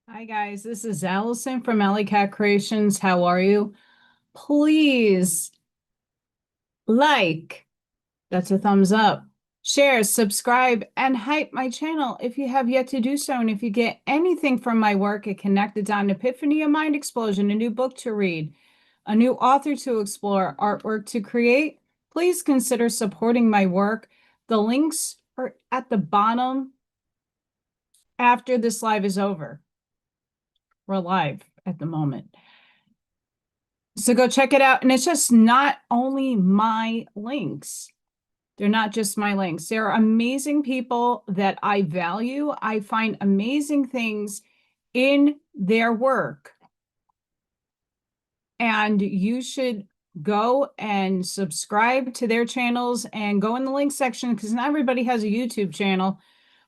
Hi guys, this is Allison from AllyKat Creations. How are you? Please like, that's a thumbs up, share, subscribe, and hype my channel if you have yet to do so. And if you get anything from my work, a connected down epiphany, a mind explosion, a new book to read, a new author to explore, artwork to create, please consider supporting my work. The links are at the bottom after this live is over. We're live at the moment. So go check it out. And it's just not only my links. They're not just my links. There are amazing people that I value. I find amazing things in their work. And you should go and subscribe to their channels and go in the link section because not everybody has a YouTube channel,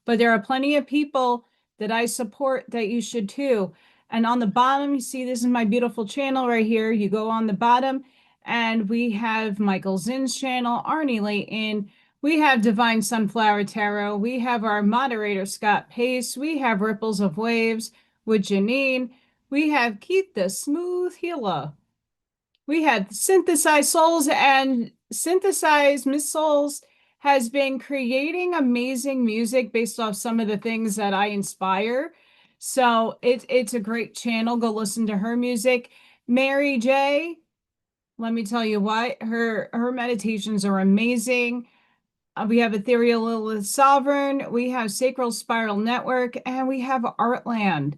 but there are plenty of people that I support that you should too. And on the bottom, you see this is my beautiful channel right here. You go on the bottom and we have Michael Zinn's channel, Arnie, Layton. We have Divine Sunflower Tarot. We have our moderator, Scott Pace. We have Ripples of Waves with Janine. We have Keith the Smooth Healer. We had Synthesized Souls, and Synthesized Miss Souls has been creating amazing music based off some of the things that I inspire. So it's a great channel. Go listen to her music. Mary J, let me tell you what, her meditations are amazing. We have Ethereal Lilith Sovereign, we have Sacral Spiral Network, and we have Artland.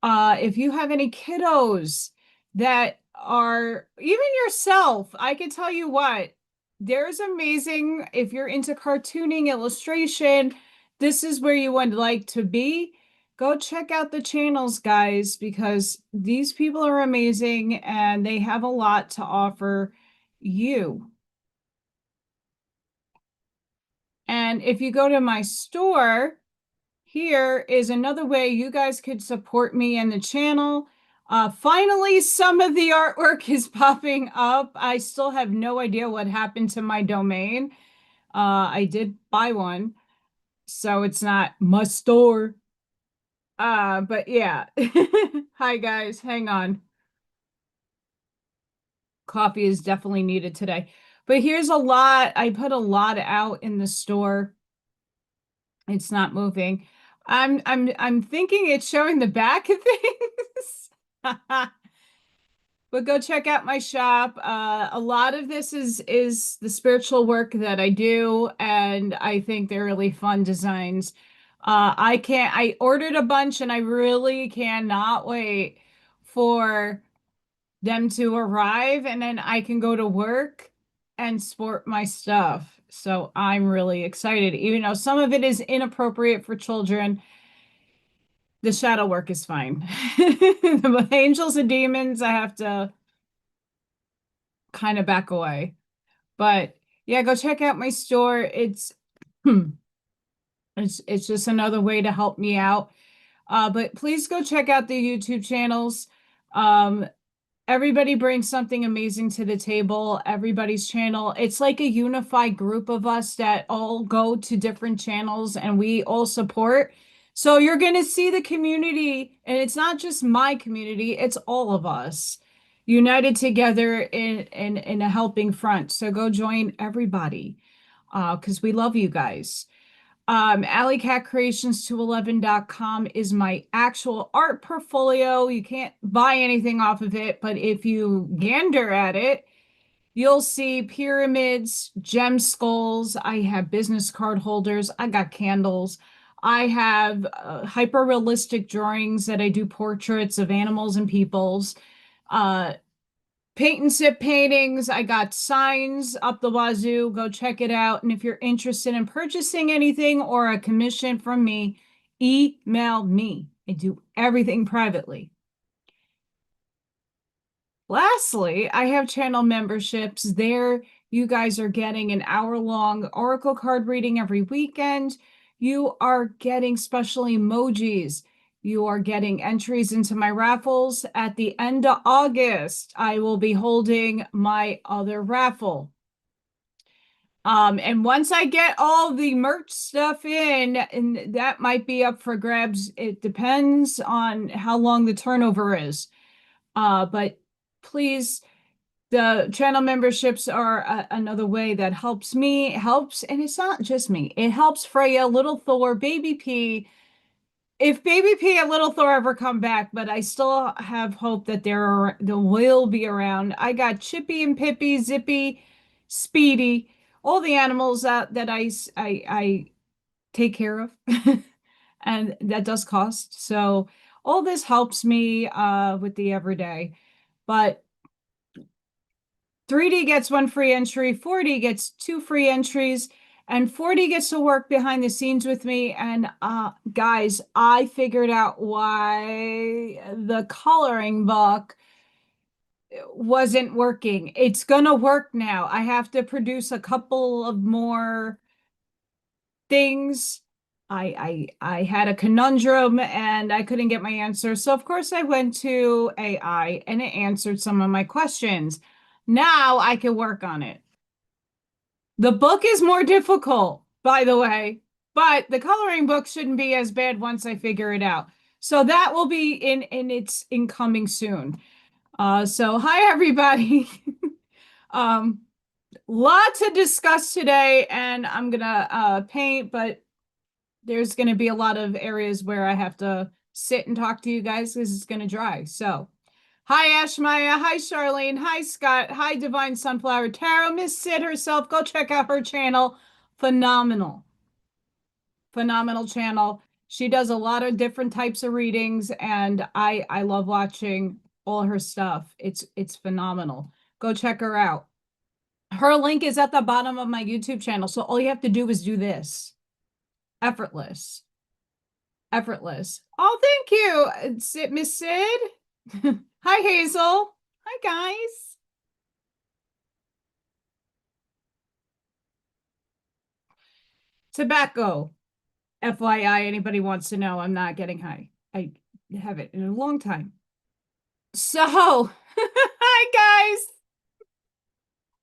If you have any kiddos that are even yourself, I can tell you what, there's amazing. If you're into cartooning, illustration, this is where you would like to be. Go check out the channels, guys, because these people are amazing and they have a lot to offer you. And if you go to my store, here is another way you guys could support me and the channel. Finally, some of the artwork is popping up. I still have no idea what happened to my domain. I did buy one, so it's not my store. But yeah. Hi guys, hang on. Coffee is definitely needed today. But here's a lot. I put a lot out in the store. It's not moving. I'm thinking it's showing the back of things. But go check out my shop. A lot of this is the spiritual work that I do, and I think they're really fun designs. I ordered a bunch and I really cannot wait for them to arrive and then I can go to work and sport my stuff. So I'm really excited. Even though some of it is inappropriate for children, the shadow work is fine. The angels and demons, I have to kind of back away. But yeah, go check out my store. It's just another way to help me out. But please go check out the YouTube channels. Everybody brings something amazing to the table, everybody's channel. It's like a unified group of us that all go to different channels and we all support. So you're going to see the community, and it's not just my community, it's all of us united together in a helping front. So go join everybody because we love you guys. AllyKatCreations211.com is my actual art portfolio. You can't buy anything off of it, but if you gander at it, you'll see pyramids, gem skulls. I have business card holders. I got candles. I have hyper realistic drawings that I do portraits of animals and peoples. Uh, Paint and sip paintings. I got signs up the wazoo. Go check it out. And if you're interested in purchasing anything or a commission from me, email me. I do everything privately. Lastly, I have channel memberships. There, you guys are getting an hour-long oracle card reading every weekend. You are getting special emojis. You are getting entries into my raffles. At the end of August, I will be holding my other raffle. And once I get all the merch stuff in, and that might be up for grabs, it depends on how long the turnover is. But please, the channel memberships are another way that helps me, helps, and it's not just me. It helps Freya, Little Thor, Baby P. If Baby P and Little Thor ever come back, but I still have hope that they will be around. I got Chippy and Pippy, Zippy, Speedy, all the animals that I take care of, and that does cost. So all this helps me with the everyday. But 3D gets one free entry, 4D gets two free entries, and 4D gets to work behind the scenes with me. And guys, I figured out why the coloring book wasn't working. It's gonna work now. I have to produce a couple of more things. I had a conundrum and I couldn't get my answer. So of course I went to AI and it answered some of my questions. Now I can work on it. The book is more difficult, by the way, but the coloring book shouldn't be as bad once I figure it out. So that will be in it's incoming soon. So hi everybody. um lot to discuss today and I'm gonna paint, but there's gonna be a lot of areas where I have to sit and talk to you guys because it's gonna dry. So hi, Ashmaya. Hi, Charlene. Hi, Scott. Hi, Divine Sunflower Tarot. Miss Sid herself. Go check out her channel. Phenomenal. Phenomenal channel. She does a lot of different types of readings, and I love watching all her stuff. It's phenomenal. Go check her out. Her link is at the bottom of my YouTube channel, so all you have to do is do this. Effortless. Effortless. Oh, thank you, Miss Sid. Hi, Hazel. Hi, guys. Tobacco. FYI, anybody wants to know, I'm not getting high. I haven't in a long time. So, hi, guys.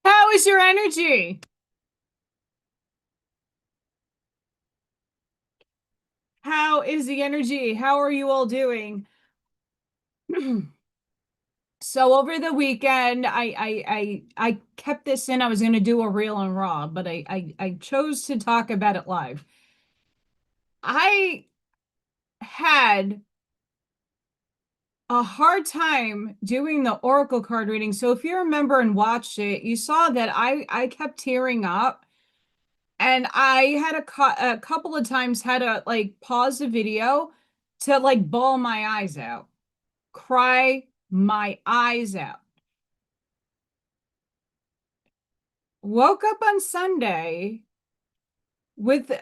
How is your energy? How is the energy? How are you all doing? So over the weekend, I kept this in. I was going to do a reel and raw, but I chose to talk about it live. I had a hard time doing the oracle card reading. So if you remember and watched it, you saw that I kept tearing up, and I had a couple of times had to like pause the video to like bawl my eyes out, cry my eyes out. Woke up on Sunday with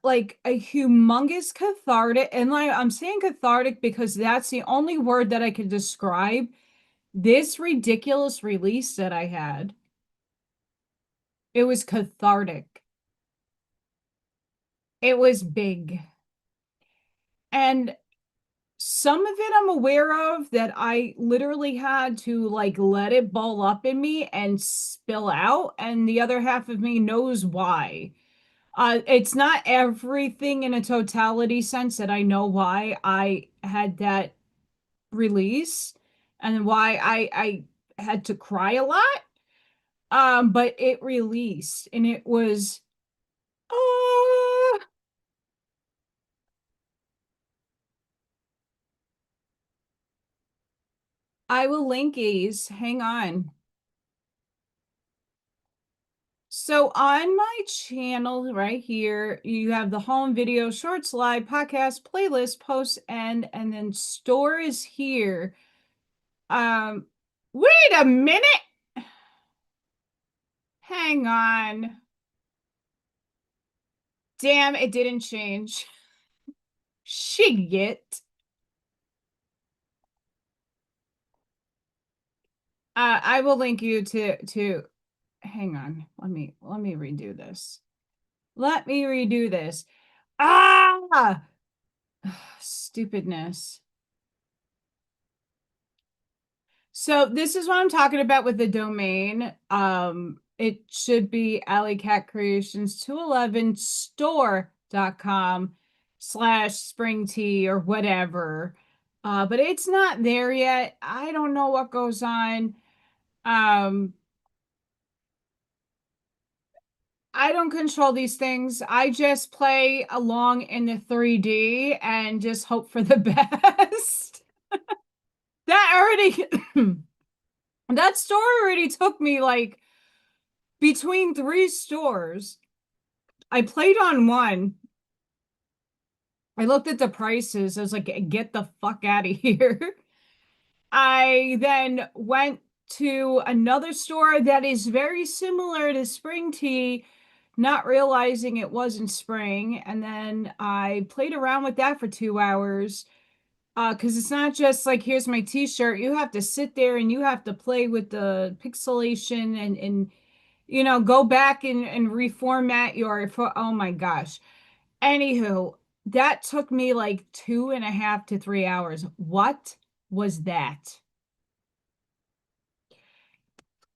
like a humongous cathartic, and like I'm saying cathartic because that's the only word that I can describe this ridiculous release that I had. It was cathartic. It was big. And some of it I'm aware of that I literally had to like let it ball up in me and spill out, and the other half of me knows why. It's not everything in a totality sense that I know why I had that release and why I had to cry a lot. But it released and it was uh, I will link these. Hang on. So on my channel right here, you have the home video, shorts, live, podcast, playlist, posts, and then store is here. Wait a minute. Hang on. Damn, it didn't change. Shit. I will link you to hang on. Let me redo this. Let me redo this. Ah, stupidness. So this is what I'm talking about with the domain. it should be AllyKat Creations 211 store.com/spring tea or whatever. But it's not there yet. I don't know what goes on. Um, I don't control these things. I just play along in the 3D and just hope for the best. That already that store already took me like between 3 stores. I played on one. I looked at the prices. I was like, get the fuck out of here. I then went to another store that is very similar to Spring Tea, not realizing it wasn't spring. And then I played around with that for 2 hours. Because it's not just like, here's my t-shirt. You have to sit there and you have to play with the pixelation and go back and reformat your, oh my gosh. Anywho, that took me like 2.5 to 3 hours. What was that?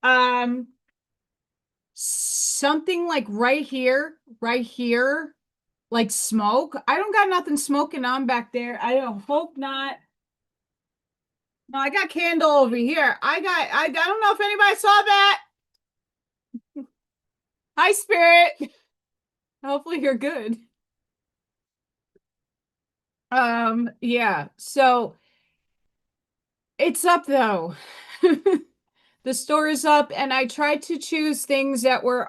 Um, Something like right here, like smoke. I don't got nothing smoking on back there. I don't hope not. No, I got candle over here. I don't know if anybody saw that. Hi, Spirit. Hopefully you're good. Yeah. So it's up though. The store is up and I tried to choose things that were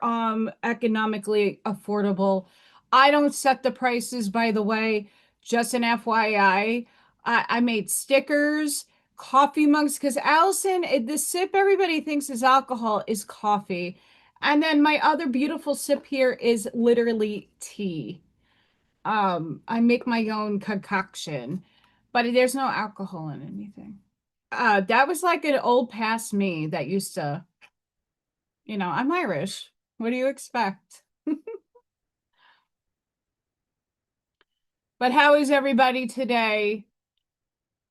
economically affordable. I don't set the prices, by the way, just an FYI. I made stickers, coffee mugs, because Allison, the sip everybody thinks is alcohol is coffee. And then my other beautiful sip here is literally tea. I make my own concoction, but there's no alcohol in anything. That was like an old past me that used to, I'm Irish. What do you expect? But how is everybody today?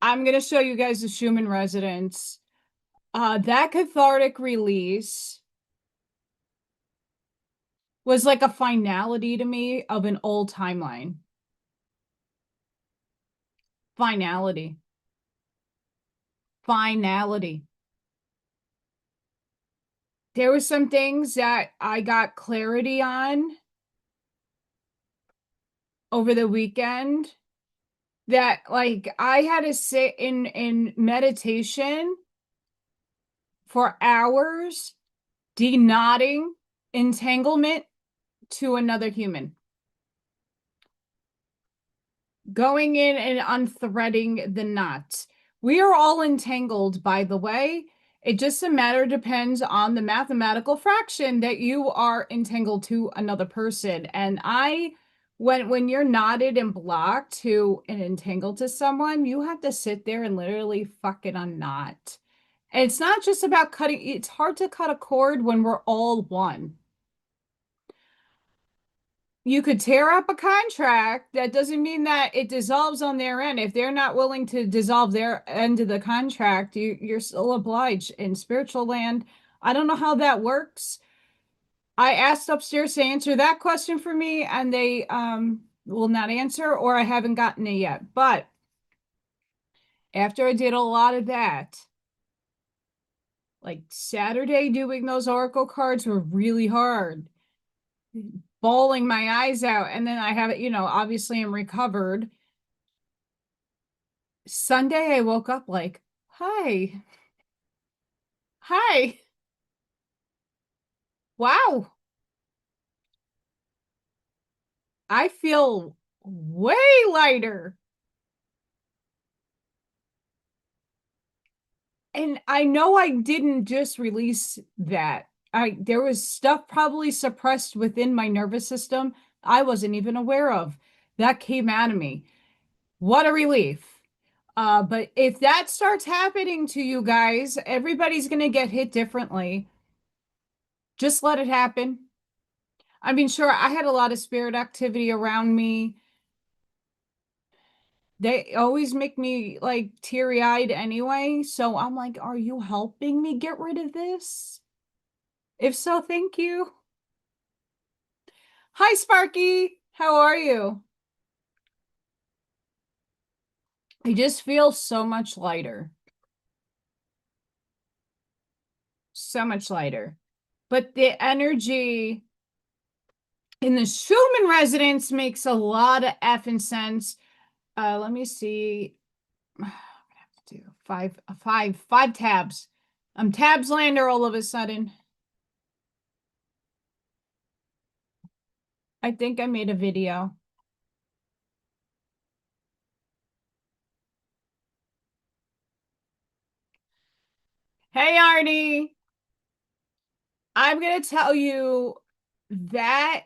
I'm going to show you guys the Schumann Resonance. That cathartic release was like a finality to me of an old timeline. Finality. Finality. There were some things that I got clarity on over the weekend that like I had to sit in meditation for hours, de-knotting entanglement to another human. Going in and unthreading the knots. We are all entangled, by the way. It just a matter depends on the mathematical fraction that you are entangled to another person. And when you're knotted and blocked to and entangled to someone, you have to sit there and literally fucking unknot. And it's not just about cutting, it's hard to cut a cord when we're all one. You could tear up a contract. That doesn't mean that it dissolves on their end. If they're not willing to dissolve their end of the contract, you're still obliged in spiritual land. I don't know how that works. I asked upstairs to answer that question for me, and they will not answer, or I haven't gotten it yet. But after I did a lot of that, like Saturday doing those oracle cards were really hard. Bawling my eyes out. And then I have it, obviously I'm recovered. Sunday, I woke up like, hi. Hi. Wow. I feel way lighter. And I know I didn't just release that. There was stuff probably suppressed within my nervous system I wasn't even aware of. That came out of me. What a relief. But if that starts happening to you guys, everybody's going to get hit differently. Just let it happen. I mean, sure, I had a lot of spirit activity around me. They always make me like teary-eyed anyway. So I'm like, are you helping me get rid of this? If so, thank you. Hi, Sparky. How are you? I just feel so much lighter. So much lighter. But the energy in the Schumann resonance makes a lot of effing sense. Let me see. I'm gonna have to do five tabs. I'm tabs lander all of a sudden. I think I made a video. Hey, Arnie. I'm going to tell you that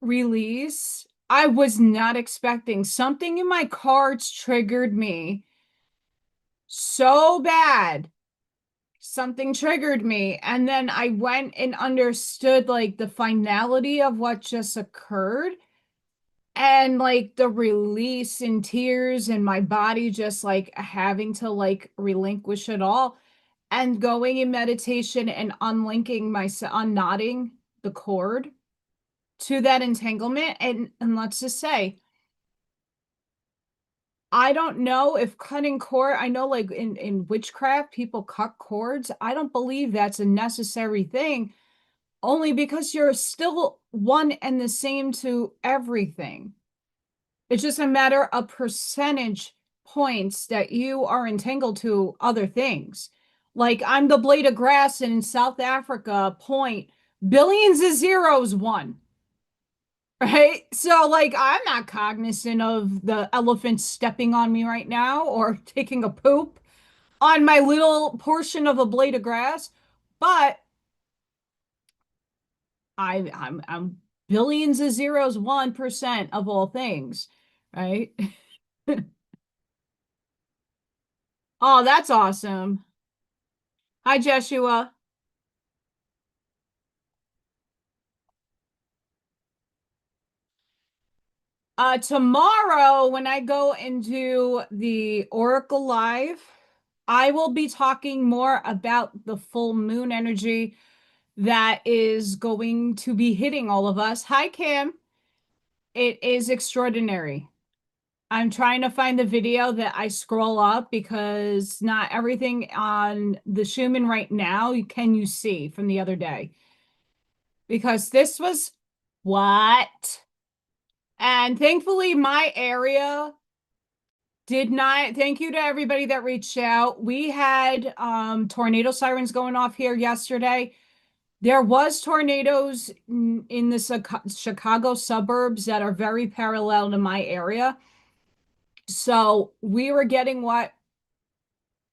release, I was not expecting. Something in my cards triggered me so bad. Something triggered me. And then I went and understood like the finality of what just occurred. And like the release in tears and my body just like having to like relinquish it all and going in meditation and unlinking myself, unknotting the cord to that entanglement. And let's just say, I don't know if cutting cord, I know like in witchcraft, people cut cords. I don't believe that's a necessary thing, only because you're still one and the same to everything. It's just a matter of percentage points that you are entangled to other things. Like I'm the blade of grass in South Africa, point billions of zeros one. Right? So, like, I'm not cognizant of the elephant stepping on me right now or taking a poop on my little portion of a blade of grass, but I'm billions of zeros, 1% of all things, right? Oh, that's awesome. Hi, Joshua. Tomorrow, when I go into the Oracle Live, I will be talking more about the full moon energy that is going to be hitting all of us. Hi, Kim. It is extraordinary. I'm trying to find the video that I scroll up because not everything on the Schumann right now can you see from the other day. Because this was what? And thankfully, my area did not. Thank you to everybody that reached out. We had tornado sirens going off here yesterday. There was tornadoes in the Chicago suburbs that are very parallel to my area. So we were getting what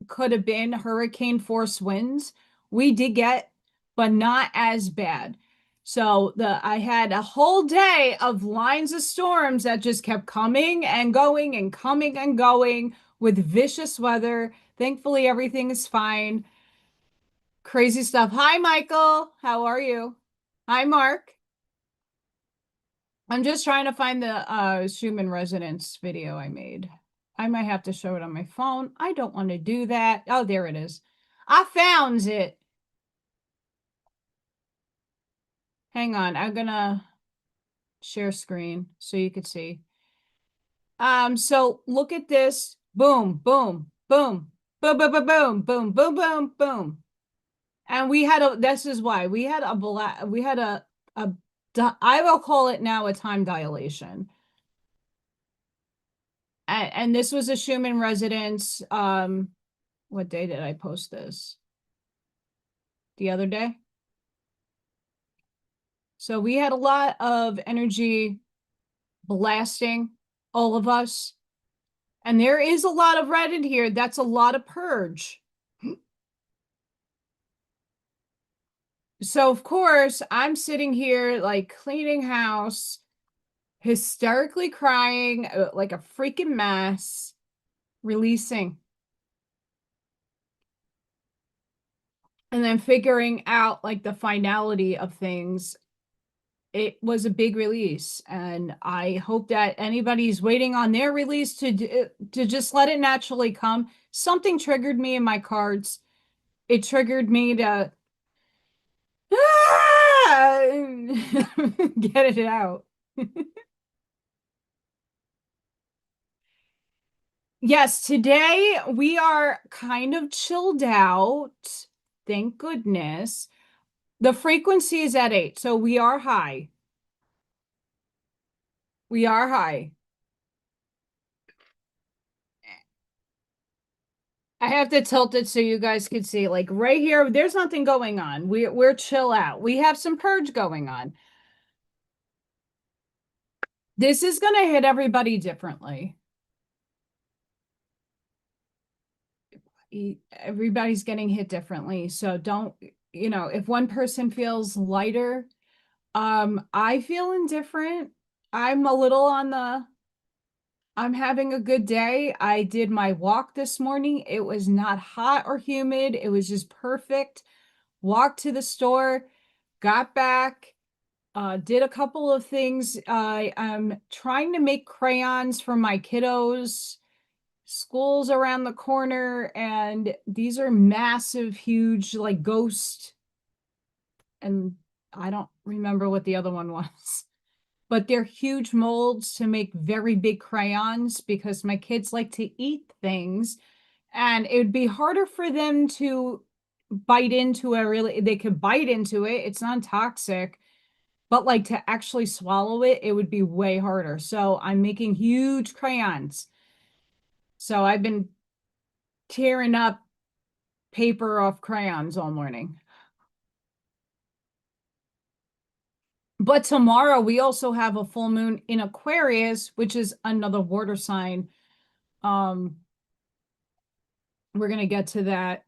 could have been hurricane force winds. We did get, but not as bad. So I had a whole day of lines of storms that just kept coming and going and coming and going with vicious weather. Thankfully, everything is fine. Crazy stuff. Hi, Michael. How are you? Hi, Mark. I'm just trying to find the Schumann resonance video I made. I might have to show it on my phone. I don't want to do that. Oh, there it is. I found it. Hang on. I'm gonna share screen so you could see. So look at this. Boom, boom, boom, boom, boom, boom, boom, boom, boom, boom, boom. And we had this is why we had a I will call it now a time dilation. And this was a Schumann residence. What day did I post this? The other day. So we had a lot of energy blasting all of us. And there is a lot of red in here. That's a lot of purge. So, of course, I'm sitting here like cleaning house, hysterically crying like a freaking mess, releasing. And then figuring out like the finality of things. It was a big release, and I hope that anybody's waiting on their release to just let it naturally come. Something triggered me in my cards. It triggered me to Ah! Get it out. Yes, today we are kind of chilled out. Thank goodness. The frequency is at 8, so we are high. We are high. I have to tilt it so you guys can see. Like right here, there's nothing going on. We're chill out. We have some purge going on. This is going to hit everybody differently. Everybody's getting hit differently. So don't, if one person feels lighter, I feel indifferent. I'm a little on the, I'm having a good day. I did my walk this morning. It was not hot or humid. It was just perfect. Walked to the store, got back, did a couple of things. I am trying to make crayons for my kiddos. School's around the corner, and these are massive, huge, like ghost. And I don't remember what the other one was, but they're huge molds to make very big crayons because my kids like to eat things, and it would be harder for them to bite into it. Really, they could bite into it. It's non-toxic, but like to actually swallow it, it would be way harder. So I'm making huge crayons. So I've been tearing up paper off crayons all morning. But tomorrow we also have a full moon in Aquarius, which is another water sign. We're going to get to that.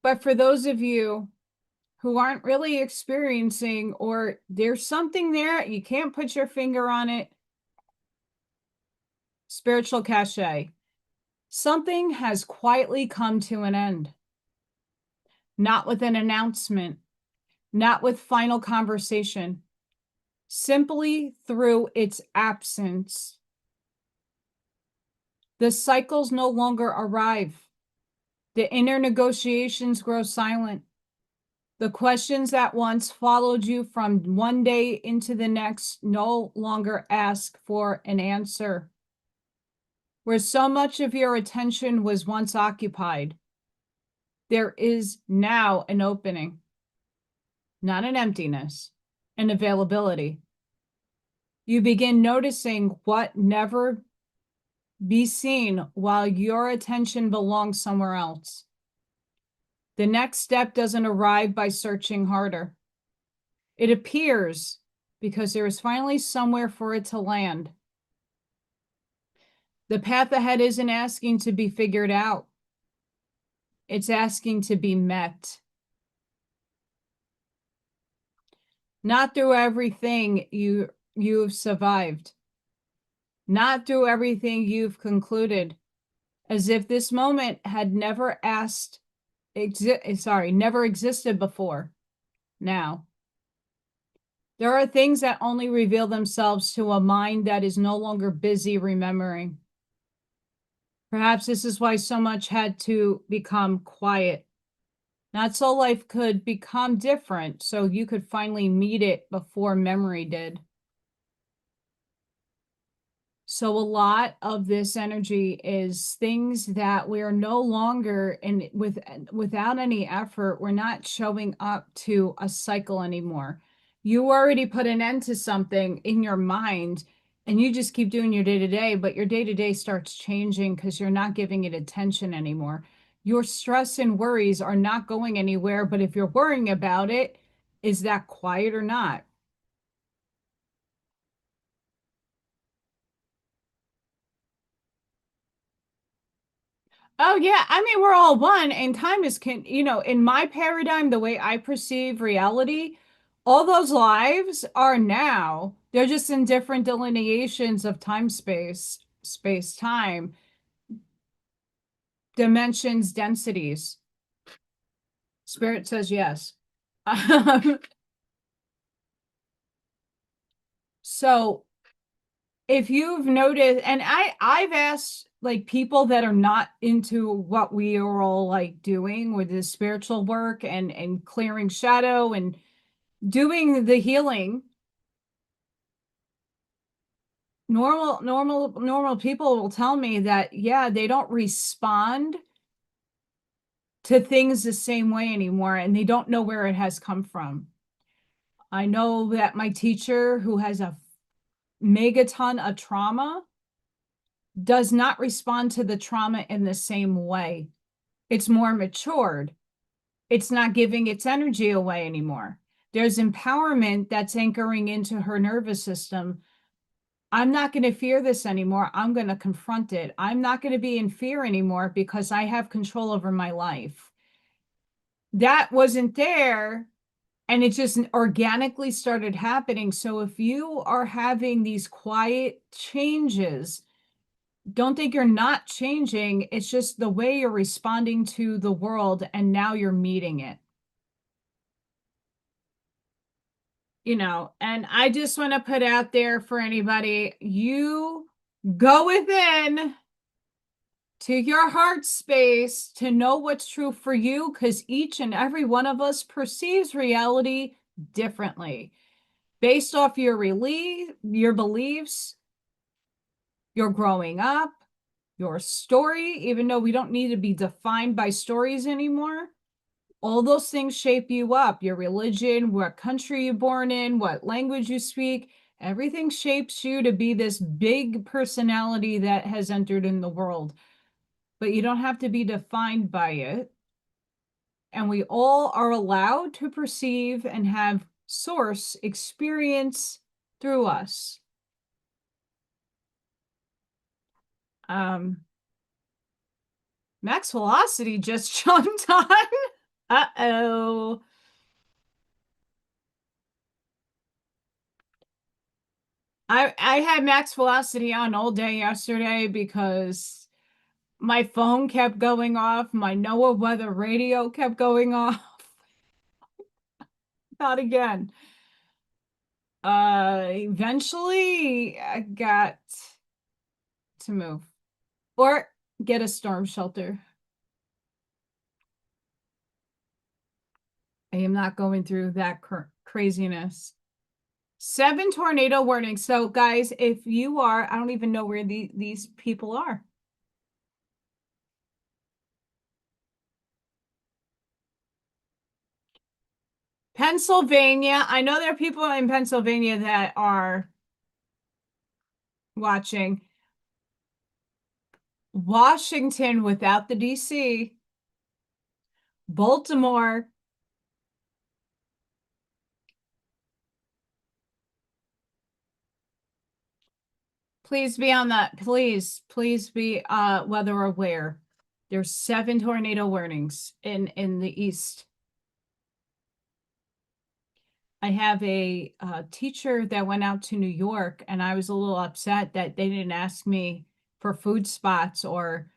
But for those of you who aren't really experiencing, or there's something there, you can't put your finger on it, spiritual cachet. Something has quietly come to an end. Not with an announcement, not with final conversation, simply through its absence. The cycles no longer arrive. The inner negotiations grow silent. The questions that once followed you from one day into the next no longer ask for an answer. Where so much of your attention was once occupied, there is now an opening, not an emptiness, an availability. You begin noticing what never be seen while your attention belongs somewhere else. The next step doesn't arrive by searching harder. It appears because there is finally somewhere for it to land. The path ahead isn't asking to be figured out. It's asking to be met. Not through everything you've survived. Not through everything you've concluded. As if this moment had never never existed before. Now, there are things that only reveal themselves to a mind that is no longer busy remembering. Perhaps this is why so much had to become quiet. Not so life could become different, so you could finally meet it before memory did. So a lot of this energy is things that we're no longer, and without any effort, we're not showing up to a cycle anymore. You already put an end to something in your mind, and you just keep doing your day-to-day, but your day-to-day starts changing because you're not giving it attention anymore. Your stress and worries are not going anywhere, but if you're worrying about it, is that quiet or not? Oh yeah, I mean we're all one, and time is in my paradigm, the way I perceive reality, all those lives are now. They're just in different delineations of time space time, dimensions, densities. Spirit says yes. So if you've noticed, and I've asked like people that are not into what we are all like doing with this spiritual work and clearing shadow and doing the healing. Normal people will tell me that, yeah, they don't respond to things the same way anymore, and they don't know where it has come from. I know that my teacher, who has a megaton of trauma, does not respond to the trauma in the same way. It's more matured. It's not giving its energy away anymore. There's empowerment that's anchoring into her nervous system. I'm not going to fear this anymore. I'm going to confront it. I'm not going to be in fear anymore because I have control over my life. That wasn't there, and it just organically started happening. So if you are having these quiet changes, don't think you're not changing. It's just the way you're responding to the world, and now you're meeting it. And I just want to put out there for anybody, you go within to your heart space to know what's true for you, because each and every one of us perceives reality differently based off your beliefs, your growing up, your story. Even though we don't need to be defined by stories anymore, all those things shape you up. Your religion, what country you're born in, what language you speak, everything shapes you to be this big personality that has entered in the world. But you don't have to be defined by it. And we all are allowed to perceive and have source experience through us. Max Velocity just jumped on. Uh-oh. I had Max Velocity on all day yesterday because my phone kept going off. My NOAA weather radio kept going off. Not again. Eventually I got to move or get a storm shelter. I am not going through that craziness. 7 tornado warnings. So guys, if you are, I don't even know where these people are. Pennsylvania. I know there are people in Pennsylvania that are watching. Washington without the DC. Baltimore. Please be on that. Please be weather aware. There's 7 tornado warnings in the east. I have a teacher that went out to New York, and I was a little upset that they didn't ask me for food spots or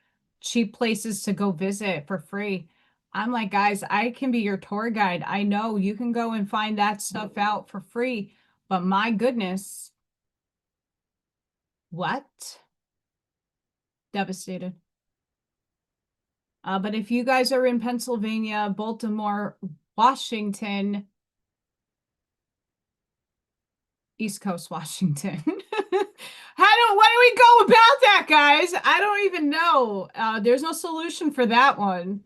cheap places to go visit for free. I'm like, guys, I can be your tour guide. I know you can go and find that stuff out for free, but my goodness. What? Devastated. But if you guys are in Pennsylvania, Baltimore, Washington, East Coast Washington. Why do we go about that, guys? I don't even know. There's no solution for that one.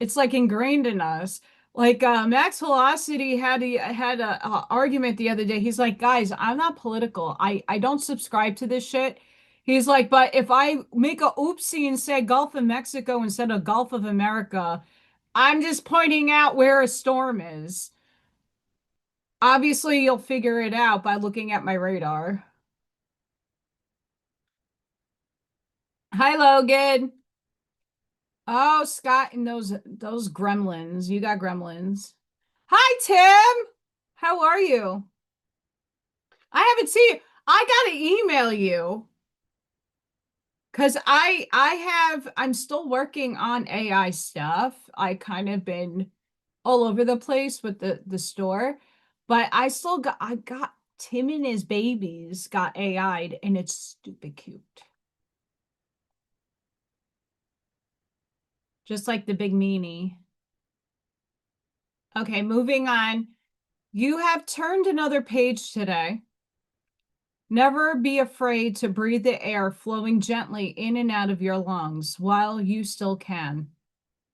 It's like ingrained in us. Like Max Velocity had a argument the other day. He's like, guys, I'm not political. I don't subscribe to this shit. He's like, but if I make a oopsie and say Gulf of Mexico instead of Gulf of America, I'm just pointing out where a storm is. Obviously, you'll figure it out by looking at my radar. Hi, Logan. Oh, Scott and those gremlins. You got gremlins. Hi, Tim. How are you? I haven't seen you. I gotta email you because I'm still working on AI stuff. I kind of been all over the place with the store, but I got Tim and his babies got AI'd, and it's stupid cute. just like the big meanie. Okay, moving on. You have turned another page today. Never be afraid to breathe the air flowing gently in and out of your lungs while you still can.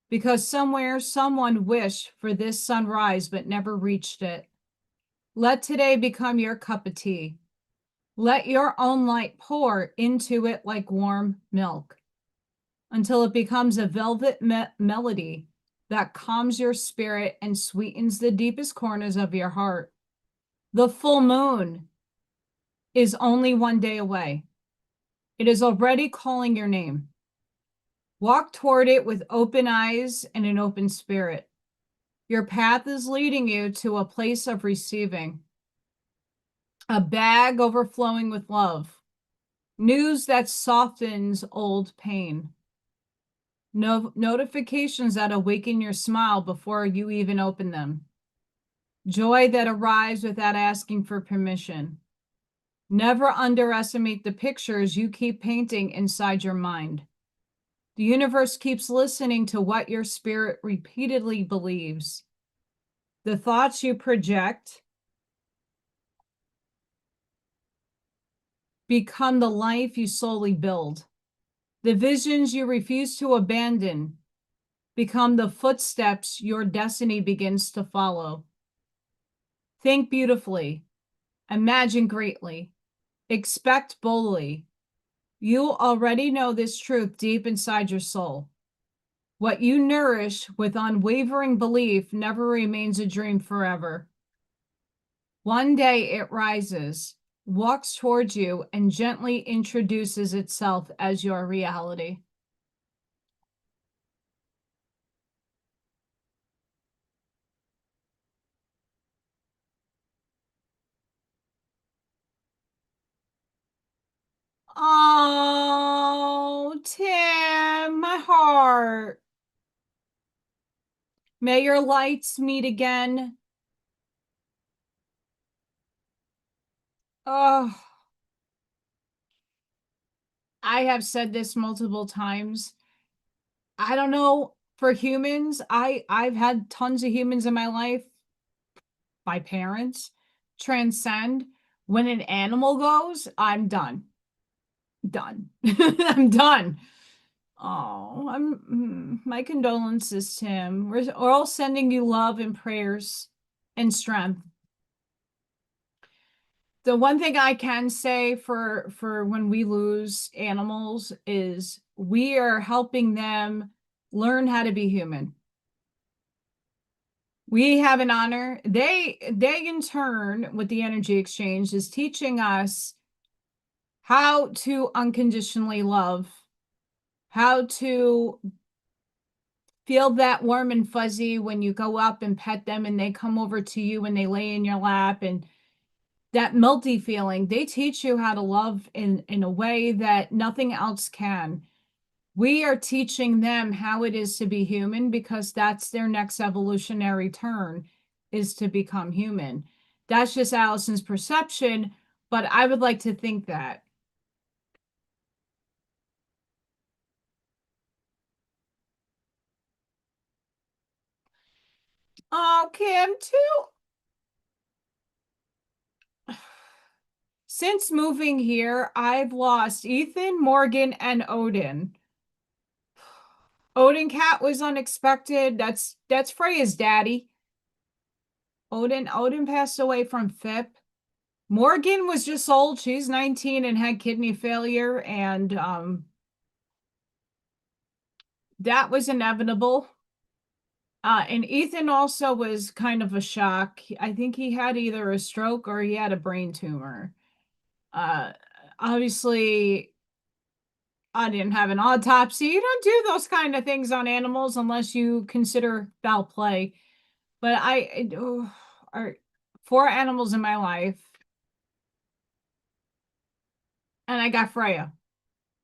Because somewhere someone wished for this sunrise but never reached it. Let today become your cup of tea. Let your own light pour into it like warm milk until it becomes a velvet melody that calms your spirit and sweetens the deepest corners of your heart. The full moon is only one day away. It is already calling your name. Walk toward it with open eyes and an open spirit. Your path is leading you to a place of receiving, a bag overflowing with love, news that softens old pain, notifications that awaken your smile before you even open them, joy that arrives without asking for permission. Never underestimate the pictures you keep painting inside your mind. The universe keeps listening to what your spirit repeatedly believes. The thoughts you project become the life you slowly build. The visions you refuse to abandon become the footsteps your destiny begins to follow. Think beautifully, imagine greatly, expect boldly. You already know this truth deep inside your soul. What you nourish with unwavering belief never remains a dream forever. One day it rises, walks towards you, and gently introduces itself as your reality. Oh, Tim, my heart. May your lights meet again. Oh, I have said this multiple times. I don't know, for humans, I've had tons of humans in my life, my parents, transcend. When an animal goes, I'm done. Done. I'm done. Oh, my condolences, Tim. We're all sending you love and prayers and strength. The one thing I can say for when we lose animals is we are helping them learn how to be human. We have an honor. They in turn, with the energy exchange, is teaching us how to unconditionally love, how to feel that warm and fuzzy when you go up and pet them and they come over to you and they lay in your lap, and that melty feeling. They teach you how to love in a way that nothing else can. We are teaching them how it is to be human because that's their next evolutionary turn, is to become human. That's just Allison's perception, but I would like to think that. Oh, Kim, too. Since moving here, I've lost Ethan, Morgan, and Odin. Odin Cat was unexpected. That's Freya's daddy. Odin passed away from FIP. Morgan was just old. She's 19 and had kidney failure, and that was inevitable. And Ethan also was kind of a shock. I think he had either a stroke or he had a brain tumor. Uh, Obviously, I didn't have an autopsy. You don't do those kind of things on animals unless you consider foul play. But are 4 animals in my life, and I got Freya.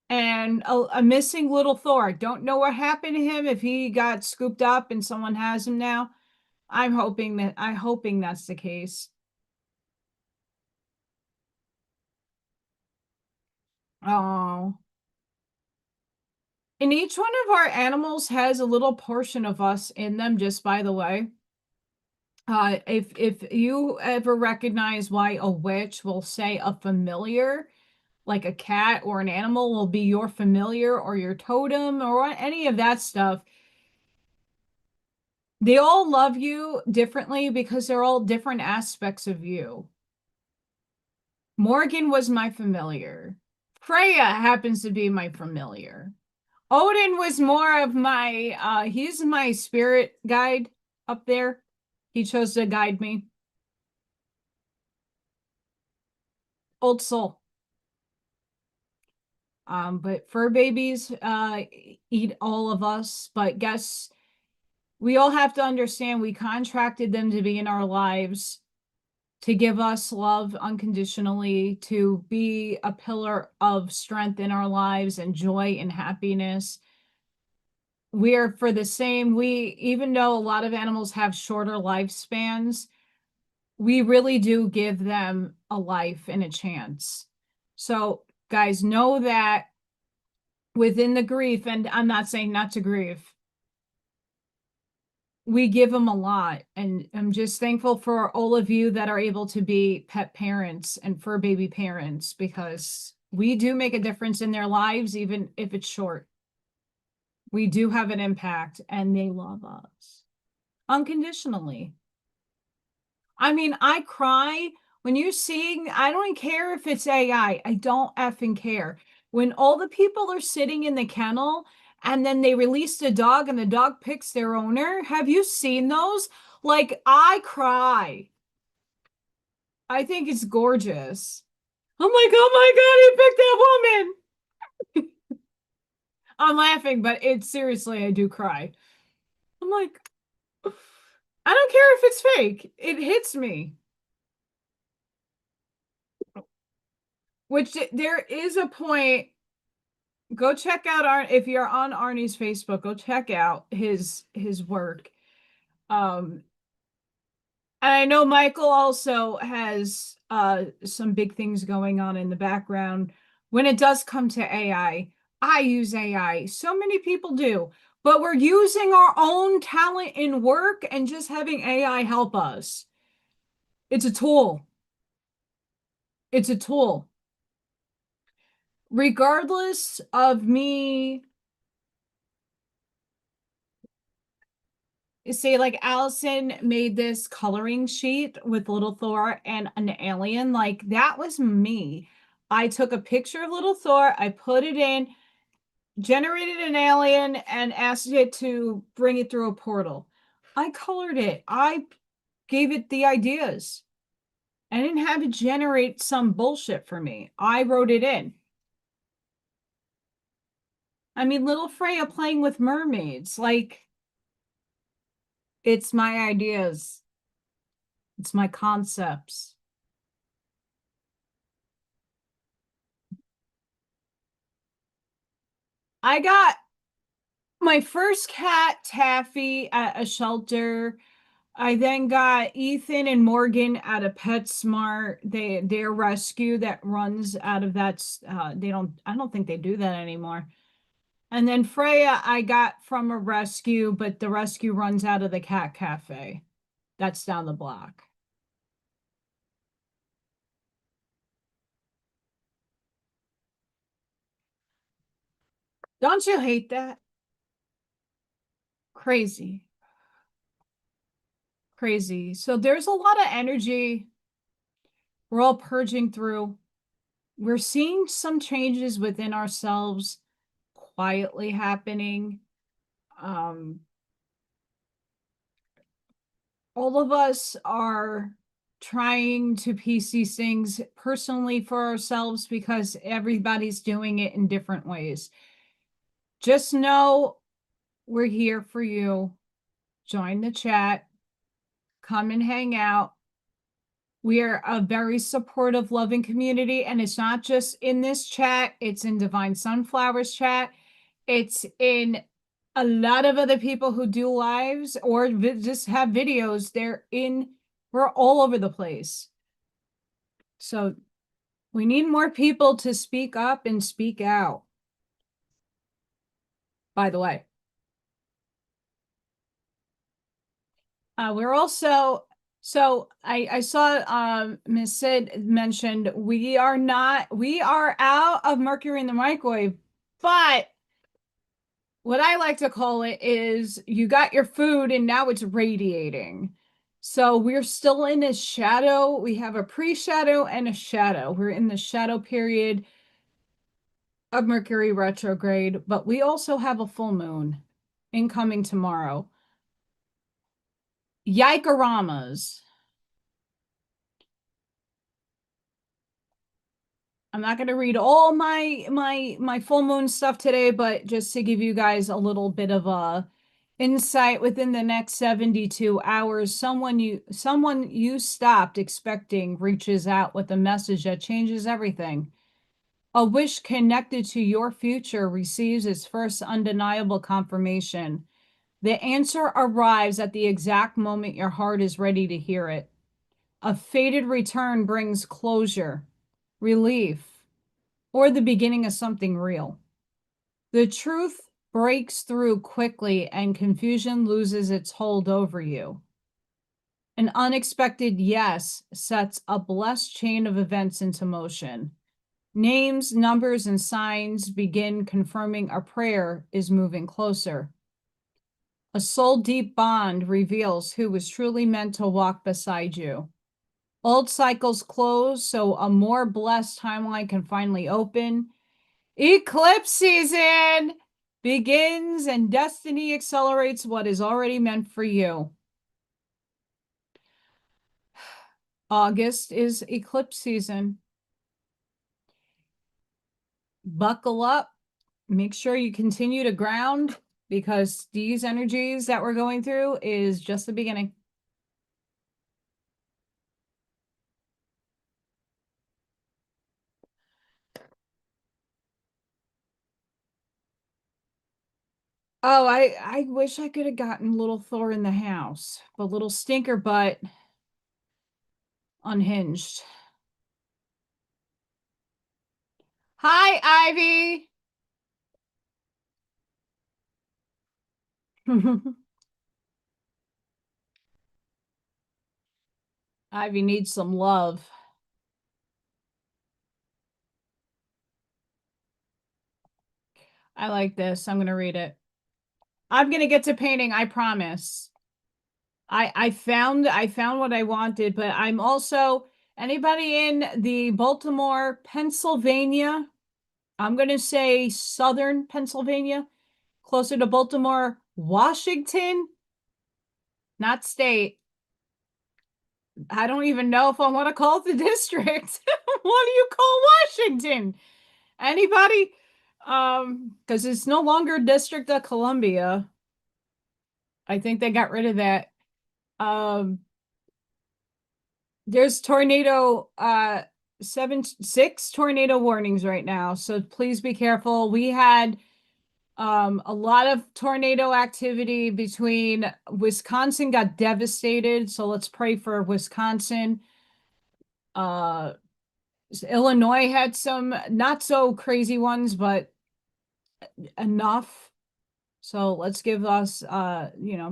And a missing little Thor. Don't know what happened to him, if he got scooped up and someone has him now. I'm hoping that's the case. Oh, And each one of our animals has a little portion of us in them, just by the way. If you ever recognize why a witch will say a familiar, like a cat or an animal will be your familiar or your totem or any of that stuff, they all love you differently because they're all different aspects of you. Morgan was my familiar. Freya happens to be my familiar. Odin was more of my, he's my spirit guide up there. He chose to guide me. Old soul. But fur babies eat all of us. But guess we all have to understand we contracted them to be in our lives, to give us love unconditionally, to be a pillar of strength in our lives and joy and happiness. We are for the same. Even though a lot of animals have shorter lifespans, we really do give them a life and a chance. So, guys, know that within the grief, and I'm not saying not to grieve, we give them a lot. And I'm just thankful for all of you that are able to be pet parents and fur baby parents, because we do make a difference in their lives, even if it's short. We do have an impact, and they love us unconditionally. I mean, I cry when you're seeing, I don't care if it's AI. I don't effing care. When all the people are sitting in the kennel and then they release the dog and the dog picks their owner. Have you seen those? Like, I cry. I think it's gorgeous. I'm like, oh my God, he picked that woman. I'm laughing, but it's seriously, I do cry. I'm like, I don't care if it's fake. It hits me. Which there is a point. Go check out if you're on Arnie's Facebook, go check out his work. And I know Michael also has some big things going on in the background. When it does come to AI, I use AI. So many people do, but we're using our own talent in work and just having AI help us. It's a tool. It's a tool. Regardless of me, say like Allison made this coloring sheet with Little Thor and an alien, like that was me. I took a picture of Little Thor, I put it in, generated an alien, and asked it to bring it through a portal. I colored it. I gave it the ideas. I didn't have it generate some bullshit for me. I wrote it in. I mean, little Freya playing with mermaids, like, it's my ideas. It's my concepts. I got my first cat, Taffy, at a shelter. I then got Ethan and Morgan at a PetSmart. Their rescue that runs out of that. I don't think they do that anymore. And then Freya, I got from a rescue, but the rescue runs out of the cat cafe. That's down the block. Don't you hate that? Crazy. Crazy. So there's a lot of energy we're all purging through. We're seeing some changes within ourselves quietly happening. All of us are trying to piece these things personally for ourselves because everybody's doing it in different ways. Just know we're here for you. Join the chat. Come and hang out. We are a very supportive, loving community, and it's not just in this chat. It's in Divine Sunflowers chat. It's in a lot of other people who do lives or just have videos. We're all over the place. So we need more people to speak up and speak out. by the way. We're also, so I saw Miss Sid mentioned we are out of mercury in the microwave, but what I like to call it is you got your food and now it's radiating. So we're still in a shadow. We have a pre-shadow and a shadow. We're in the shadow period of Mercury retrograde, but we also have a full moon incoming tomorrow. Yikeramas. I'm not going to read all my full moon stuff today, but just to give you guys a little bit of a insight, within the next 72 hours, someone you stopped expecting reaches out with a message that changes everything. A wish connected to your future receives its first undeniable confirmation. The answer arrives at the exact moment your heart is ready to hear it. A fated return brings closure, relief, or the beginning of something real. The truth breaks through quickly and confusion loses its hold over you. An unexpected yes sets a blessed chain of events into motion. Names, numbers, and signs begin confirming a prayer is moving closer. A soul-deep bond reveals who was truly meant to walk beside you. Old cycles close, so a more blessed timeline can finally open. Eclipse season begins and destiny accelerates what is already meant for you. August is eclipse season. Buckle up. Make sure you continue to ground, because these energies that we're going through is just the beginning. Oh, I wish I could have gotten Little Thor in the house, but little stinker butt unhinged. Hi, Ivy. Ivy needs some love. I like this. I'm going to read it. I'm going to get to painting, I promise. I found what I wanted, but I'm also, anybody in the Baltimore, Pennsylvania, I'm going to say southern Pennsylvania, closer to Baltimore, Washington, not state. I don't even know if I want to call it the district. What do you call Washington? Anybody? Because it's no longer District of Columbia. I think they got rid of that. There's tornado 6 tornado warnings right now, so please be careful. We had a lot of tornado activity between Wisconsin got devastated, so let's pray for Wisconsin. Illinois had some not so crazy ones, but enough. So let's give us,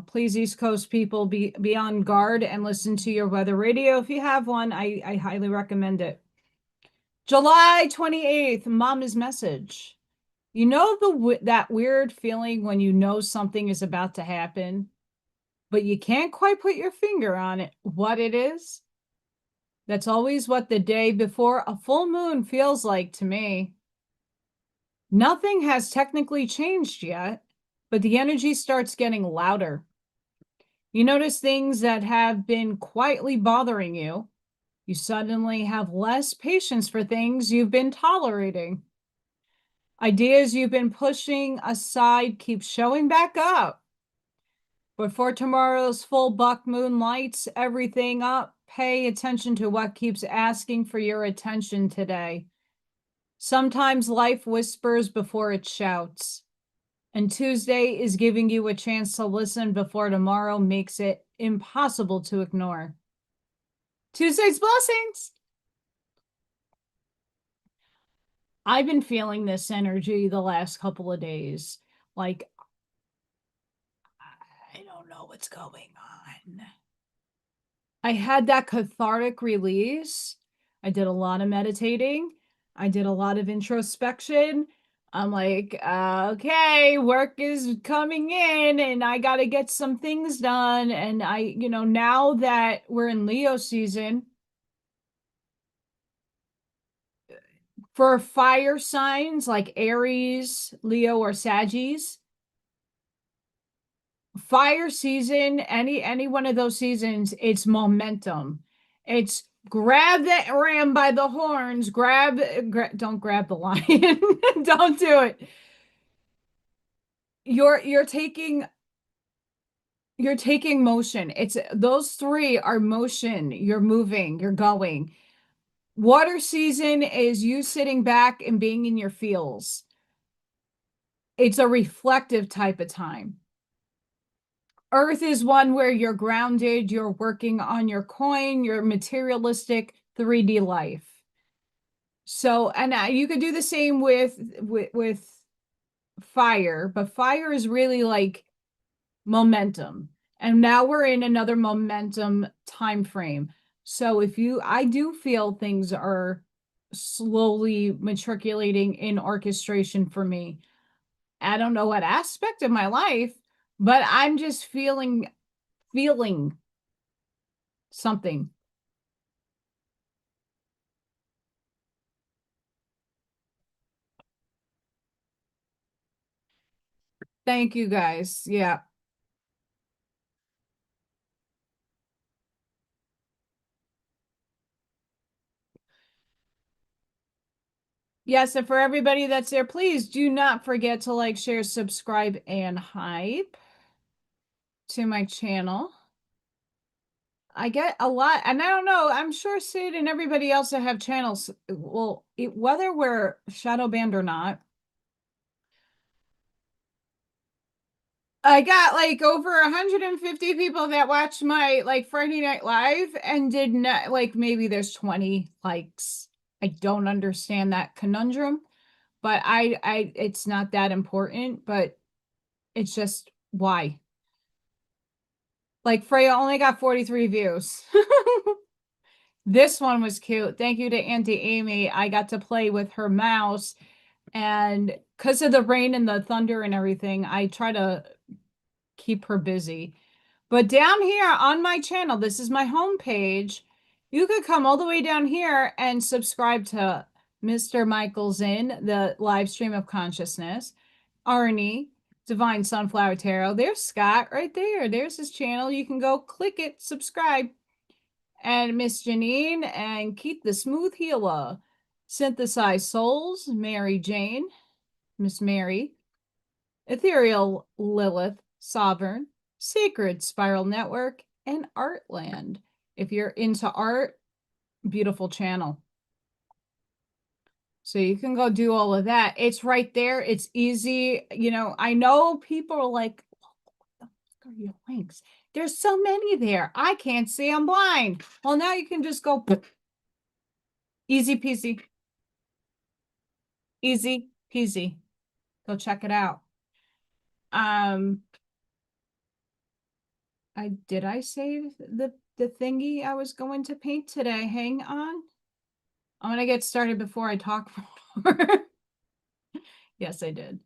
please, East Coast people, be on guard and listen to your weather radio. If you have one, I highly recommend it. July 28th, Mama's message. You know that weird feeling when you know something is about to happen, but you can't quite put your finger on it, what it is? That's always what the day before a full moon feels like to me. Nothing has technically changed yet, but the energy starts getting louder. You notice things that have been quietly bothering you. You suddenly have less patience for things you've been tolerating. Ideas you've been pushing aside keep showing back up. Before tomorrow's full buck moon lights everything up, pay attention to what keeps asking for your attention today. Sometimes life whispers before it shouts. And Tuesday is giving you a chance to listen before tomorrow makes it impossible to ignore. Tuesday's blessings. I've been feeling this energy the last couple of days. Like, I don't know what's going on. I had that cathartic release. I did a lot of meditating. I did a lot of introspection. I'm like, okay, work is coming in and I got to get some things done. And now that we're in Leo season, for fire signs like Aries, Leo, or Saggies, fire season, any one of those seasons, it's momentum. It's grab that ram by the horns, don't grab the lion. Don't do it. You're taking motion. It's those three are motion. You're moving, you're going. Water season is you sitting back and being in your feels. It's a reflective type of time. Earth is one where you're grounded, you're working on your coin, your materialistic 3D life. So, and you could do the same with fire, but fire is really like momentum. And now we're in another momentum time frame. So I do feel things are slowly matriculating in orchestration for me. I don't know what aspect of my life, but I'm just feeling something. Thank you guys. Yeah. Yes, and for everybody that's there, please do not forget to like, share, subscribe, and hype to my channel. I get a lot, and I don't know, I'm sure Sid and everybody else that have channels, well, whether we're shadow banned or not, I got like over 150 people that watched my like Friday Night Live and did not, like, maybe there's 20 likes. I don't understand that conundrum, but it's not that important, but it's just why. Like Freya only got 43 views. This one was cute. Thank you to Auntie Amy. I got to play with her mouse, and because of the rain and the thunder and everything, I try to keep her busy. But down here on my channel, this is my homepage. You could come all the way down here and subscribe to Mr. Michael Zinn, the live stream of consciousness, Arnie, Divine Sunflower Tarot. There's Scott right there. There's his channel. You can go click it, subscribe. And Miss Janine and Keith the Smooth Healer, Synthesized Souls, Mary Jane, Miss Mary, Ethereal Lilith, Sovereign, Sacred Spiral Network, and Artland. If you're into art, beautiful channel. So you can go do all of that. It's right there. It's easy. I know people are like, what the fuck are your links? There's so many there. I can't see. I'm blind. Well, now you can just go easy peasy. Easy peasy. Go check it out. Did I save the thingy I was going to paint today? Hang on. I'm gonna get started before I talk more. Yes, I did.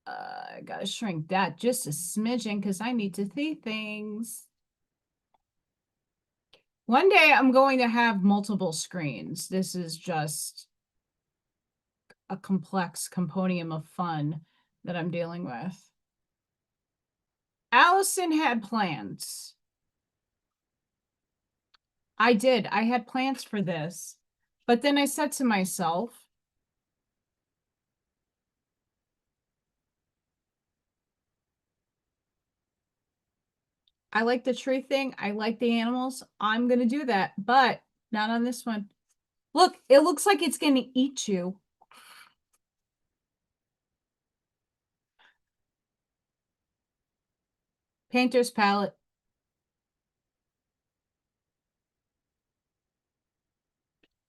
I gotta shrink that just a smidgen because I need to see things. One day I'm going to have multiple screens. This is just a complex compendium of fun that I'm dealing with. Allison had plans. I did. I had plans for this. But then I said to myself, I like the tree thing. I like the animals. I'm going to do that, but not on this one. Look, it looks like it's going to eat you. Painter's palette.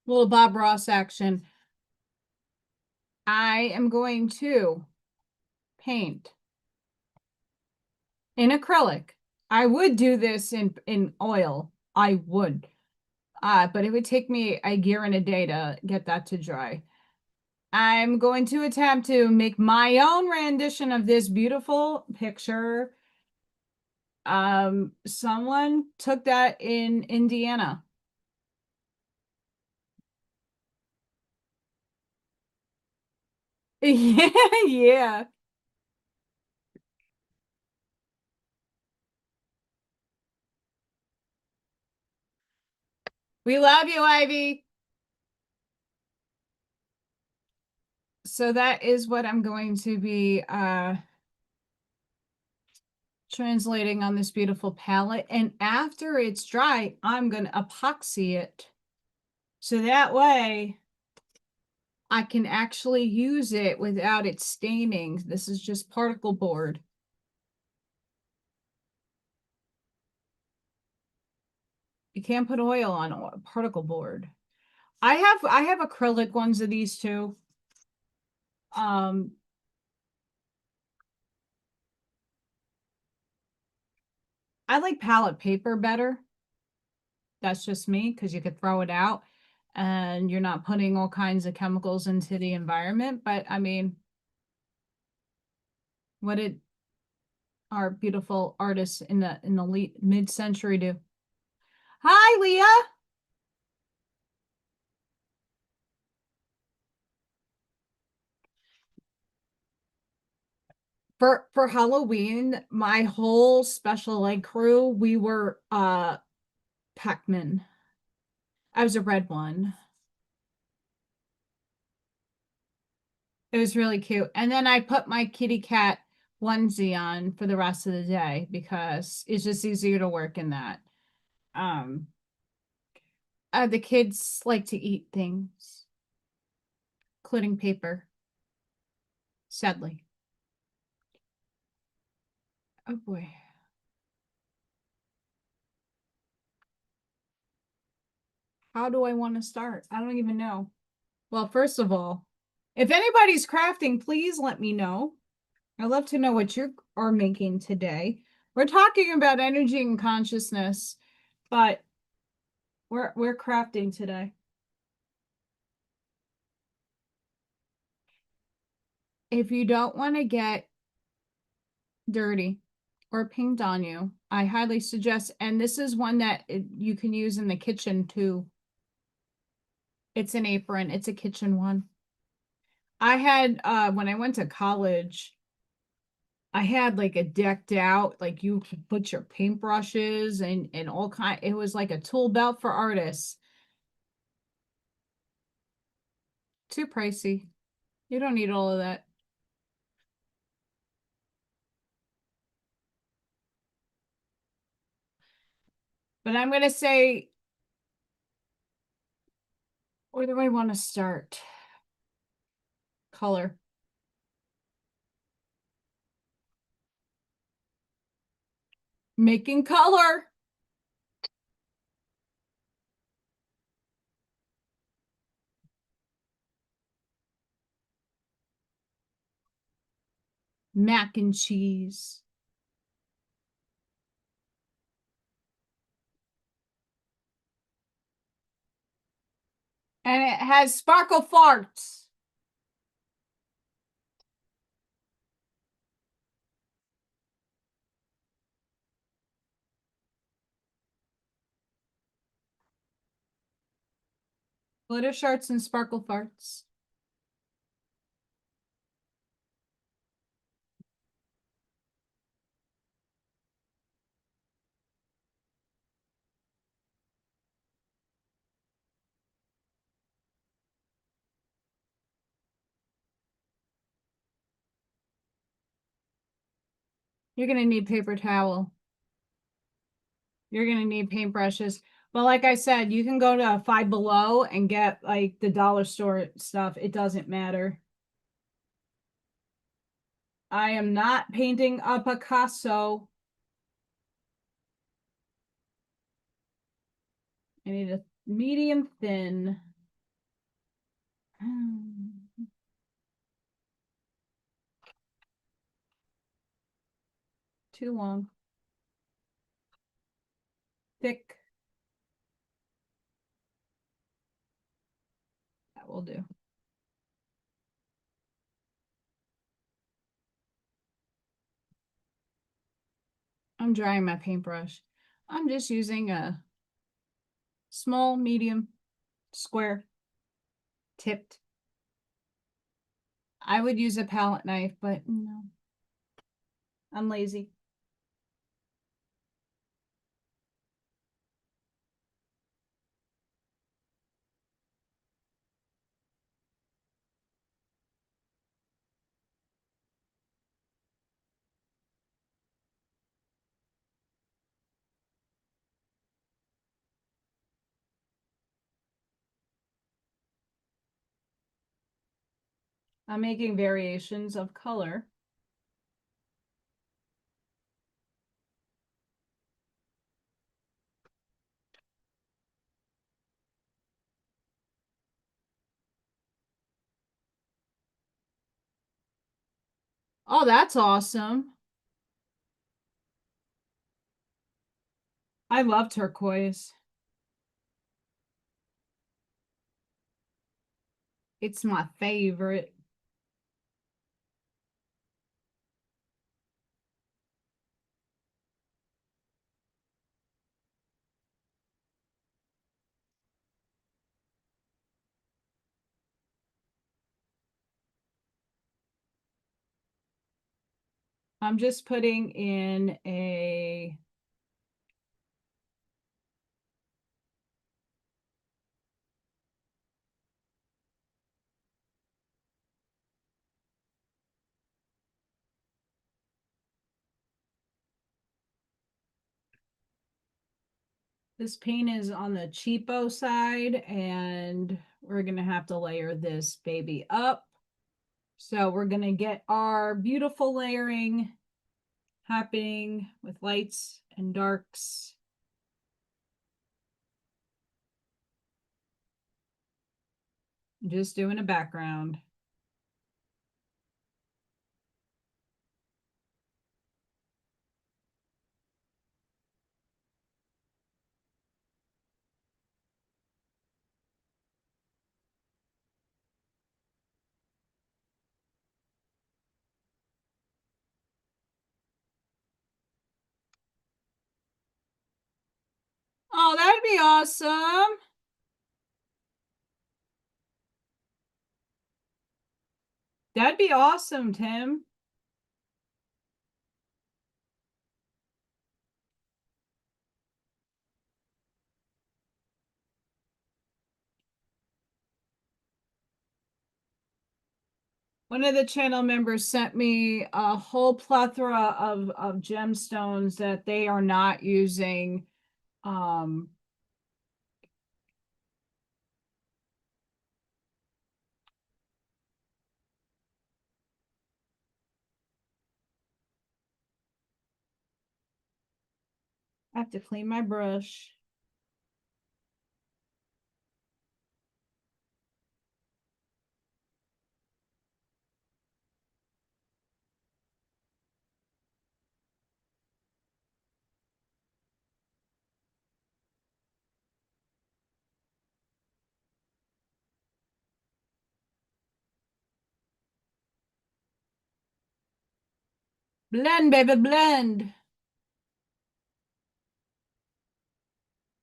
Little Bob Ross action. I am going to paint in acrylic. I would do this in oil. I would. But it would take me a year and a day to get that to dry. I'm going to attempt to make my own rendition of this beautiful picture. Someone took that in Indiana. Yeah, yeah. We love you, Ivy. So that is what I'm going to be translating on this beautiful palette. And after it's dry, I'm going to epoxy it. So that way I can actually use it without it staining. This is just particle board. You can't put oil on particle board. I have acrylic ones of these too. I like palette paper better. That's just me because you could throw it out and you're not putting all kinds of chemicals into the environment. But I mean, what did our beautiful artists in the late mid-century do? Hi, Leah. For Halloween, my whole special ed crew, we were Pac-Man. I was a red one. It was really cute. And then I put my kitty cat onesie on for the rest of the day because it's just easier to work in that. Um, the kids like to eat things, including paper, sadly. Oh boy. How do I want to start? I don't even know. Well, first of all, if anybody's crafting, please let me know. I'd love to know what you are making today. We're talking about energy and consciousness, but we're crafting today. If you don't want to get dirty or paint on you, I highly suggest, and this is one that you can use in the kitchen too. It's an apron. It's a kitchen one. I had when I went to college, I had like a decked out, like you could put your paintbrushes and all kind. It was like a tool belt for artists. Too pricey. You don't need all of that. But I'm gonna say, where do I want to start? Color. Making color. Mac and cheese. And it has sparkle farts. Glitter sharks and sparkle farts. You're gonna need paper towel. You're gonna need paintbrushes. But like I said, you can go to Five Below and get like the dollar store stuff. It doesn't matter. I am not painting a Picasso. I need a medium thin. too long. Thick. That will do. I'm drying my paintbrush. I'm just using a small, medium, square, tipped. I would use a palette knife, but no, I'm lazy. I'm making variations of color. Oh, that's awesome. I love turquoise. It's my favorite. I'm just putting in a this paint is on the cheapo side, and we're gonna have to layer this baby up. So we're gonna get our beautiful layering happening with lights and darks. Just doing a background. Oh, that'd be awesome. That'd be awesome, Tim. One of the channel members sent me a whole plethora of gemstones that they are not using. I have to clean my brush. Blend, baby, blend.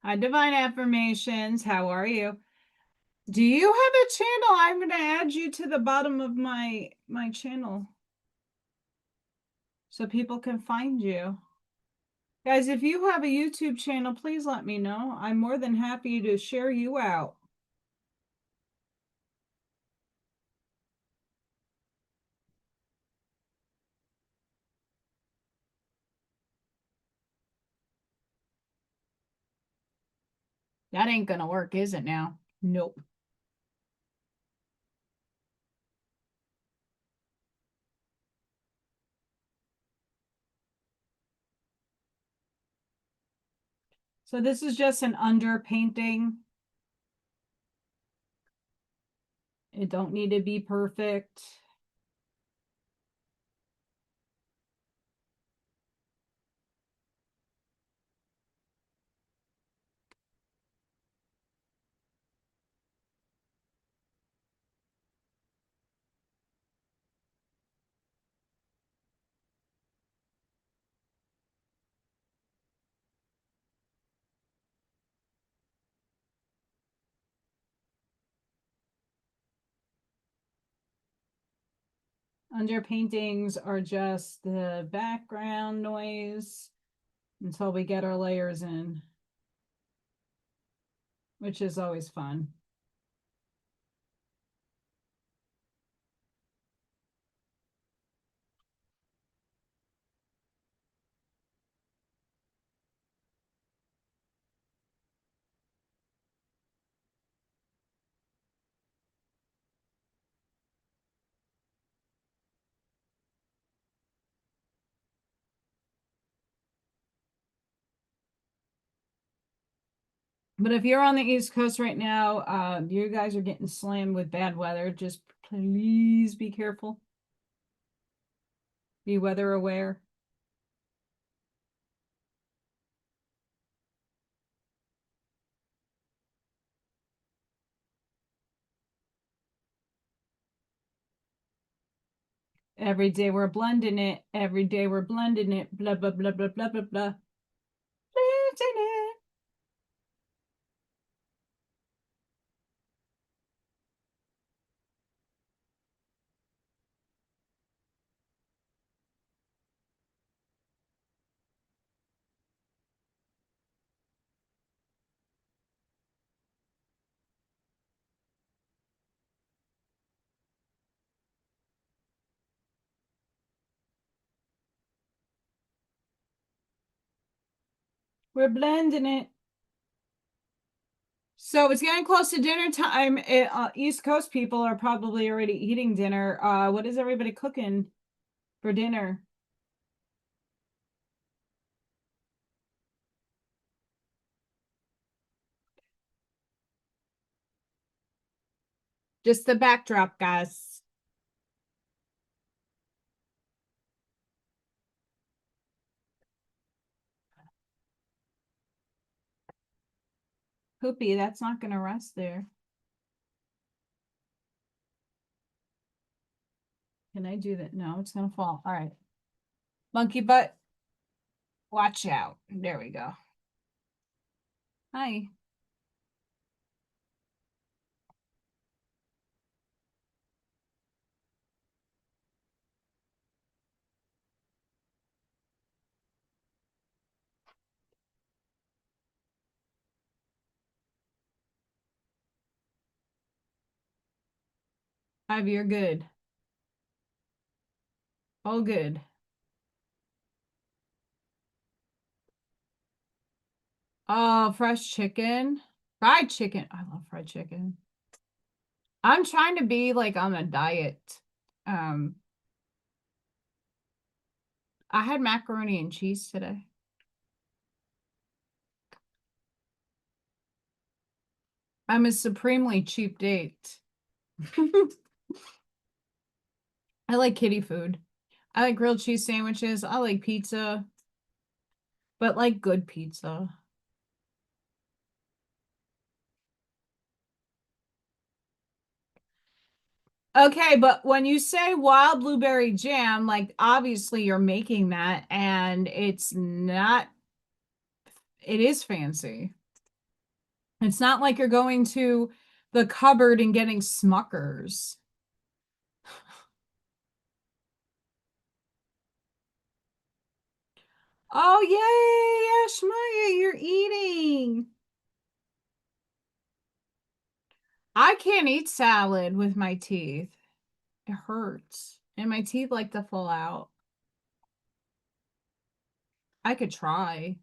Hi, Divine Affirmations. How are you? Do you have a channel? I'm going to add you to the bottom of my channel so people can find you. Guys, if you have a YouTube channel, please let me know. I'm more than happy to share you out. That ain't going to work, is it now? Nope. So this is just an underpainting. It don't need to be perfect. Underpaintings are just the background noise until we get our layers in, which is always fun. But if you're on the East Coast right now, you guys are getting slammed with bad weather. Just please be careful. Be weather aware. Every day we're blending it. Every day we're blending it. Blah, blah, blah, blah, blah, blah, blah. Blending it. We're blending it. So it's getting close to dinner time. East Coast people are probably already eating dinner. What is everybody cooking for dinner? Just the backdrop, guys. Poopy, that's not going to rest there. Can I do that? No, it's going to fall. All right. Monkey butt. Watch out. There we go. Hi. Ivy, you're good. All good. Oh, fresh chicken. Fried chicken. I love fried chicken. I'm trying to be like on a diet. I had macaroni and cheese today. I'm a supremely cheap date. I like kitty food. I like grilled cheese sandwiches. I like pizza, but like good pizza. Okay, but when you say wild blueberry jam, like obviously you're making that and it's not, it is fancy. It's not like you're going to the cupboard and getting Smuckers. Oh, yay, Ashmaya, you're eating. I can't eat salad with my teeth. It hurts. And my teeth like to fall out. I could try.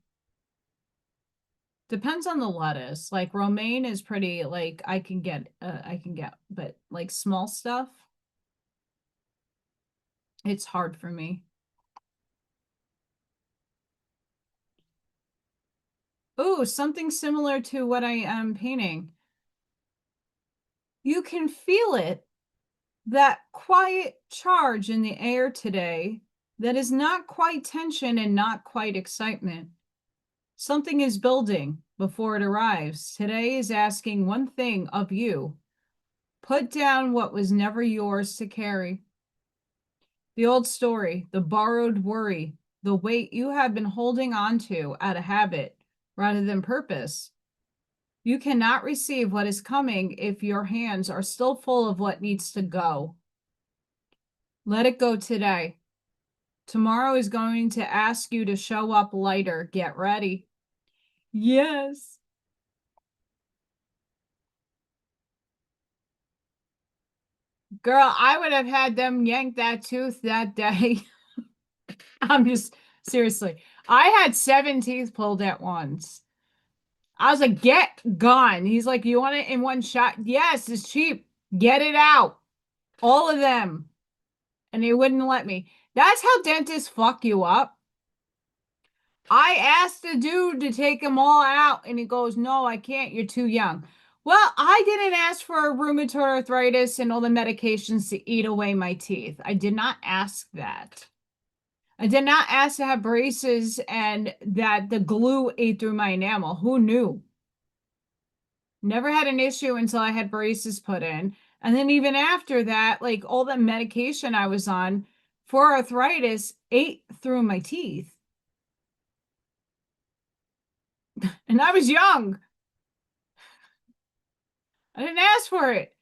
Depends on the lettuce. Like romaine is pretty like I can get, but like small stuff, it's hard for me. Oh, something similar to what I am painting. You can feel it, that quiet charge in the air today that is not quite tension and not quite excitement. Something is building before it arrives. Today is asking one thing of you. Put down what was never yours to carry. The old story, the borrowed worry, the weight you have been holding on to out of habit rather than purpose. You cannot receive what is coming if your hands are still full of what needs to go. Let it go today. Tomorrow is going to ask you to show up lighter. Get ready. Yes. Girl, I would have had them yank that tooth that day. I'm just seriously. I had 7 teeth pulled at once. I was like, get gone. He's like, you want it in one shot? Yes, it's cheap. Get it out. All of them. And he wouldn't let me. That's how dentists fuck you up. I asked the dude to take them all out, and he goes, no, I can't. You're too young. Well, I didn't ask for rheumatoid arthritis and all the medications to eat away my teeth. I did not ask that. I did not ask to have braces and that the glue ate through my enamel. Who knew? Never had an issue until I had braces put in. And then even after that, like all the medication I was on for arthritis ate through my teeth. And I was young. I didn't ask for it.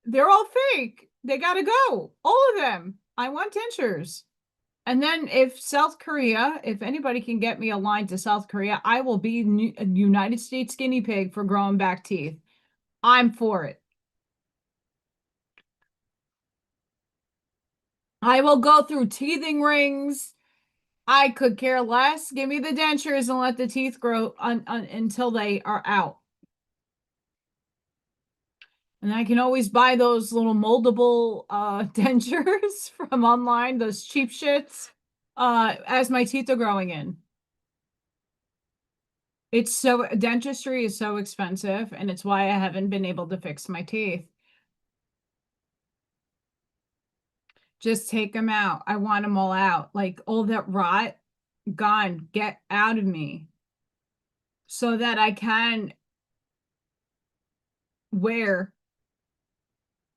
They're all fake. They got to go. All of them. I want dentures. And then if South Korea, if anybody can get me a line to South Korea, I will be a United States guinea pig for growing back teeth. I'm for it. I will go through teething rings. I could care less. Give me the dentures and let the teeth grow until they are out. And I can always buy those little moldable dentures from online, those cheap shits, as my teeth are growing in. Dentistry is so expensive, and it's why I haven't been able to fix my teeth. Just take them out. I want them all out. Like all that rot, gone. Get out of me. So that I can wear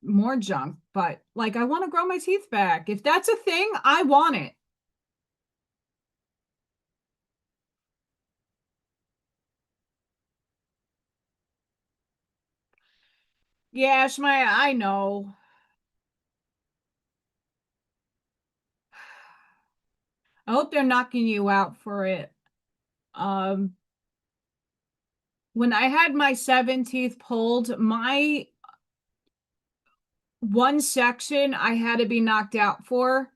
more junk. But like, I want to grow my teeth back. If that's a thing, I want it. Yeah, Shmaya, I know. I hope they're knocking you out for it. Um, when I had my 7 teeth pulled, my one section I had to be knocked out for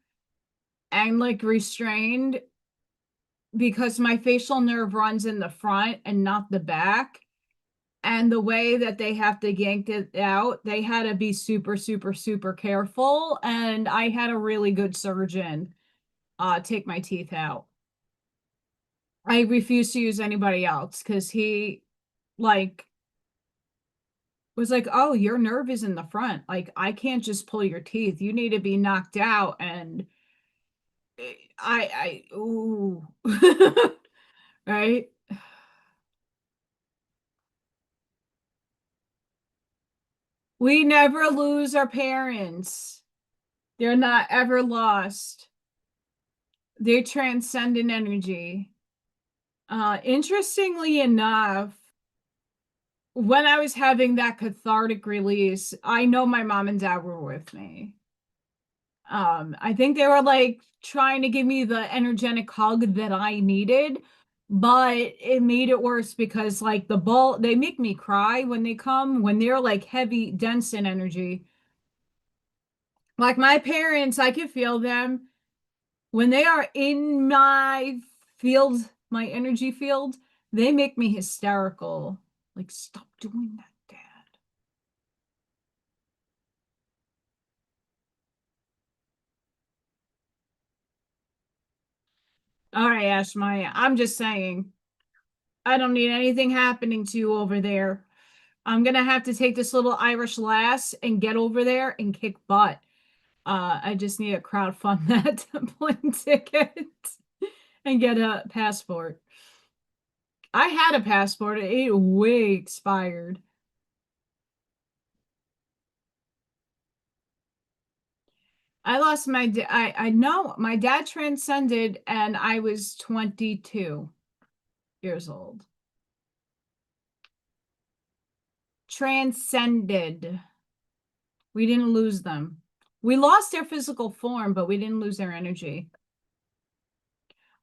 and like restrained because my facial nerve runs in the front and not the back. And the way that they have to yank it out, they had to be super, super, super careful. And I had a really good surgeon take my teeth out. I refuse to use anybody else because he like was like, oh, your nerve is in the front. Like, I can't just pull your teeth. You need to be knocked out. And ooh, right? We never lose our parents. They're not ever lost. They're transcendent energy. Interestingly enough, when I was having that cathartic release, I know my mom and dad were with me. I think they were like trying to give me the energetic hug that I needed, but it made it worse because like they make me cry when they come, when they're like heavy, dense in energy. Like my parents, I can feel them when they are in my field, my energy field, they make me hysterical. Like, stop doing that, Dad. All right, Ash Maya. I'm just saying, I don't need anything happening to you over there. I'm gonna have to take this little Irish lass and get over there and kick butt. I just need to crowdfund that plane ticket and get a passport. I had a passport, it way expired. I lost my I know my dad transcended and I was 22 years old. Transcended. We didn't lose them. We lost their physical form, but we didn't lose their energy.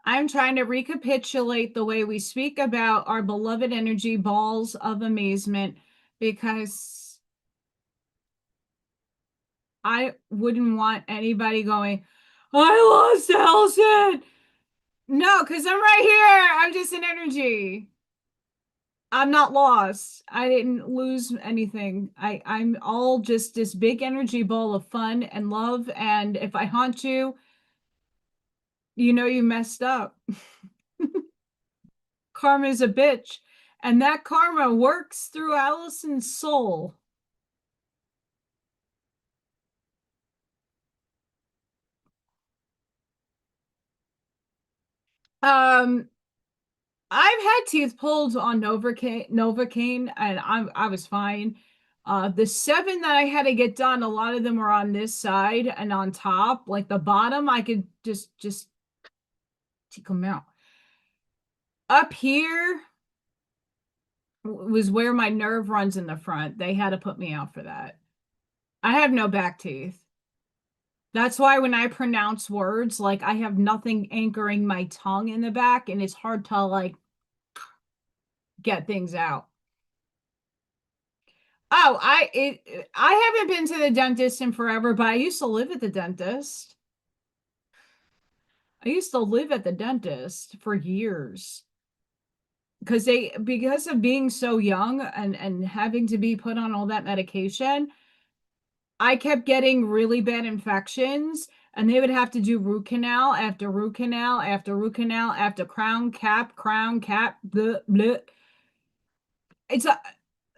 I'm trying to recapitulate the way we speak about our beloved energy balls of amazement, because I wouldn't want anybody going, I lost Allison. No, because I'm right here. I'm just an energy. I'm not lost. I didn't lose anything. I'm all just this big energy ball of fun and love. And if I haunt you, you know you messed up. Karma is a bitch. And that karma works through Allison's soul. Um, I've had teeth pulled on Novocaine, and I was fine. The 7 that I had to get done, a lot of them were on this side and on top. Like the bottom, I could just take them out. Up here was where my nerve runs in the front. They had to put me out for that. I have no back teeth. That's why when I pronounce words, like I have nothing anchoring my tongue in the back, and it's hard to like get things out. Oh, I haven't been to the dentist in forever, but I used to live at the dentist. I used to live at the dentist for years because of being so young and having to be put on all that medication, I kept getting really bad infections, and they would have to do root canal after root canal after root canal after crown cap, blah, blah. It's a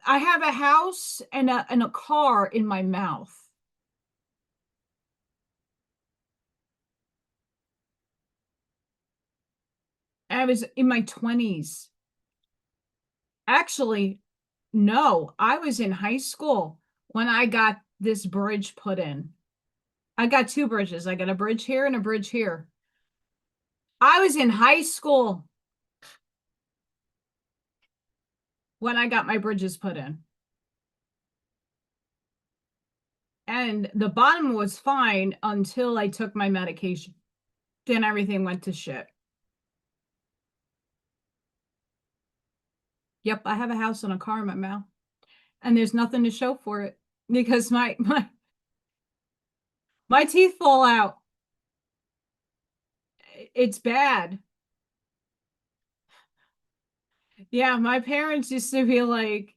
I have a house and a car in my mouth. I was in my 20s. Actually, no, I was in high school when I got this bridge put in. I got 2 bridges. I got a bridge here and a bridge here. I was in high school when I got my bridges put in. And the bottom was fine until I took my medication. Then everything went to shit. Yep, I have a house and a car in my mouth. And there's nothing to show for it because my teeth fall out. It's bad. Yeah, my parents used to be like,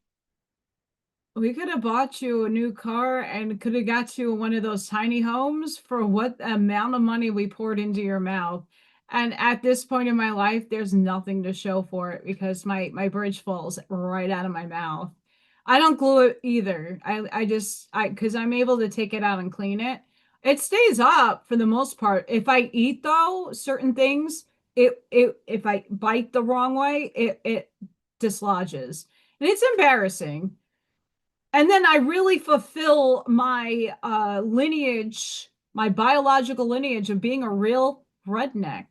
we could have bought you a new car and could have got you one of those tiny homes for what amount of money we poured into your mouth. And at this point in my life, there's nothing to show for it because my bridge falls right out of my mouth. I don't glue it either. I because I'm able to take it out and clean it. It stays up for the most part. If I eat though, certain things, it if I bite the wrong way, it dislodges. And it's embarrassing. And then I really fulfill my lineage, my biological lineage of being a real redneck.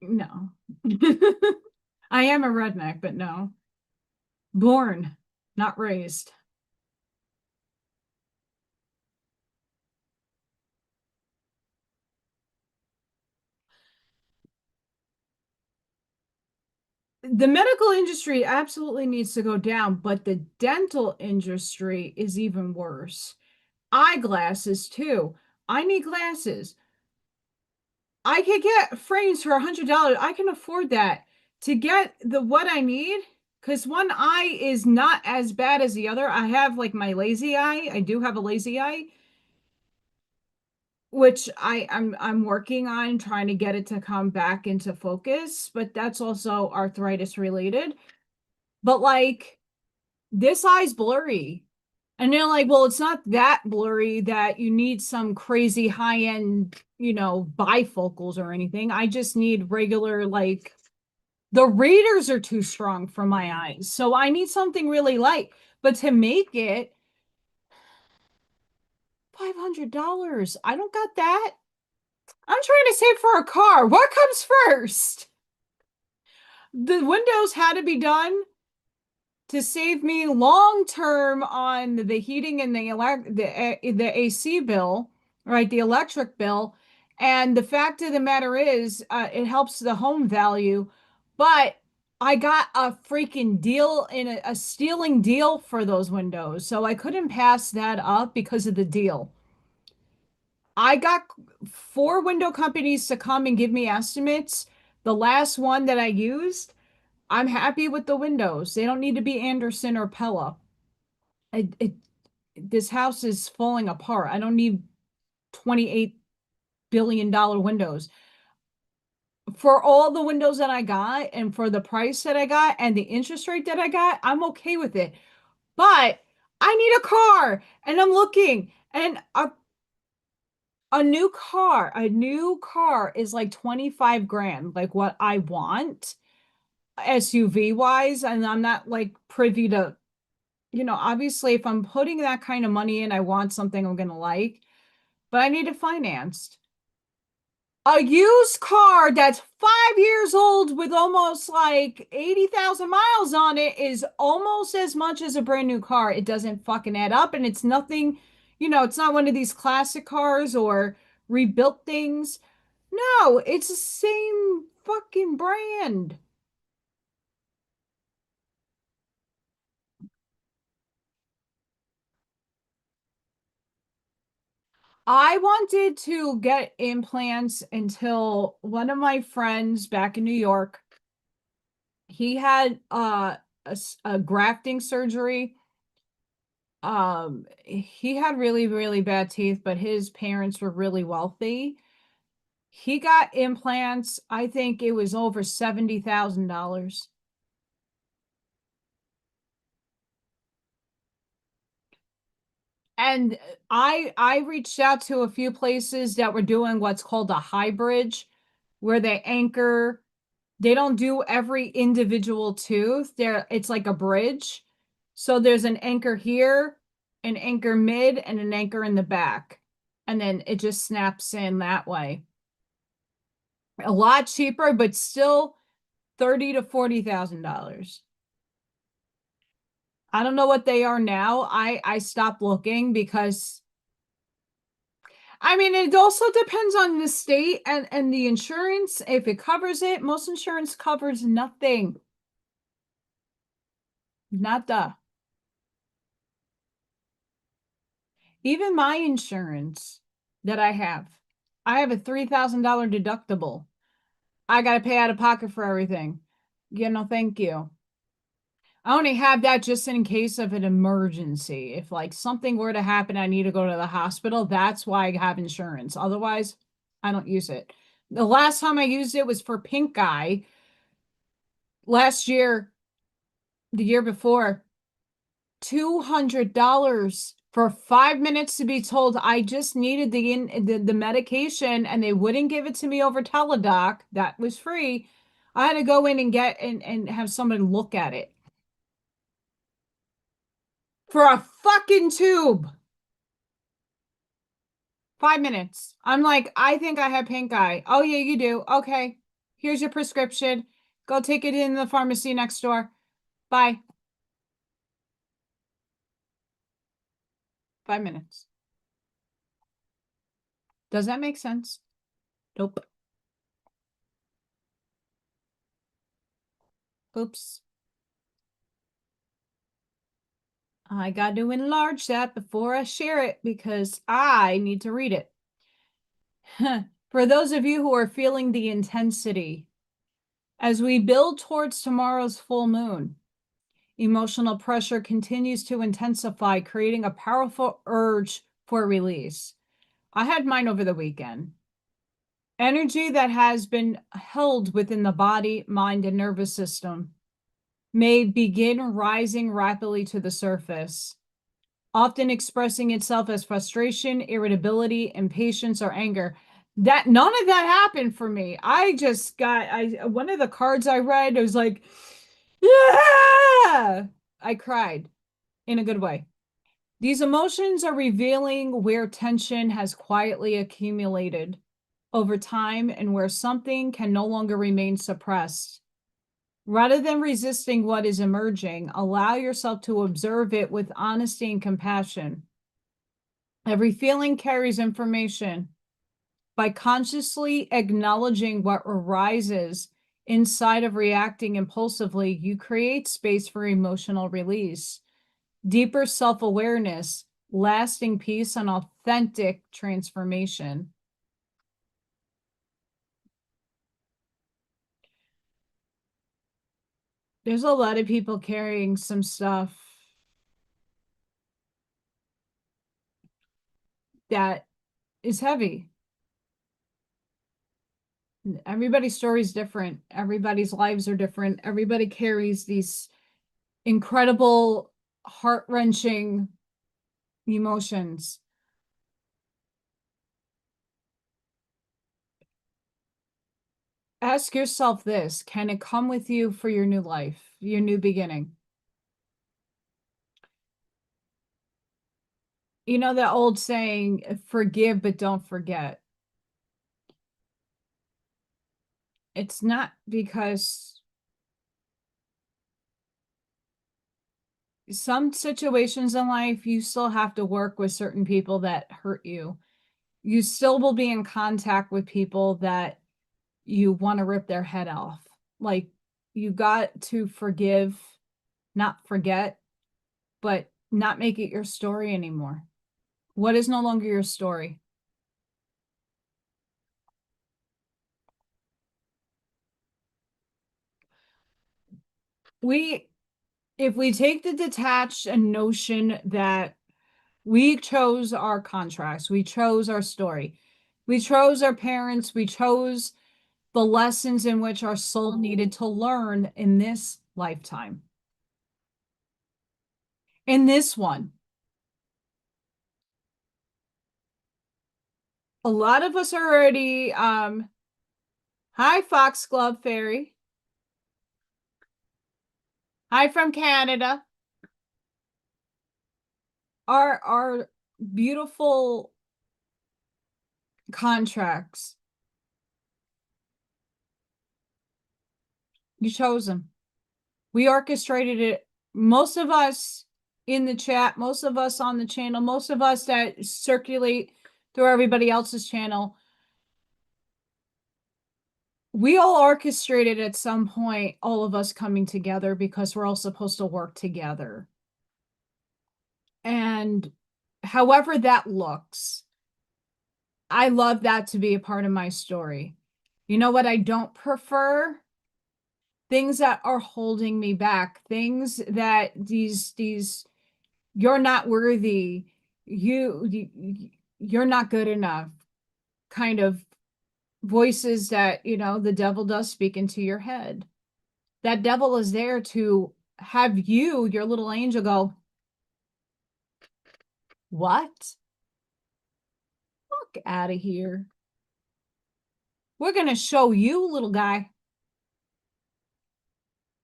No. I am a redneck, but no. Born, not raised. The medical industry absolutely needs to go down, but the dental industry is even worse. Eyeglasses, too. I need glasses. I could get frames for $100. I can afford that to get the what I need, because one eye is not as bad as the other. I have like my lazy eye. I do have a lazy eye, which I'm working on trying to get it to come back into focus, but that's also arthritis related. But like this eye's blurry. And they're like, well, it's not that blurry that you need some crazy high-end, bifocals or anything. I just need regular, like, the readers are too strong for my eyes. So I need something really light. But to make it, $500. I don't got that. I'm trying to save for a car. What comes first? The windows had to be done to save me long term on the heating and the AC bill, right? The electric bill. And the fact of the matter is, it helps the home value. But I got a freaking deal in a stealing deal for those windows. So I couldn't pass that up because of the deal. I got 4 window companies to come and give me estimates. The last one that I used, I'm happy with the windows. They don't need to be Anderson or Pella. This house is falling apart. I don't need $28 billion windows. For all the windows that I got and for the price that I got and the interest rate that I got, I'm okay with it. But I need a car and I'm looking, and a new car is like 25 grand, like what I want SUV wise. And I'm not like privy to, obviously if I'm putting that kind of money in, I want something I'm gonna like, but I need it financed. A used car that's 5 years old with almost like 80,000 miles on it is almost as much as a brand new car. It doesn't fucking add up, and it's nothing, it's not one of these classic cars or rebuilt things. No, it's the same fucking brand. I wanted to get implants until one of my friends back in New York, he had a grafting surgery. He had really, really bad teeth, but his parents were really wealthy. He got implants. I think it was over $70,000. And I reached out to a few places that were doing what's called a high bridge, where they don't do every individual tooth. It's like a bridge. So there's an anchor here, an anchor mid, and an anchor in the back. And then it just snaps in that way. A lot cheaper, but still $30,000 to $40,000. I don't know what they are now. I stopped looking because I mean it also depends on the state and the insurance, if it covers it. Most insurance covers nothing. Nada. Even my insurance that I have a $3,000 deductible. I got to pay out of pocket for everything. Thank you. I only have that just in case of an emergency. If like something were to happen, I need to go to the hospital. That's why I have insurance. Otherwise, I don't use it. The last time I used it was for pink eye last year, the year before. $200 for 5 minutes to be told I just needed the medication, and they wouldn't give it to me over Teledoc. That was free. I had to go in and get and have somebody look at it for a fucking tube. 5 minutes. I'm like, I think I have pink eye. Oh yeah, you do. Okay. Here's your prescription. Go take it in the pharmacy next door. Bye. 5 minutes. Does that make sense? Nope. Oops. I got to enlarge that before I share it because I need to read it. For those of you who are feeling the intensity, as we build towards tomorrow's full moon, emotional pressure continues to intensify, creating a powerful urge for release. I had mine over the weekend. Energy that has been held within the body, mind, and nervous system may begin rising rapidly to the surface, often expressing itself as frustration, irritability, impatience, or anger. That none of that happened for me. I just got one of the cards I read, it was like, yeah, I cried in a good way. These emotions are revealing where tension has quietly accumulated over time and where something can no longer remain suppressed. Rather than resisting what is emerging, allow yourself to observe it with honesty and compassion. Every feeling carries information. By consciously acknowledging what arises inside of reacting impulsively, you create space for emotional release, deeper self-awareness, lasting peace, and authentic transformation. There's a lot of people carrying some stuff that is heavy. Everybody's story is different. Everybody's lives are different. Everybody carries these incredible, heart-wrenching emotions. Ask yourself this: can it come with you for your new life, your new beginning? You know that old saying, forgive but don't forget. It's not because some situations in life, you still have to work with certain people that hurt you. You still will be in contact with people that you want to rip their head off. Like, you got to forgive, not forget, but not make it your story anymore. What is no longer your story? If we take the detached notion that we chose our contracts, we chose our story, we chose our parents, we chose the lessons in which our soul needed to learn in this lifetime. In this one, a lot of us are already, hi, Foxglove Fairy. Hi from Canada. Our beautiful contracts, you chose them. We orchestrated it. Most of us in the chat, most of us on the channel, most of us that circulate through everybody else's channel, we all orchestrated at some point, all of us coming together because we're all supposed to work together. And however that looks, I love that to be a part of my story. You know what I don't prefer? Things that are holding me back, things that these you're not worthy, you're not good enough kind of voices that, you know, the devil does speak into your head. That devil is there to have you, your little angel, go, what? Fuck out of here. We're going to show you, little guy.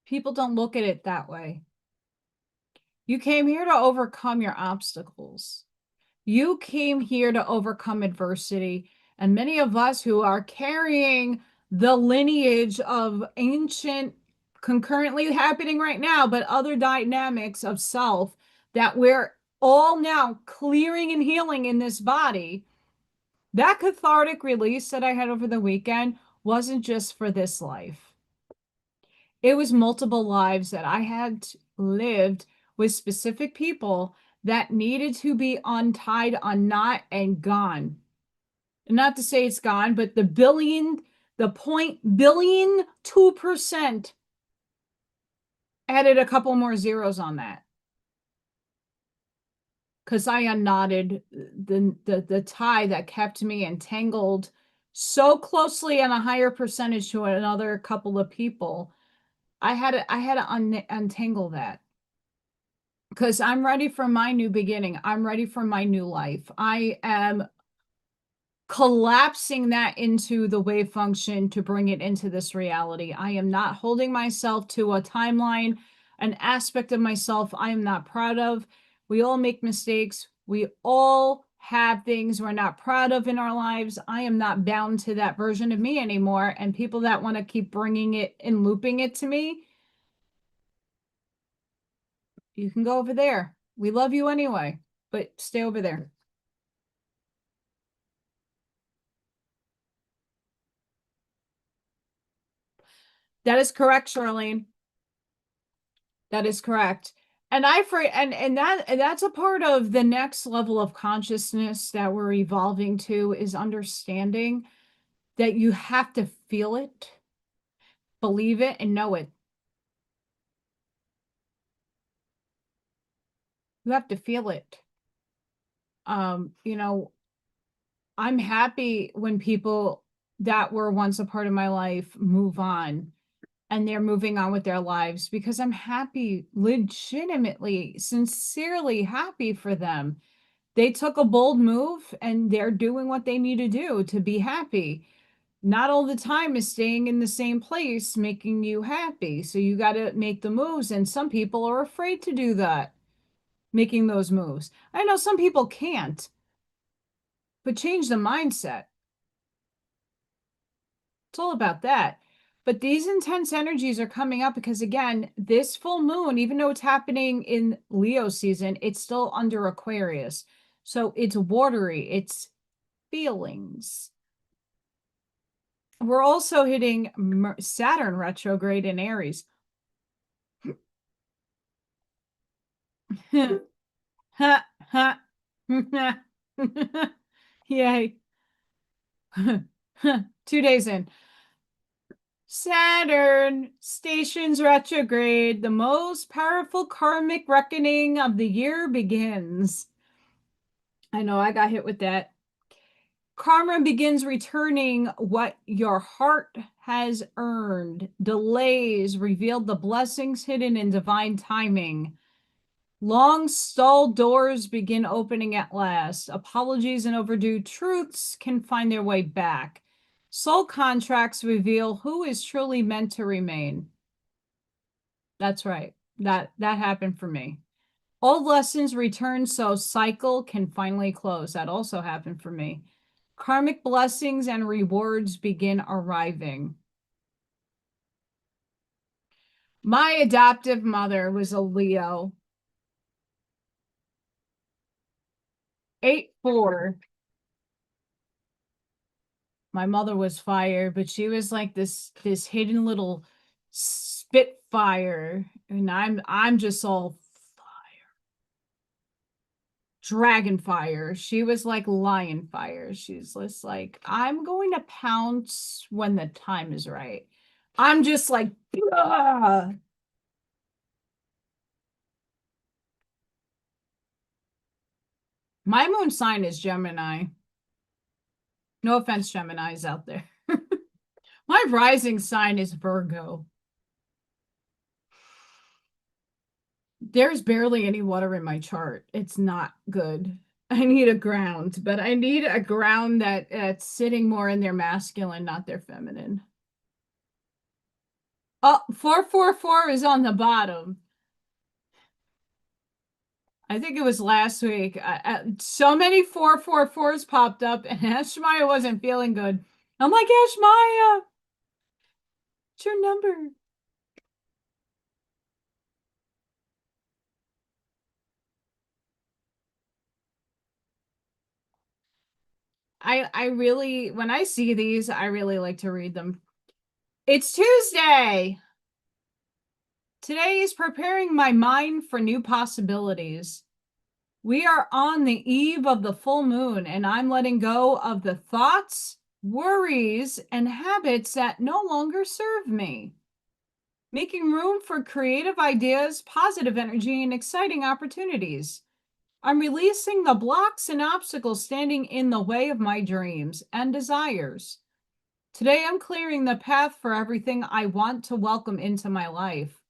People don't look at it that way. You came here to overcome your obstacles. You came here to overcome adversity. And many of us who are carrying the lineage of ancient, concurrently happening right now, but other dynamics of self that we're all now clearing and healing in this body. That cathartic release that I had over the weekend wasn't just for this life. It was multiple lives that I had lived with specific people that needed to be untied, unknot, and gone. Not to say it's gone, but the 0.2% added a couple more zeros on that. Because I unknotted the tie that kept me entangled so closely on a higher percentage to another couple of people. I had to untangle that. Because I'm ready for my new beginning. I'm ready for my new life. I am collapsing that into the wave function to bring it into this reality. I am not holding myself to a timeline, an aspect of myself I am not proud of. We all make mistakes. We all have things we're not proud of in our lives. I am not bound to that version of me anymore. And people that want to keep bringing it and looping it to me, you can go over there. We love you anyway, but stay over there. That is correct, Charlene. That is correct. And that's a part of the next level of consciousness that we're evolving to, is understanding that you have to feel it, believe it, and know it. You have to feel it. You know, I'm happy when people that were once a part of my life move on and they're moving on with their lives, because I'm happy, legitimately, sincerely happy for them. They took a bold move and they're doing what they need to do to be happy. Not all the time is staying in the same place making you happy. So you got to make the moves. And some people are afraid to do that, making those moves. I know some people can't, but change the mindset. It's all about that. But these intense energies are coming up because, again, this full moon, even though it's happening in Leo season, it's still under Aquarius. So it's watery, it's feelings. We're also hitting Saturn retrograde in Aries. Ha, ha. Yay. 2 days in. Saturn stations retrograde. The most powerful karmic reckoning of the year begins. I know I got hit with that. Karma begins returning what your heart has earned. Delays reveal the blessings hidden in divine timing. Long stalled doors begin opening at last. Apologies and overdue truths can find their way back. Soul contracts reveal who is truly meant to remain. That's right. That happened for me. Old lessons return so cycle can finally close. That also happened for me. Karmic blessings and rewards begin arriving. My adoptive mother was a Leo. 8-4. My mother was fire, but she was like this hidden little spitfire, and I'm just all fire. Dragon fire. She was like lion fire. She's just like, I'm going to pounce when the time is right. I'm just like, ugh. My moon sign is Gemini. No offense, Geminis out there. My rising sign is Virgo. There's barely any water in my chart. It's not good. I need a ground, but I need a ground that's sitting more in their masculine, not their feminine. Oh, 444 is on the bottom. I think it was last week. So many 444s popped up, and Ashmaya wasn't feeling good. I'm like, Ashmaya, it's your number. I really, when I see these, I really like to read them. It's Tuesday. Today is preparing my mind for new possibilities. We are on the eve of the full moon, and I'm letting go of the thoughts, worries, and habits that no longer serve me. Making room for creative ideas, positive energy, and exciting opportunities. I'm releasing the blocks and obstacles standing in the way of my dreams and desires. Today, I'm clearing the path for everything I want to welcome into my life.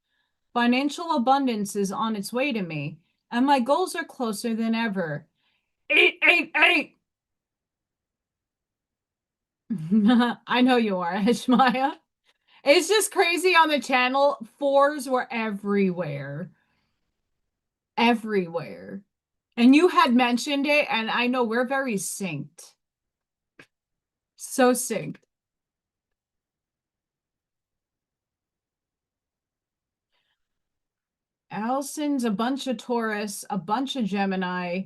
Financial abundance is on its way to me, and my goals are closer than ever. 888! I know you are, Ishmaya. It's just crazy on the channel. Fours were everywhere. Everywhere. And you had mentioned it, and I know we're very synced. So synced. Allison's a bunch of Taurus, a bunch of Gemini,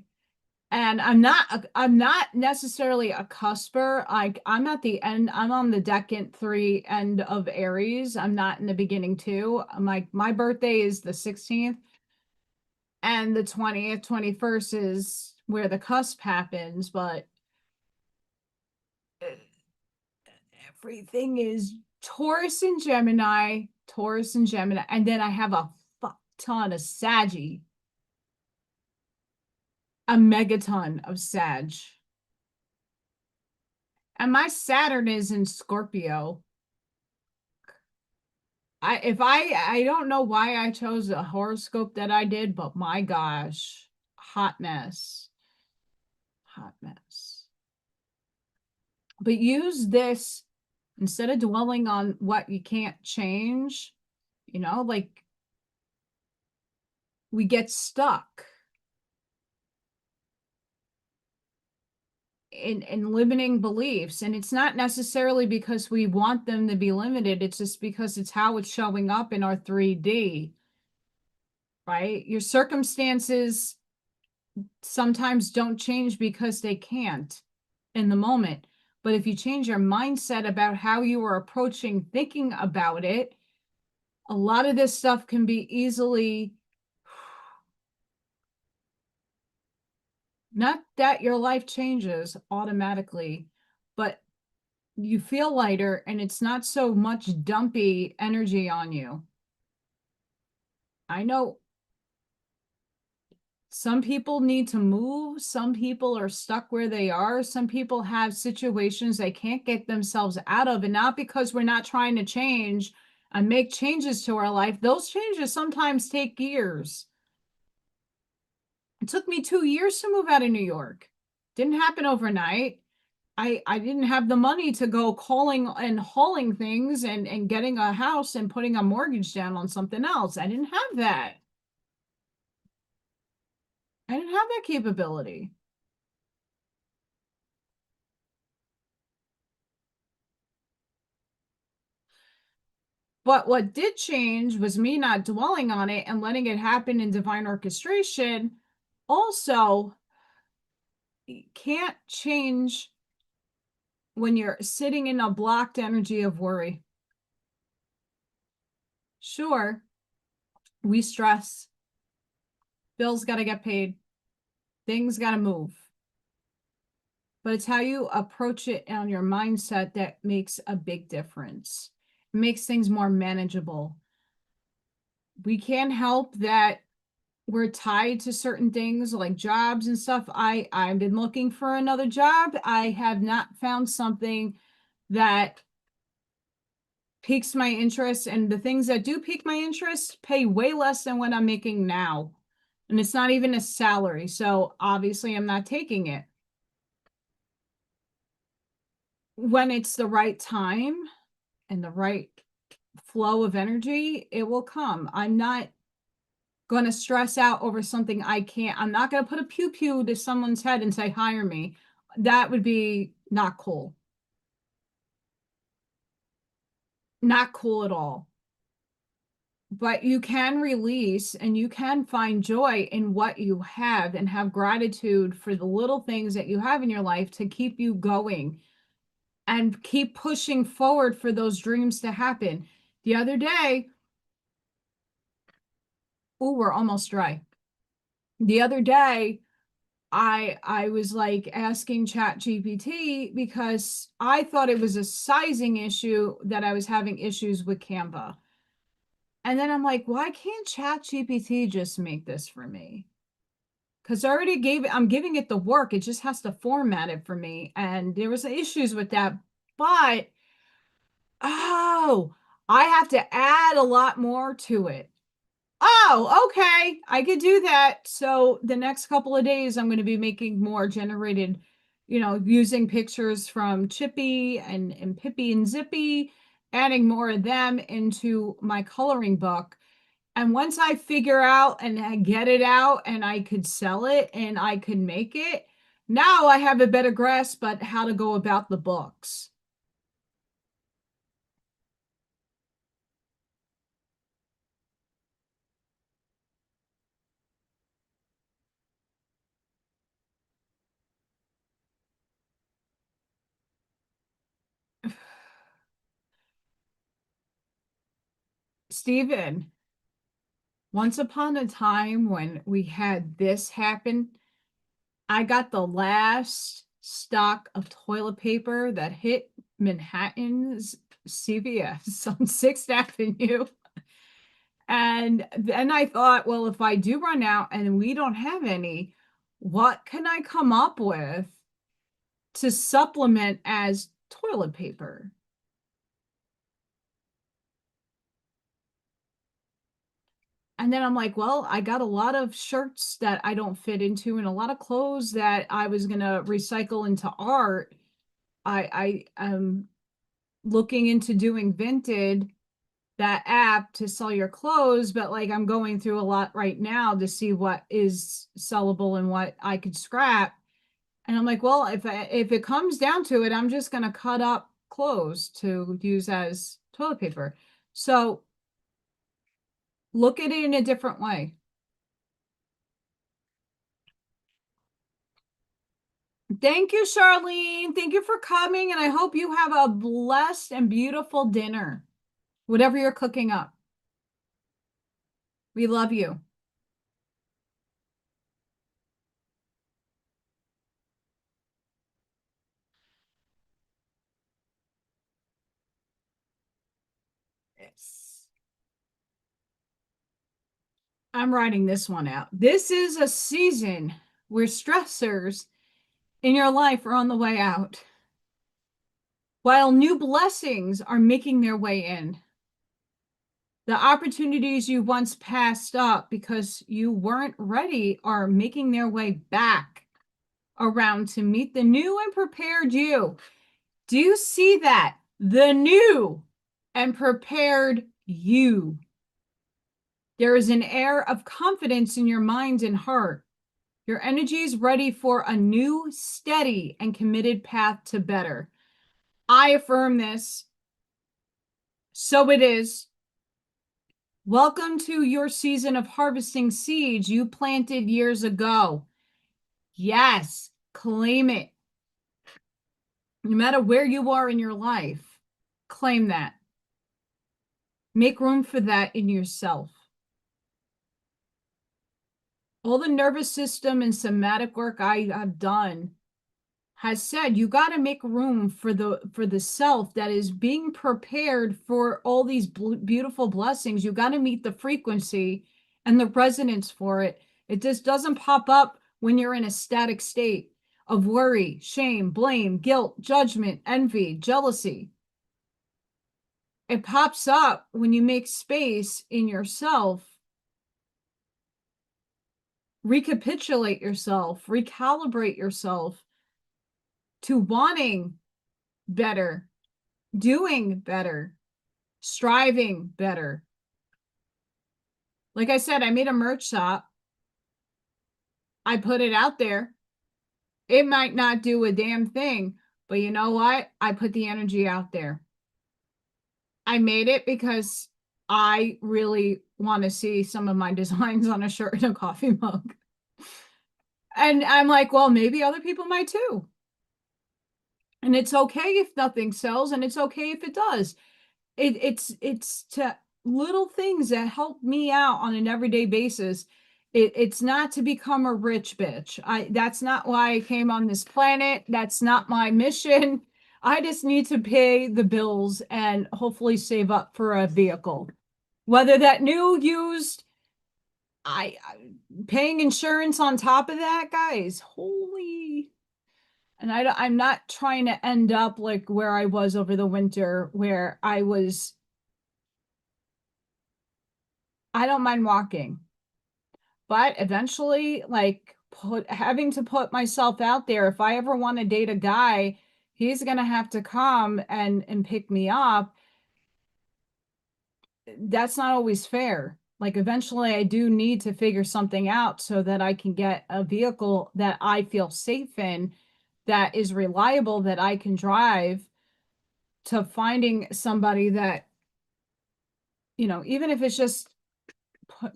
and I'm not necessarily a cusper. I'm at the end. I'm on the decant 3 end of Aries. I'm not in the beginning 2. My birthday is the 16th, and the 20th, 21st is where the cusp happens, but everything is Taurus and Gemini, Taurus and Gemini, and then I have a fuck ton of Saggy, a megaton of Sag. And my Saturn is in Scorpio. I don't know why I chose the horoscope that I did, but my gosh, hot mess. Hot mess. But use this instead of dwelling on what you can't change, like we get stuck in limiting beliefs. And it's not necessarily because we want them to be limited. It's just because it's how it's showing up in our 3D, right? Your circumstances sometimes don't change because they can't in the moment. But if you change your mindset about how you are approaching thinking about it, a lot of this stuff can be easily, not that your life changes automatically, but you feel lighter and it's not so much dumpy energy on you. I know some people need to move. Some people are stuck where they are. Some people have situations they can't get themselves out of, and not because we're not trying to change and make changes to our life. Those changes sometimes take years. It took me 2 years to move out of New York. Didn't happen overnight. I didn't have the money to go calling and hauling things and getting a house and putting a mortgage down on something else. I didn't have that. I didn't have that capability. But what did change was me not dwelling on it and letting it happen in divine orchestration. Also, you can't change when you're sitting in a blocked energy of worry. Sure, we stress. Bills got to get paid. Things got to move. But it's how you approach it on your mindset that makes a big difference. It makes things more manageable. We can't help that we're tied to certain things like jobs and stuff. I've been looking for another job. I have not found something that piques my interest, and the things that do pique my interest pay way less than what I'm making now. And it's not even a salary. So obviously I'm not taking it. When it's the right time and the right flow of energy, it will come. I'm not going to stress out over something I can't. I'm not going to put a pew pew to someone's head and say, hire me. That would be not cool. Not cool at all. But you can release and you can find joy in what you have and have gratitude for the little things that you have in your life to keep you going and keep pushing forward for those dreams to happen. The other day, oh, we're almost dry. The other day, I was like asking ChatGPT because I thought it was a sizing issue that I was having issues with Canva. And then I'm like, why can't ChatGPT just make this for me? Because I already I'm giving it the work. It just has to format it for me. And there was issues with that. But, oh, I have to add a lot more to it. Oh, okay. I could do that. So the next couple of days, I'm going to be making more generated, using pictures from Chippy and Pippy and Zippy, adding more of them into my coloring book. And once I figure out and I get it out and I could sell it and I could make it, now I have a better grasp at how to go about the books. Steven, once upon a time when we had this happen, I got the last stock of toilet paper that hit Manhattan's CVS on 6th Avenue. And then I thought, well, if I do run out and we don't have any, what can I come up with to supplement as toilet paper? And then I'm like, well, I got a lot of shirts that I don't fit into and a lot of clothes that I was going to recycle into art. I am looking into doing Vinted, that app to sell your clothes, but like I'm going through a lot right now to see what is sellable and what I could scrap. And I'm like, well, if it comes down to it, I'm just going to cut up clothes to use as toilet paper. So look at it in a different way. Thank you, Charlene. Thank you for coming. And I hope you have a blessed and beautiful dinner, whatever you're cooking up. We love you. Yes. I'm writing this one out. This is a season where stressors in your life are on the way out, while new blessings are making their way in. The opportunities you once passed up because you weren't ready are making their way back around to meet the new and prepared you. Do you see that? The new and prepared you. There is an air of confidence in your mind and heart. Your energy is ready for a new, steady, and committed path to better. I affirm this. So it is. Welcome to your season of harvesting seeds you planted years ago. Yes, claim it. No matter where you are in your life, claim that. Make room for that in yourself. All the nervous system and somatic work I have done has said you got to make room for the self that is being prepared for all these beautiful blessings. You got to meet the frequency and the resonance for it. It just doesn't pop up when you're in a static state of worry, shame, blame, guilt, judgment, envy, jealousy. It pops up when you make space in yourself, recapitulate yourself, recalibrate yourself to wanting better, doing better, striving better. Like I said, I made a merch shop. I put it out there. It might not do a damn thing, but you know what? I put the energy out there. I made it because I really want to see some of my designs on a shirt and a coffee mug. And I'm like, well, maybe other people might too. And it's okay if nothing sells, and it's okay if it does. It's to little things that help me out on an everyday basis. It's not to become a rich bitch. That's not why I came on this planet. That's not my mission. I just need to pay the bills and hopefully save up for a vehicle. Whether that new, used, I paying insurance on top of that, guys. Holy. And I'm not trying to end up like where I was over the winter, where I don't mind walking, but eventually, like having to put myself out there. If I ever want to date a guy, he's gonna have to come and pick me up. That's not always fair. Like eventually I do need to figure something out so that I can get a vehicle that I feel safe in, that is reliable, that I can drive, to finding somebody that, even if it's just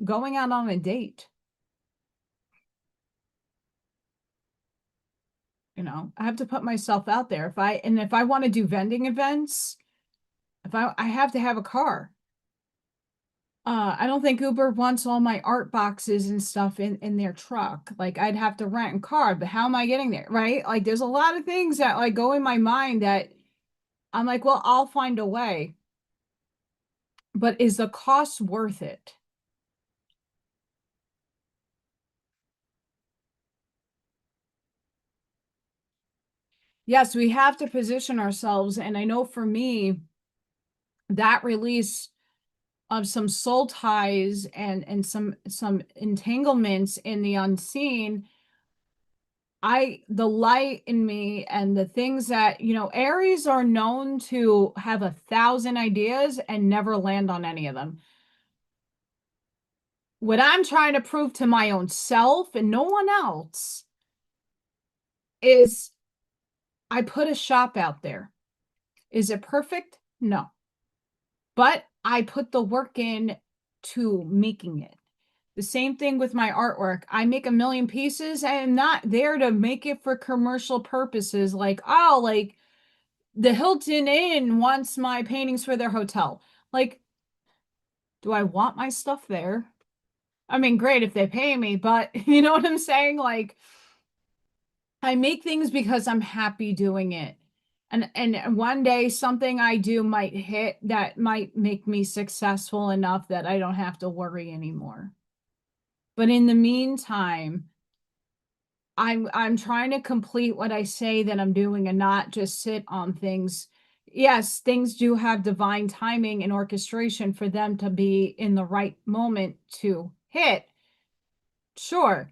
going out on a date. I have to put myself out there. If I want to do vending events, I have to have a car. I don't think Uber wants all my art boxes and stuff in their truck. Like I'd have to rent a car, but how am I getting there? Right? Like there's a lot of things that like go in my mind that I'm like, well, I'll find a way. But is the cost worth it? Yes, we have to position ourselves. And I know for me, that release of some soul ties and some entanglements in the unseen, the light in me and the things that, Aries are known to have 1,000 ideas and never land on any of them. What I'm trying to prove to my own self and no one else is I put a shop out there. Is it perfect? No. But I put the work in to making it. The same thing with my artwork. I make a million pieces. I am not there to make it for commercial purposes. Like, oh, like the Hilton Inn wants my paintings for their hotel. Like, do I want my stuff there? I mean, great if they pay me, but you know what I'm saying? Like, I make things because I'm happy doing it. And one day something I do might hit that might make me successful enough that I don't have to worry anymore. But in the meantime, I'm trying to complete what I say that I'm doing and not just sit on things. Yes, things do have divine timing and orchestration for them to be in the right moment to hit. Sure.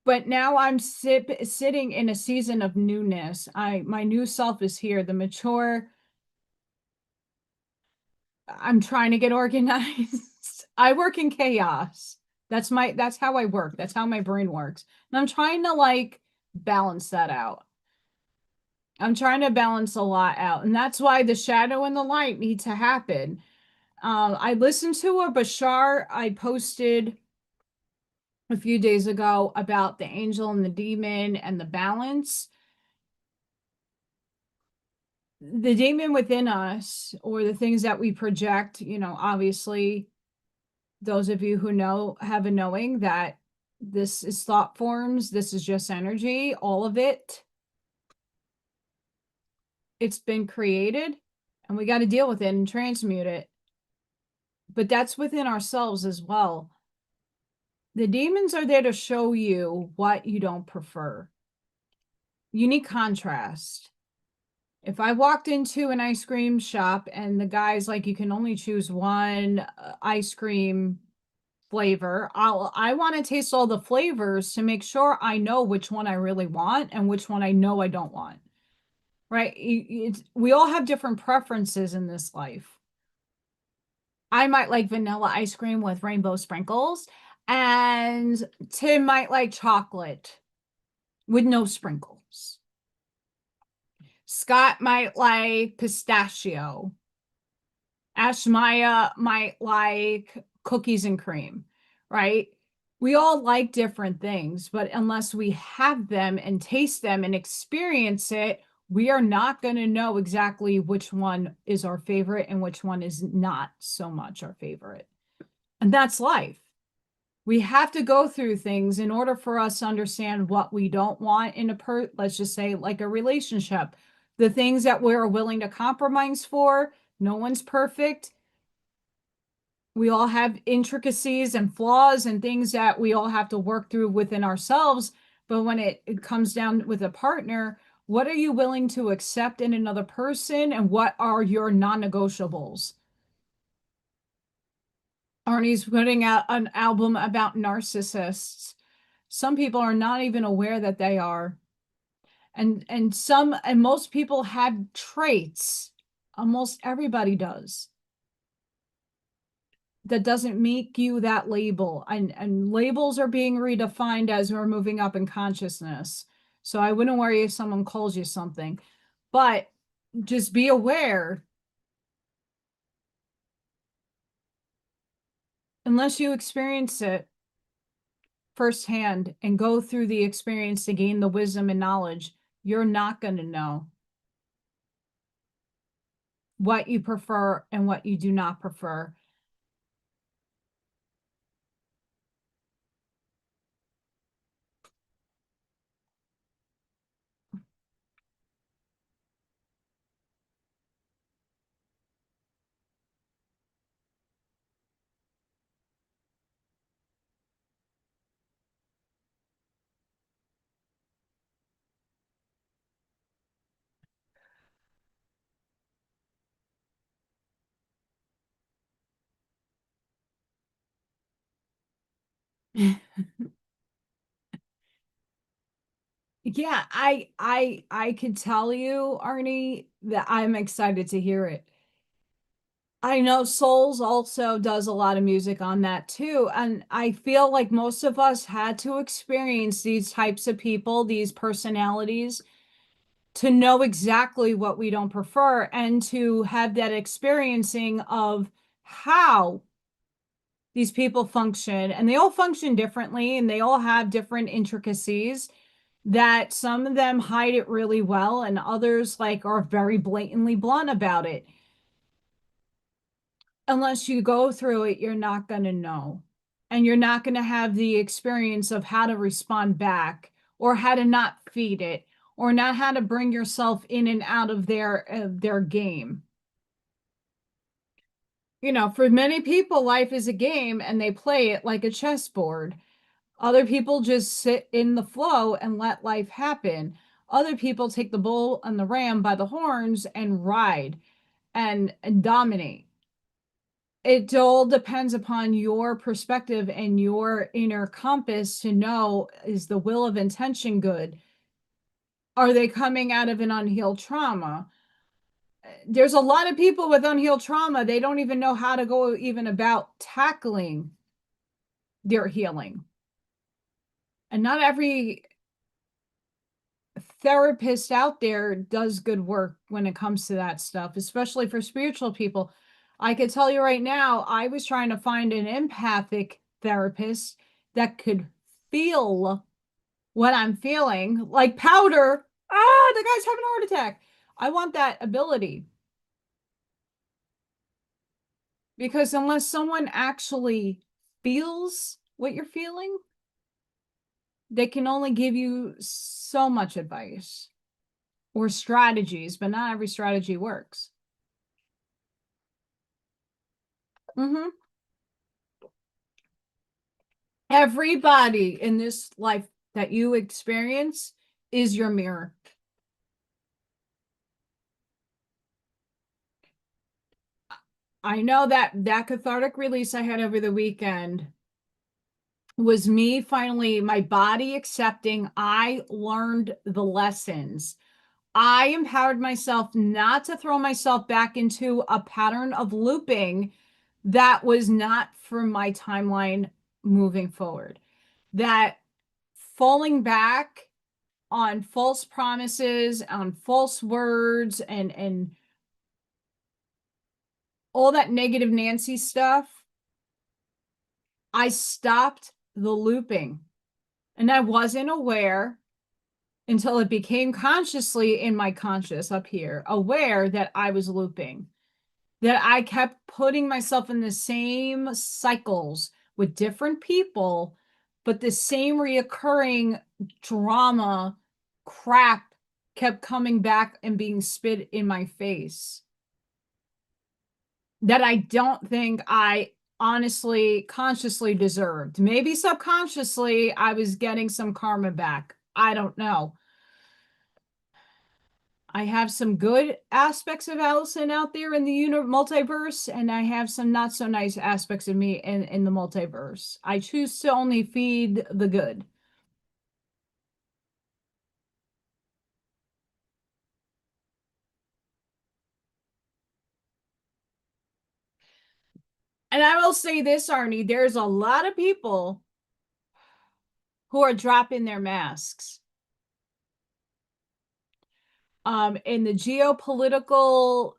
But now I'm sitting in a season of newness. My new self is here, the mature. I'm trying to get organized. I work in chaos. That's how I work. That's how my brain works. And I'm trying to like balance that out. I'm trying to balance a lot out. And that's why the shadow and the light need to happen. I listened to a Bashar I posted a few days ago about the angel and the demon and the balance. The demon within us, or the things that we project, obviously, those of you who know have a knowing that this is thought forms, this is just energy, all of it. It's been created and we got to deal with it and transmute it. But that's within ourselves as well. The demons are there to show you what you don't prefer. You need contrast. If I walked into an ice cream shop and the guy's like, you can only choose one ice cream flavor, I want to taste all the flavors to make sure I know which one I really want and which one I know I don't want. Right? We all have different preferences in this life. I might like vanilla ice cream with rainbow sprinkles, and Tim might like chocolate with no sprinkles. Scott might like pistachio. Ashmaya might like cookies and cream, right? We all like different things, but unless we have them and taste them and experience it, we are not going to know exactly which one is our favorite and which one is not so much our favorite. And that's life. We have to go through things in order for us to understand what we don't want in let's just say like a relationship. The things that we're willing to compromise for, no one's perfect. We all have intricacies and flaws and things that we all have to work through within ourselves. But when it comes down with a partner, what are you willing to accept in another person and what are your non-negotiables? Arnie's putting out an album about narcissists. Some people are not even aware that they are. And most people have traits. Almost everybody does. That doesn't make you that label. And labels are being redefined as we're moving up in consciousness. So I wouldn't worry if someone calls you something. But just be aware. Unless you experience it firsthand and go through the experience to gain the wisdom and knowledge, you're not going to know. what you prefer and what you do not prefer. Yeah, I could tell you, Arnie, that I'm excited to hear it. I know Souls also does a lot of music on that too. And I feel like most of us had to experience these types of people, these personalities, to know exactly what we don't prefer and to have that experiencing of how these people function. And they all function differently and they all have different intricacies that some of them hide it really well and others like are very blatantly blunt about it. Unless you go through it, you're not going to know. And you're not going to have the experience of how to respond back or how to not feed it or not how to bring yourself in and out of their game. You know, for many people, life is a game and they play it like a chessboard. Other people just sit in the flow and let life happen. Other people take the bull and the ram by the horns and ride and dominate. It all depends upon your perspective and your inner compass to know, is the will of intention good? Are they coming out of an unhealed trauma? There's a lot of people with unhealed trauma, they don't even know how to go even about tackling their healing. And not every therapist out there does good work when it comes to that stuff, especially for spiritual people. I could tell you right now, I was trying to find an empathic therapist that could feel what I'm feeling, like Powder. Ah, the guy's having a heart attack. I want that ability because unless someone actually feels what you're feeling, they can only give you so much advice or strategies, but not every strategy works. Mm-hmm. Everybody in this life that you experience is your mirror. I know that that cathartic release I had over the weekend was me finally, my body accepting I learned the lessons. I empowered myself not to throw myself back into a pattern of looping that was not for my timeline moving forward. That falling back on false promises, on false words, and all that negative Nancy stuff, I stopped the looping. And I wasn't aware until it became consciously in my conscious up here, aware that I was looping, that I kept putting myself in the same cycles with different people, but the same reoccurring drama crap kept coming back and being spit in my face that I don't think I honestly, consciously deserved. Maybe subconsciously, I was getting some karma back. I don't know. I have some good aspects of Allison out there in the multiverse, and I have some not so nice aspects of me in the multiverse. I choose to only feed the good. And I will say this, Arnie, there's a lot of people who are dropping their masks. In the geopolitical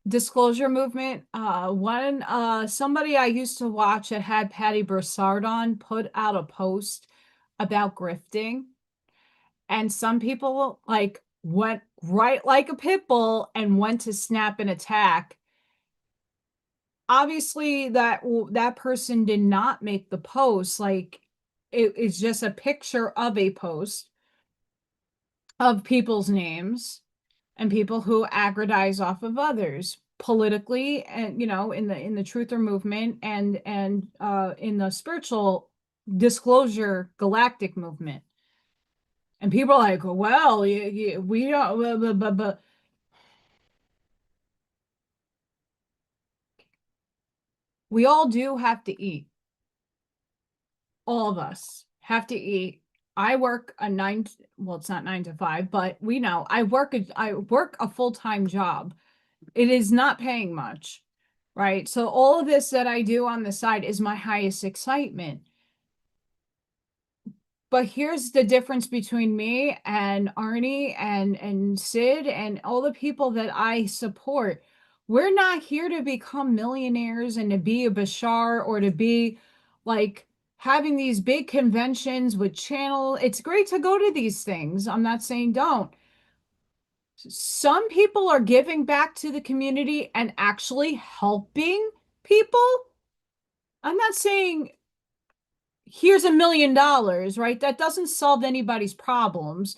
disclosure movement, somebody I used to watch that had Patty Broussard on put out a post about grifting. And some people, like went right like a pit bull and went to snap and attack. Obviously, that person did not make the post. Like, it's just a picture of a post of people's names and people who aggrandize off of others politically, and in the truther movement, and in the spiritual disclosure galactic movement. And people are like, well, we don't, but we all do have to eat. All of us have to eat. I work a well, it's not 9 to 5, but we know I work a full-time job. It is not paying much, right? So all of this that I do on the side is my highest excitement. But here's the difference between me and Arnie and Sid and all the people that I support. We're not here to become millionaires and to be a Bashar or to be like having these big conventions with channel. It's great to go to these things. I'm not saying don't. Some people are giving back to the community and actually helping people. I'm not saying here's $1 million, right? That doesn't solve anybody's problems.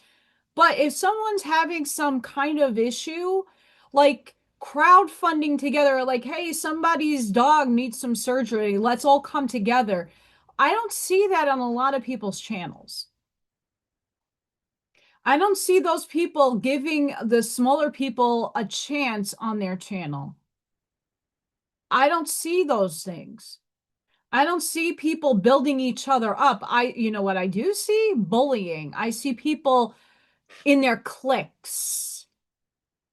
But if someone's having some kind of issue, like crowdfunding together, like, hey, somebody's dog needs some surgery, let's all come together. I don't see that on a lot of people's channels. I don't see those people giving the smaller people a chance on their channel. I don't see those things. I don't see people building each other up. You know what I do see? Bullying. I see people in their cliques,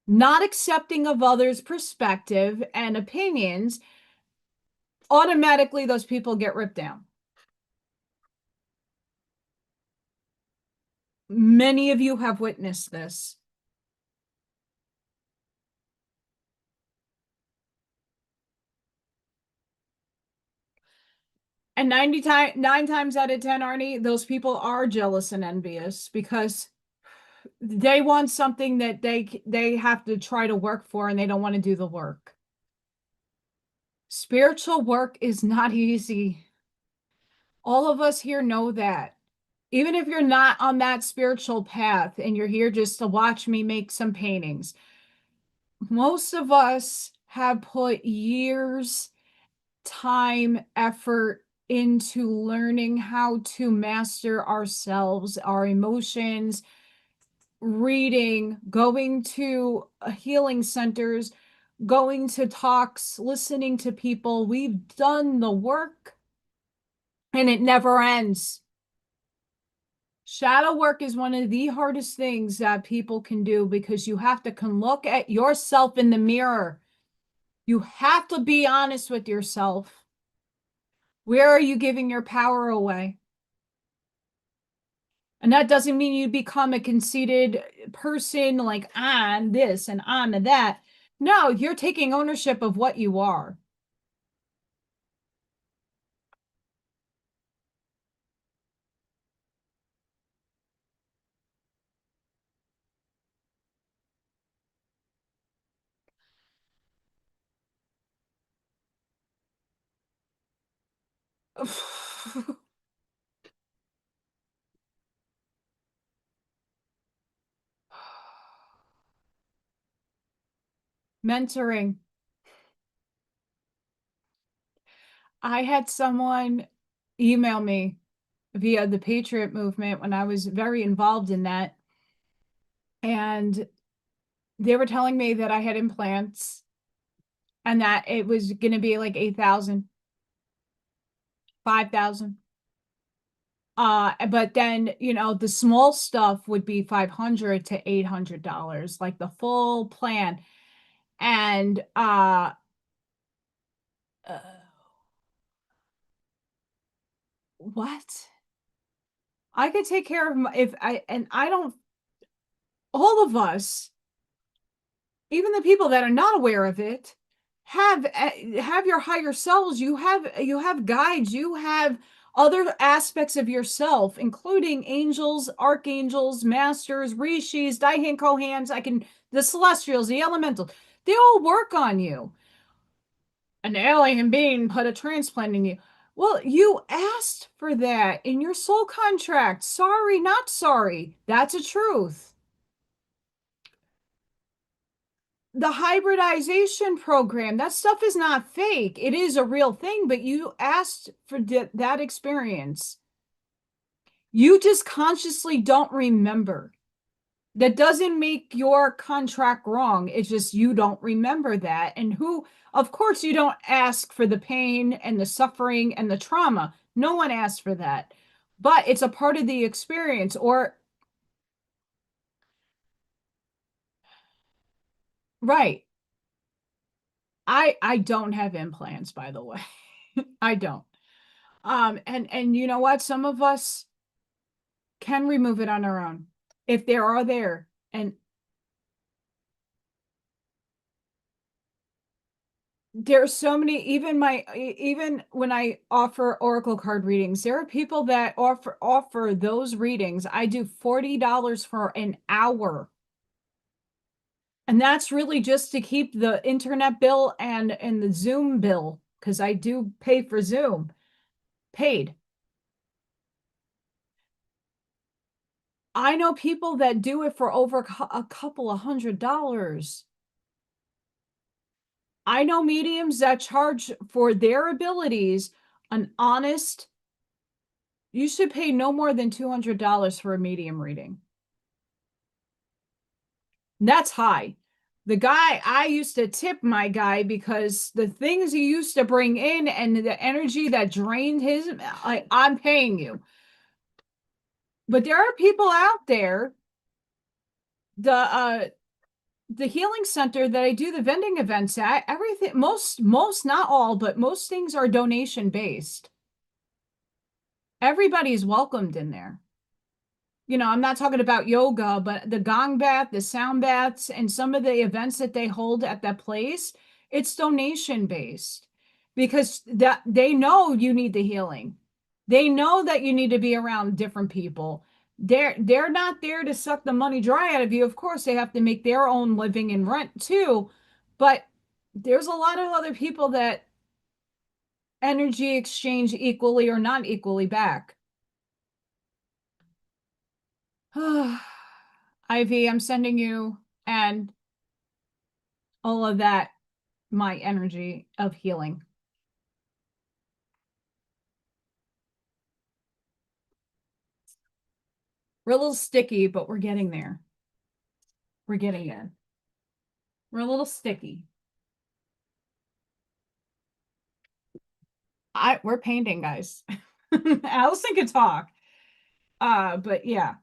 not accepting of others' perspective and opinions. Automatically, those people get ripped down. Many of you have witnessed this. And 9 times out of 10, Arnie, those people are jealous and envious because they want something that they have to try to work for, and they don't want to do the work. Spiritual work is not easy. All of us here know that. Even if you're not on that spiritual path and you're here just to watch me make some paintings, most of us have put years, time, effort into learning how to master ourselves, our emotions, reading, going to healing centers, going to talks, listening to people. We've done the work and it never ends. Shadow work is one of the hardest things that people can do because you have to can look at yourself in the mirror. You have to be honest with yourself. Where are you giving your power away? And that doesn't mean you become a conceited person like I'm this and I'm that. No, you're taking ownership of what you are. Mentoring. I had someone email me via the Patriot movement when I was very involved in that. And they were telling me that I had implants and that it was going to be like 8,000, 5,000. But then, the small stuff would be $500 to $800, like the full plan. And uh what? I could take care of if I don't, all of us, even the people that are not aware of it, have your higher selves. You have guides, you have other aspects of yourself, including angels, archangels, masters, rishis, Daihin Kohans, the celestials, the elementals, they all work on you. An alien being put a transplant in you. Well, you asked for that in your soul contract. Sorry, not sorry. That's a truth. The hybridization program, that stuff is not fake. It is a real thing, but you asked for that experience. You just consciously don't remember. That doesn't make your contract wrong. It's just you don't remember that. And of course, you don't ask for the pain and the suffering and the trauma. No one asks for that. But it's a part of the experience. Or, right. I don't have implants, by the way. I don't. And you know what? Some of us can remove it on our own if there are there. And there's so many, even when I offer oracle card readings, there are people that offer those readings. I do $40 for an hour. And that's really just to keep the internet bill and the Zoom bill, because I do pay for Zoom. Paid. I know people that do it for over a couple of $100. I know mediums that charge for their abilities an honest, you should pay no more than $200 for a medium reading. That's high. The guy, I used to tip my guy because the things he used to bring in and the energy that drained his, I'm paying you. But there are people out there, the healing center that I do the vending events at, everything, most, not all, but most things are donation based. Everybody's welcomed in there. You know, I'm not talking about yoga, but the gong bath, the sound baths, and some of the events that they hold at that place, it's donation based because that they know you need the healing. They know that you need to be around different people. They're not there to suck the money dry out of you. Of course, they have to make their own living and rent too, but there's a lot of other people that energy exchange equally or not equally back. Ivy, I'm sending you and all of that, my energy of healing. We're a little sticky, but we're getting there. We're getting in. We're a little sticky. We're painting, guys. Allison can talk. But yeah.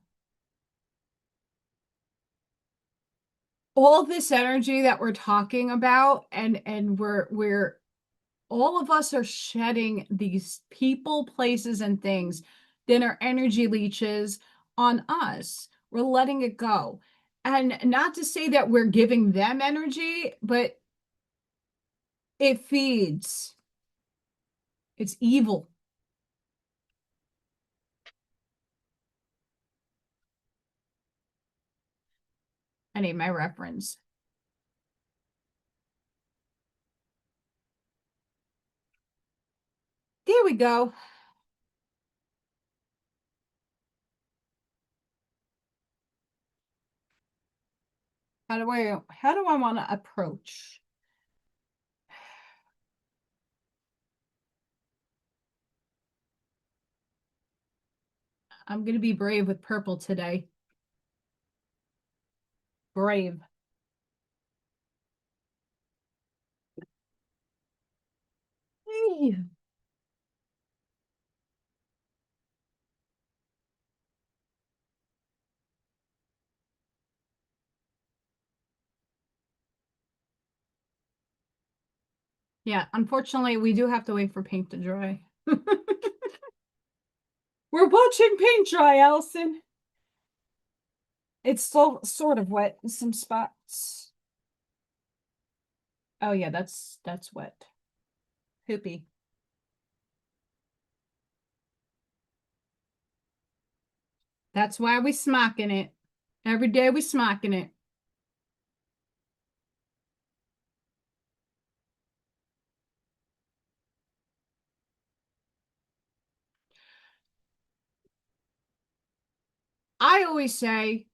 All this energy that we're talking about, and we're all of us are shedding these people, places, and things that are energy leeches on us. We're letting it go. And not to say that we're giving them energy, but it feeds. It's evil. I need my reference. There we go. How do I want to approach? I'm going to be brave with purple today. Brave. Yeah, unfortunately, we do have to wait for paint to dry. We're watching paint dry, Allison. It's still sort of wet in some spots. Oh yeah, that's wet. Poopy. That's why we smocking it. Every day we smocking it. I always say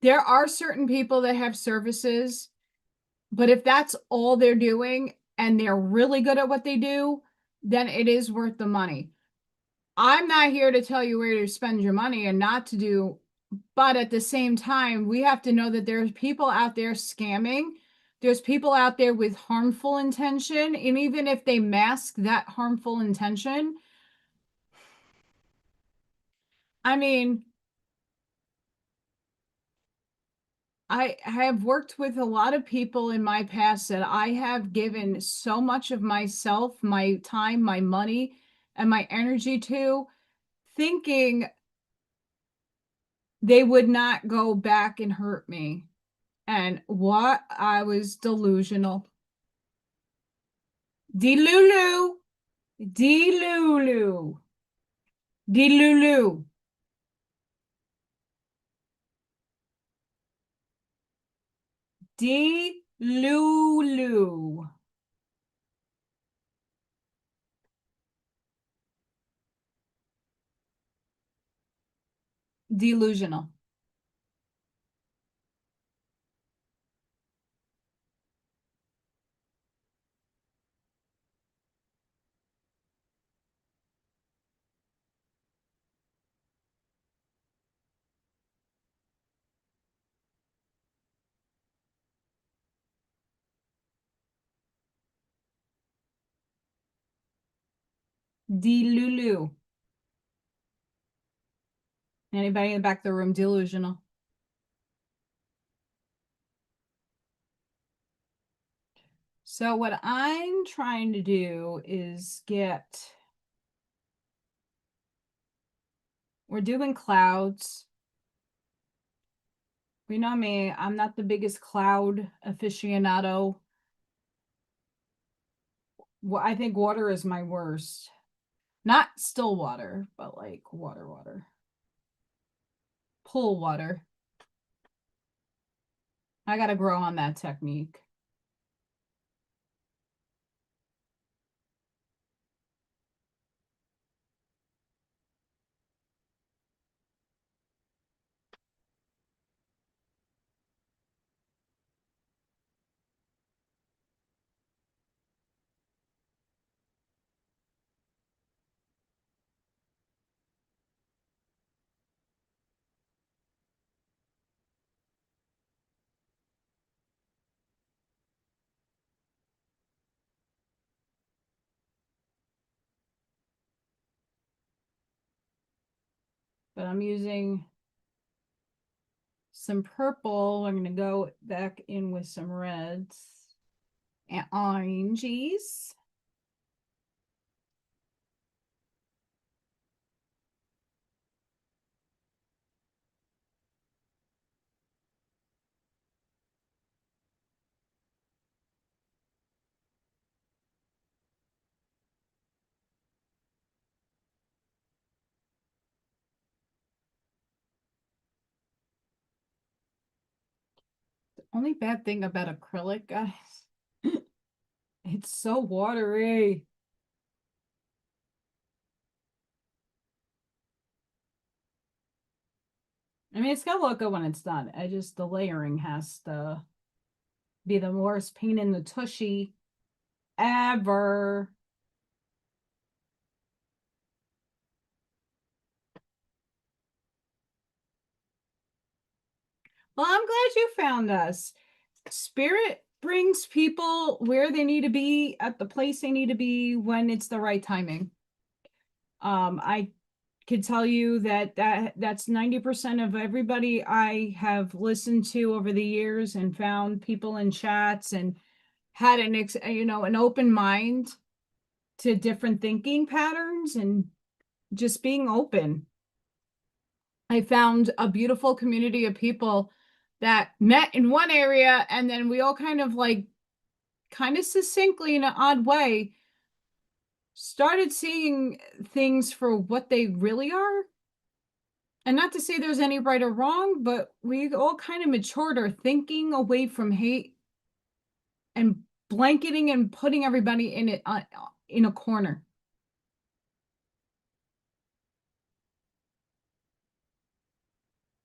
there are certain people that have services, but if that's all they're doing and they're really good at what they do, then it is worth the money. I'm not here to tell you where to spend your money and not to do, but at the same time, we have to know that there's people out there scamming. There's people out there with harmful intention. And even if they mask that harmful intention, I mean, I have worked with a lot of people in my past that I have given so much of myself, my time, my money, and my energy to, thinking they would not go back and hurt me. And what? I was delusional. Delulu. Delulu. Delulu. Delulu. Delusional. Delulu. Anybody in the back of the room, delusional. So what I'm trying to do is we're doing clouds. You know me, I'm not the biggest cloud aficionado. Well, I think water is my worst. Not still water, but like water. Pool water. I got to grow on that technique. But I'm using some purple. I'm going to go back in with some reds and oranges. The only bad thing about acrylic, guys, it's so watery. I mean, it's gonna look good when it's done. The layering has to be the worst pain in the tushy ever. Well, I'm glad you found us. Spirit brings people where they need to be at the place they need to be when it's the right timing. I could tell you that's 90% of everybody I have listened to over the years and found people in chats and had an open mind to different thinking patterns and just being open. I found a beautiful community of people that met in one area, and then we all kind of succinctly in an odd way started seeing things for what they really are And not to say there's any right or wrong, but we all kind of matured our thinking away from hate and blanketing and putting everybody in it in a corner.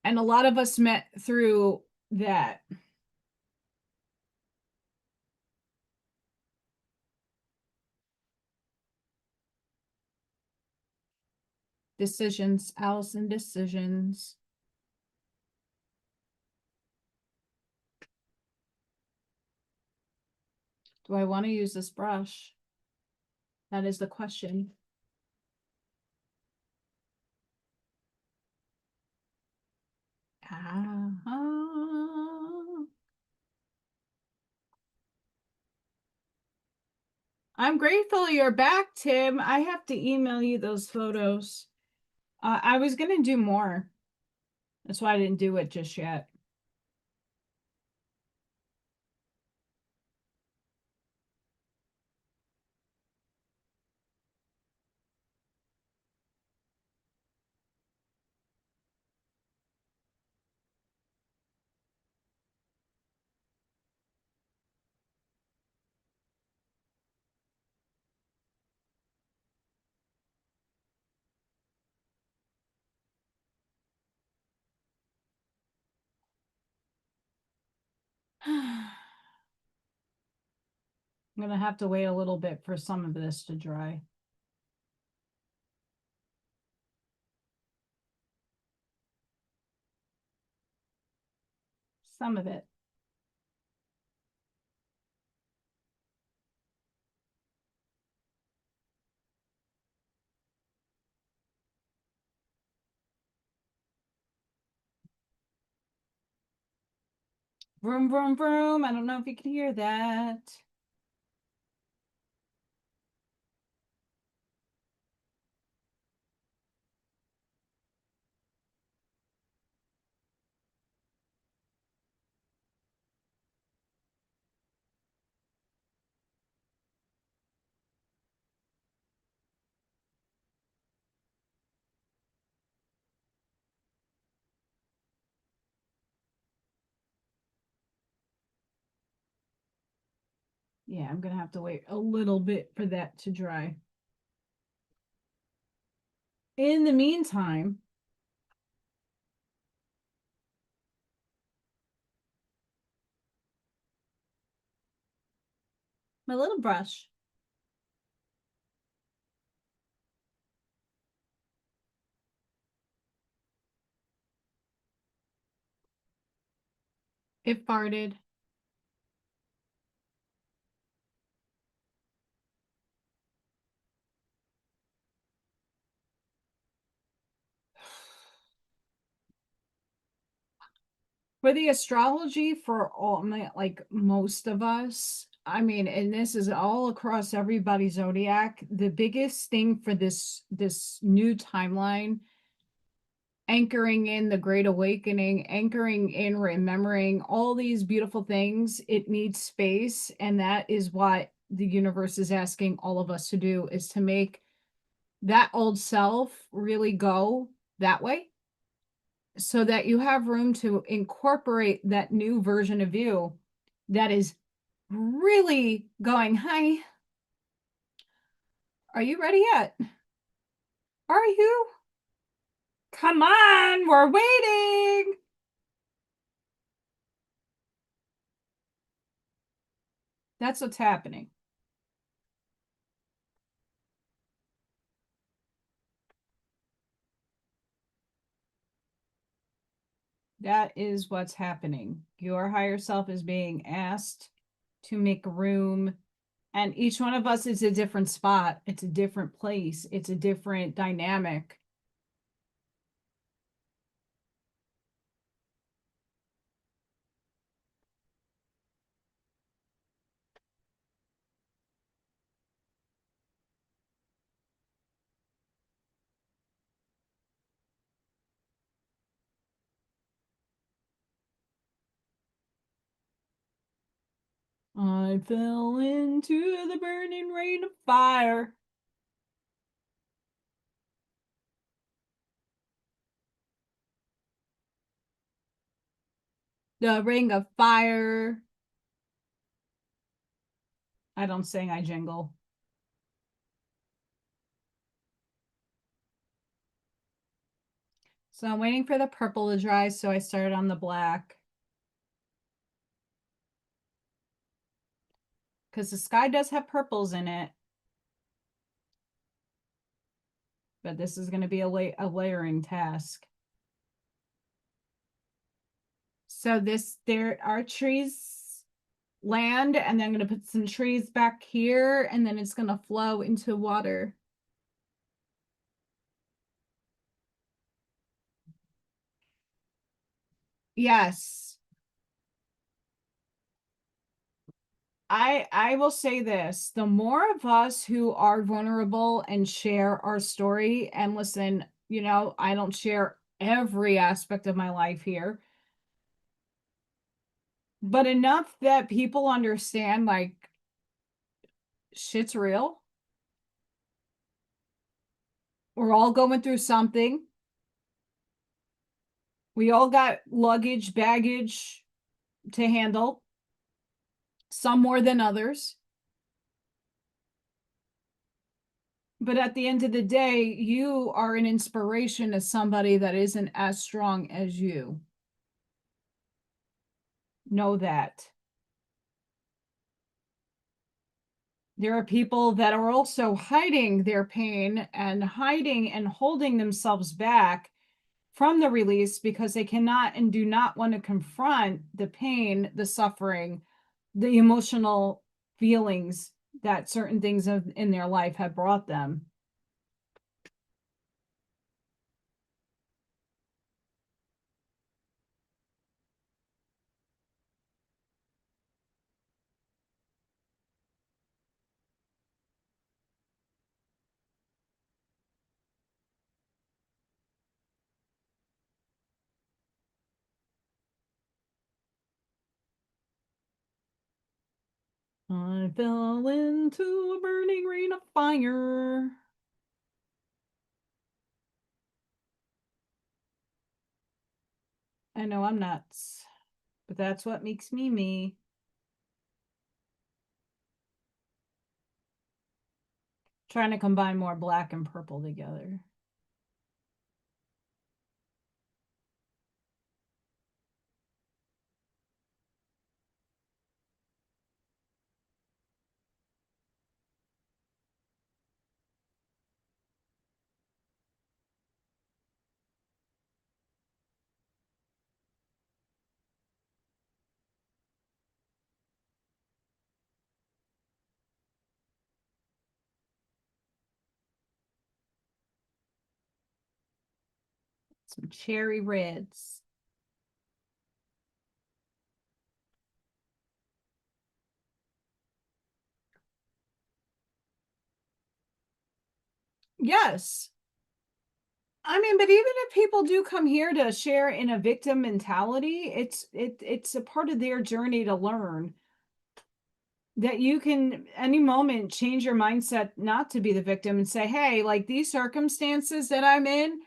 And a lot of us met through that. Decisions, Allison, decisions. Do I want to use this brush? That is the question. I'm grateful you're back, Tim. I have to email you those photos. I was going to do more. That's why I didn't do it just yet. I'm going to have to wait a little bit for some of this to dry. Some of it. Vroom, vroom, vroom. I don't know if you can hear that. Yeah, I'm going to have to wait a little bit for that to dry. In the meantime, my little brush. It farted. For the astrology for all like most of us, I mean, and this is all across everybody's zodiac, the biggest thing for this new timeline, anchoring in the great awakening, anchoring in remembering all these beautiful things, it needs space, and that is what the universe is asking all of us to do, is to make that old self really go that way, so that you have room to incorporate that new version of you that is really going, hi, are you ready yet? Are you? Come on, we're waiting. That's what's happening. That is what's happening. Your higher self is being asked to make room. And each one of us is a different spot. It's a different place. It's a different dynamic. I fell into the burning rain of fire. the ring of fire. I don't sing, I jingle. So I'm waiting for the purple to dry, so I started on the black. Because the sky does have purples in it. But this is going to be a layering task. So there are trees, land, and then I'm going to put some trees back here, and then it's going to flow into water. Yes. I will say this, the more of us who are vulnerable and share our story, and listen, you know, I don't share every aspect of my life here, but enough that people understand like shit's real. We're all going through something. We all got luggage, baggage to handle, some more than others. But at the end of the day, you are an inspiration to somebody that isn't as strong as you. Know that. There are people that are also hiding their pain and hiding and holding themselves back from the release because they cannot and do not want to confront the pain, the suffering, the emotional feelings that certain things in their life have brought them. I fell into a burning rain of fire. I know I'm nuts, but that's what makes me me. Trying to combine more black and purple together. Some cherry reds. Yes. I mean, but even if people do come here to share in a victim mentality, it's a part of their journey to learn that you can any moment change your mindset not to be the victim and say, hey, like these circumstances that I'm in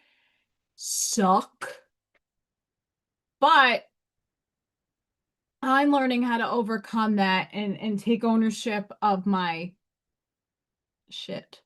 suck, but I'm learning how to overcome that and take ownership of my shit.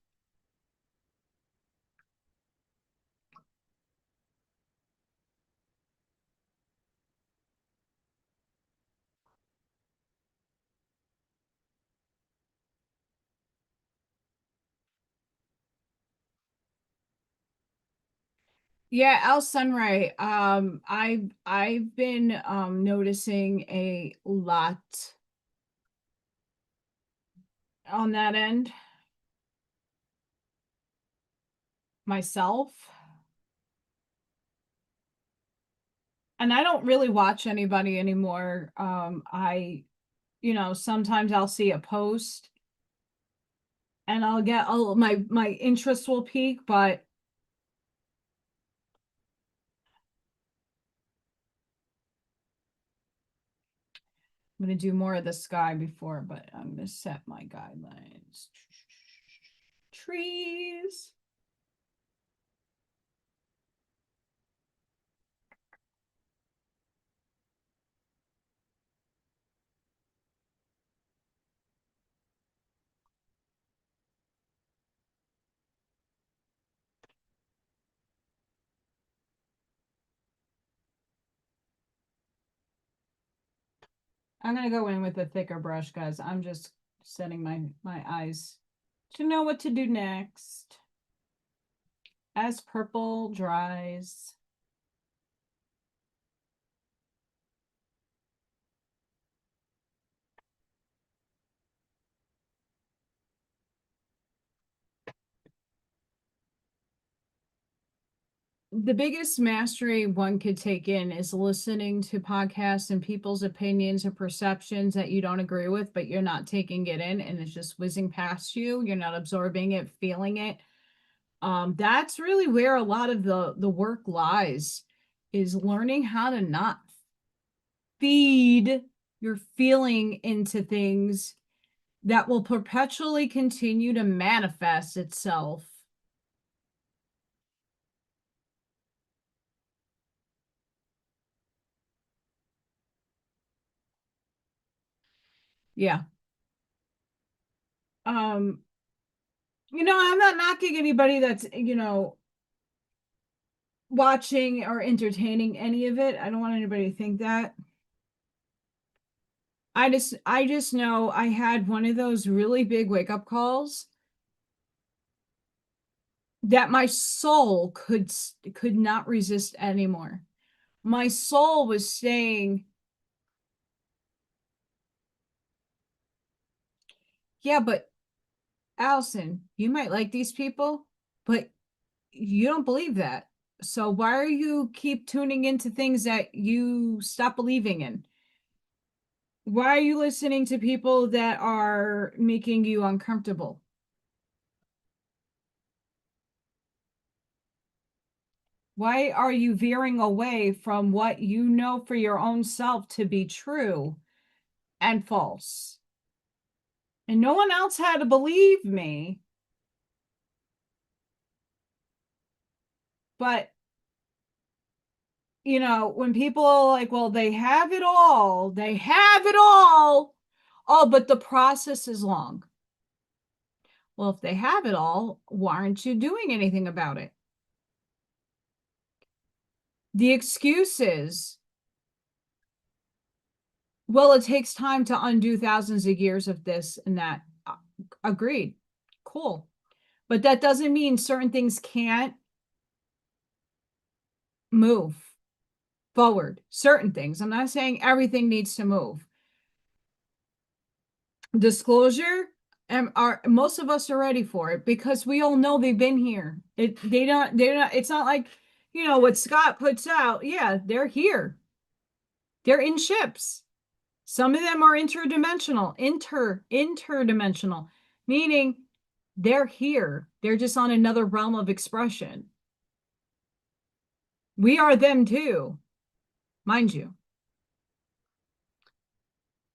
Yeah, Al Sunray. I've been noticing a lot on that end myself. And I don't really watch anybody anymore. You know, sometimes I'll see a post and I'll get my interest will peak, but I'm gonna do more of the sky before, but I'm gonna set my guidelines. Trees. I'm gonna go in with a thicker brush, guys. I'm just setting my eyes to know what to do next. As purple dries. The biggest mastery one could take in is listening to podcasts and people's opinions and perceptions that you don't agree with, but you're not taking it in and it's just whizzing past you. You're not absorbing it, feeling it. That's really where a lot of the work lies, is learning how to not feed your feeling into things that will perpetually continue to manifest itself. Yeah. Um, I'm not knocking anybody that's, watching or entertaining any of it. I don't want anybody to think that. I just know I had one of those really big wake up calls that my soul could not resist anymore. My soul was saying, yeah, but Allison, you might like these people, but you don't believe that. So why are you keep tuning into things that you stop believing in? Why are you listening to people that are making you uncomfortable? Why are you veering away from what you know for your own self to be true and false? And no one else had to believe me. But, when people are like, well, they have it all, they have it all. Oh, but the process is long. Well, if they have it all, why aren't you doing anything about it? The excuses, well, it takes time to undo thousands of years of this and that. Agreed. Cool. But that doesn't mean certain things can't move forward. Certain things. I'm not saying everything needs to move. Disclosure, most of us are ready for it because we all know they've been here. They're not, it's not like, what Scott puts out. Yeah, they're here. They're in ships. Some of them are interdimensional, meaning they're here. They're just on another realm of expression. We are them too, mind you.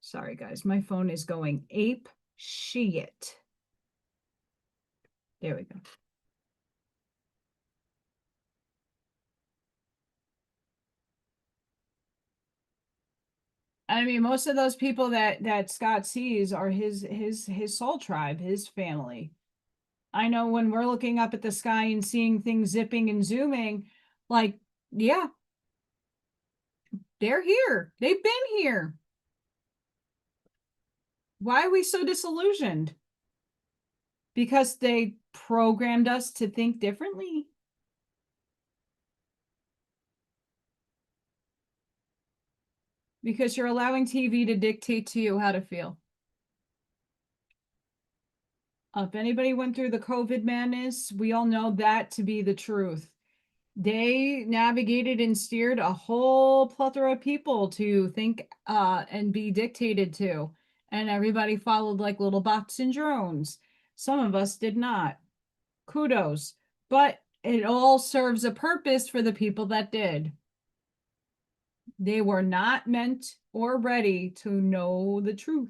Sorry, guys, my phone is going ape shit. There we go. I mean, most of those people that Scott sees are his soul tribe, his family. I know when we're looking up at the sky and seeing things zipping and zooming, like, yeah, they're here. They've been here. Why are we so disillusioned? Because they programmed us to think differently. Because you're allowing TV to dictate to you how to feel. If anybody went through the COVID madness, we all know that to be the truth. They navigated and steered a whole plethora of people to think and be dictated to. And everybody followed like little bots and drones. Some of us did not. Kudos. But it all serves a purpose for the people that did. They were not meant or ready to know the truth.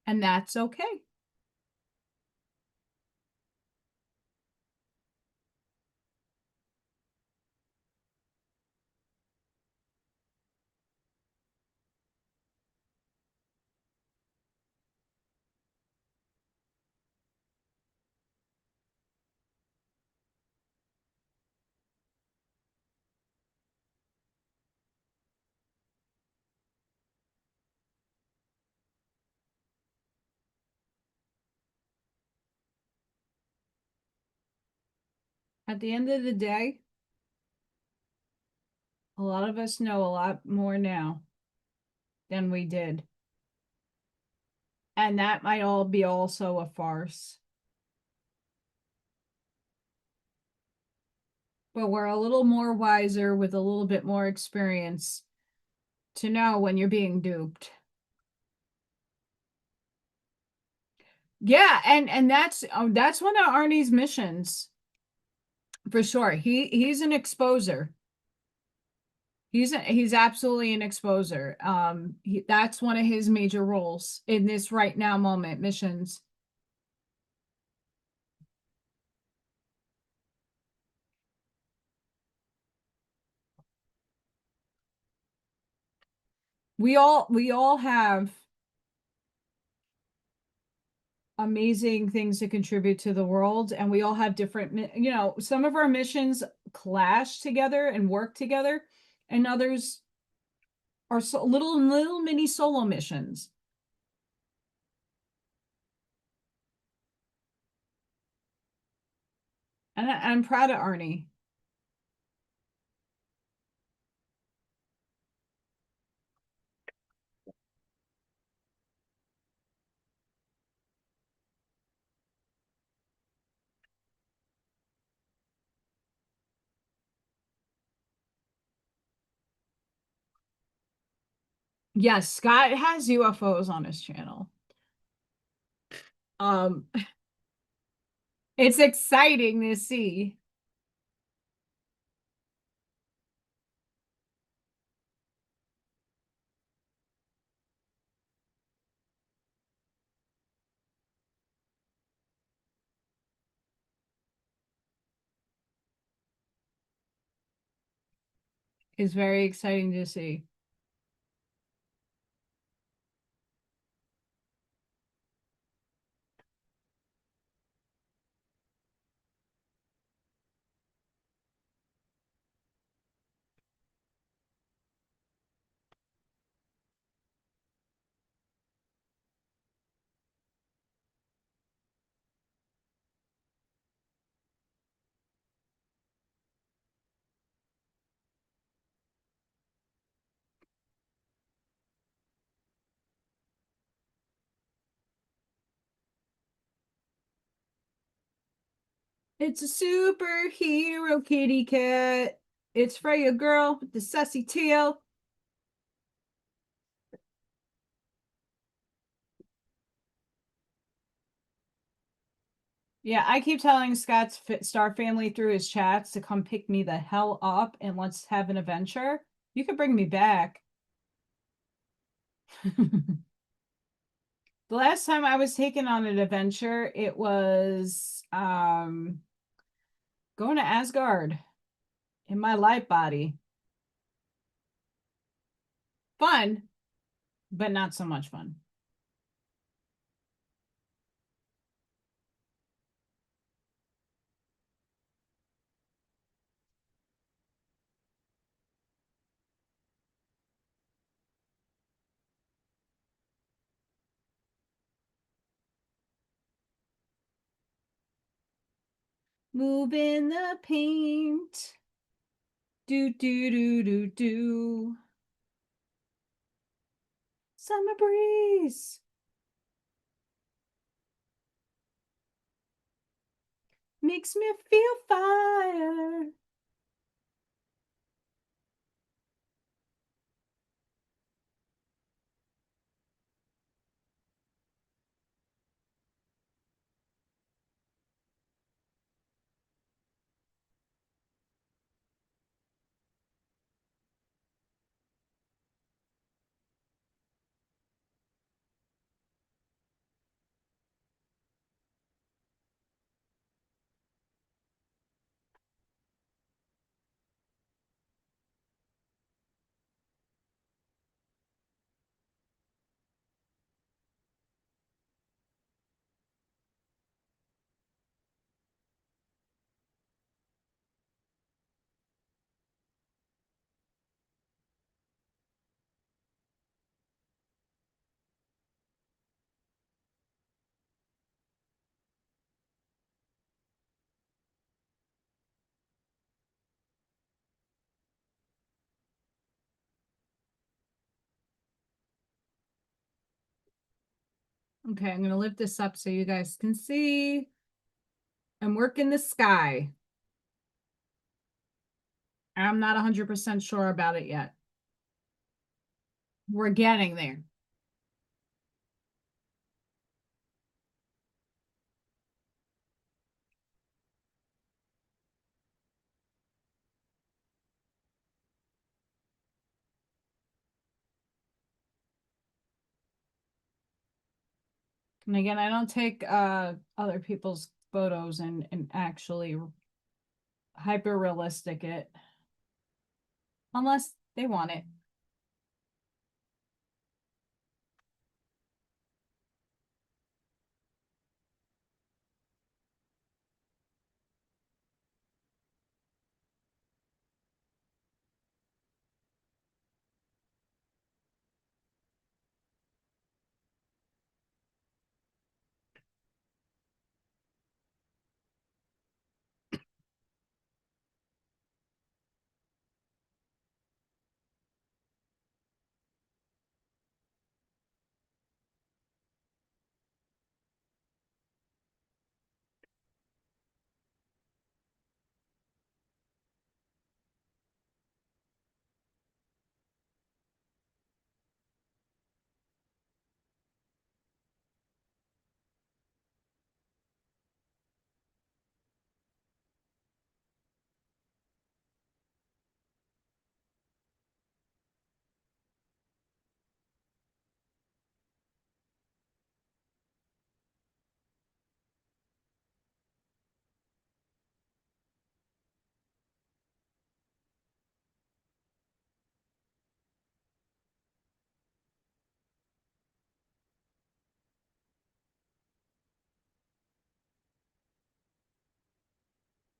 And that's okay. At the end of the day, a lot of us know a lot more now than we did. And that might all be also a farce. But we're a little more wiser with a little bit more experience to know when you're being duped. Yeah, and that's one of Arnie's missions for sure. He's an exposer. He's absolutely an exposer. That's one of his major roles in this right now moment missions. We all have amazing things to contribute to the world, and we all have different, some of our missions clash together and work together, and others are little mini solo missions. And I'm proud of Arnie. Yes, Scott has UFOs on his channel. Um, it's exciting to see. It's very exciting to see. It's a superhero kitty cat. It's Freya girl with the sassy tail. Yeah, I keep telling Scott's Star family through his chats to come pick me the hell up and let's have an adventure. You could bring me back. The last time I was taken on an adventure, it was going to Asgard in my light body. Fun, but not so much fun. Move in the paint. Do do do do do. Summer breeze. Makes me feel fire. Okay, I'm gonna lift this up so you guys can see. I'm working the sky. I'm not 100% sure about it yet. We're getting there. And again, I don't take other people's photos and actually hyper realistic it unless they want it.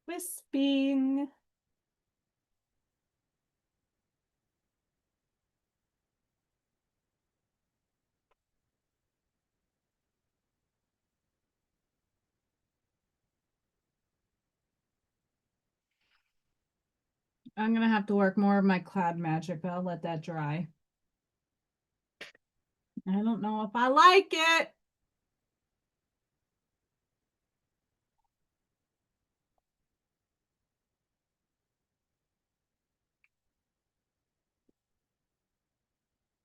Wisping. I'm gonna have to work more of my cloud magic, but I'll let that dry. I don't know if I like it.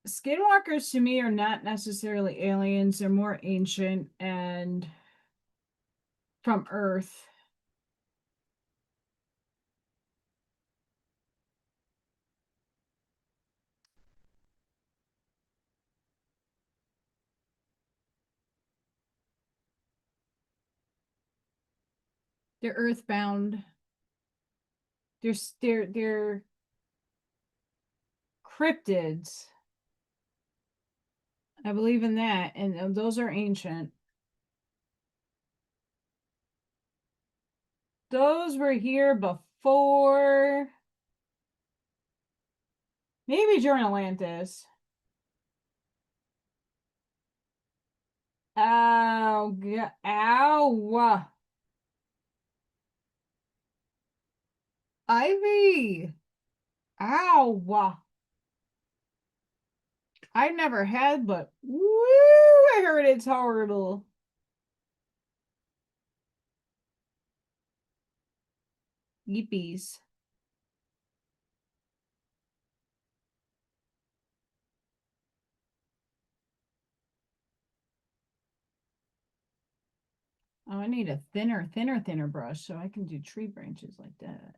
Skinwalkers to me are not necessarily aliens. They're more ancient and from Earth. They're earthbound. They're cryptids. I believe in that, and those are ancient. Those were here before, maybe during Atlantis. Ow, ow. Ivy. Ow. I never had, but woo, I heard it's horrible. Yippies. Oh, I need a thinner brush so I can do tree branches like that.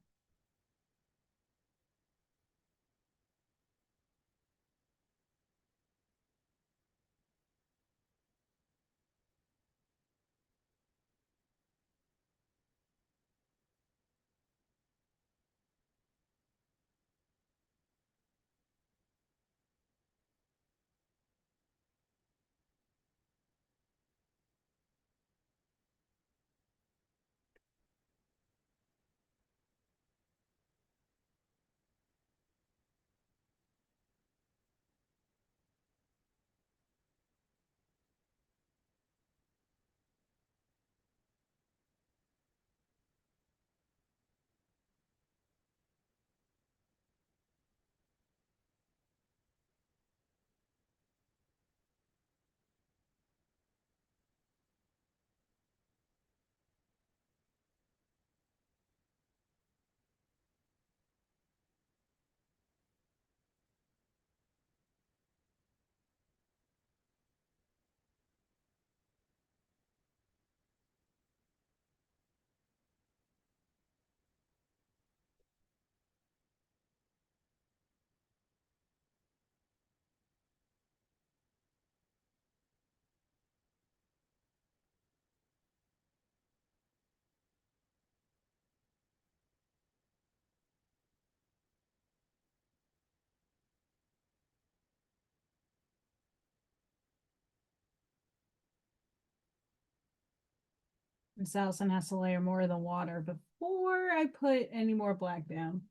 Miss Allison has to layer more of the water before I put any more black down.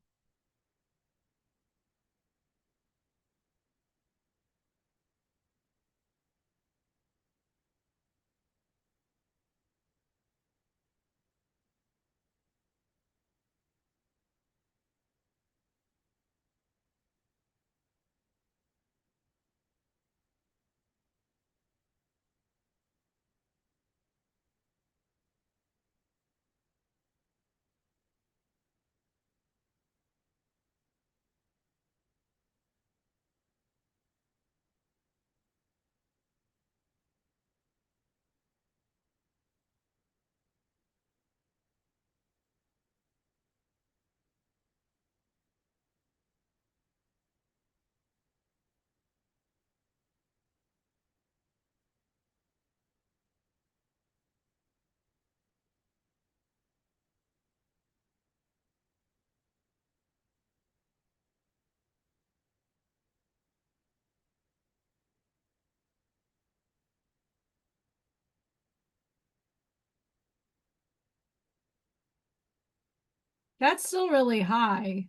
That's still really high,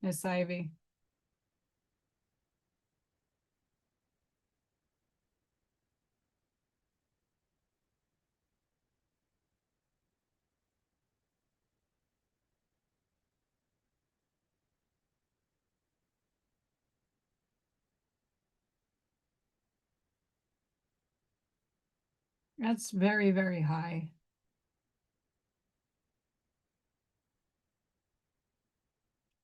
Miss Ivy. That's very, very high.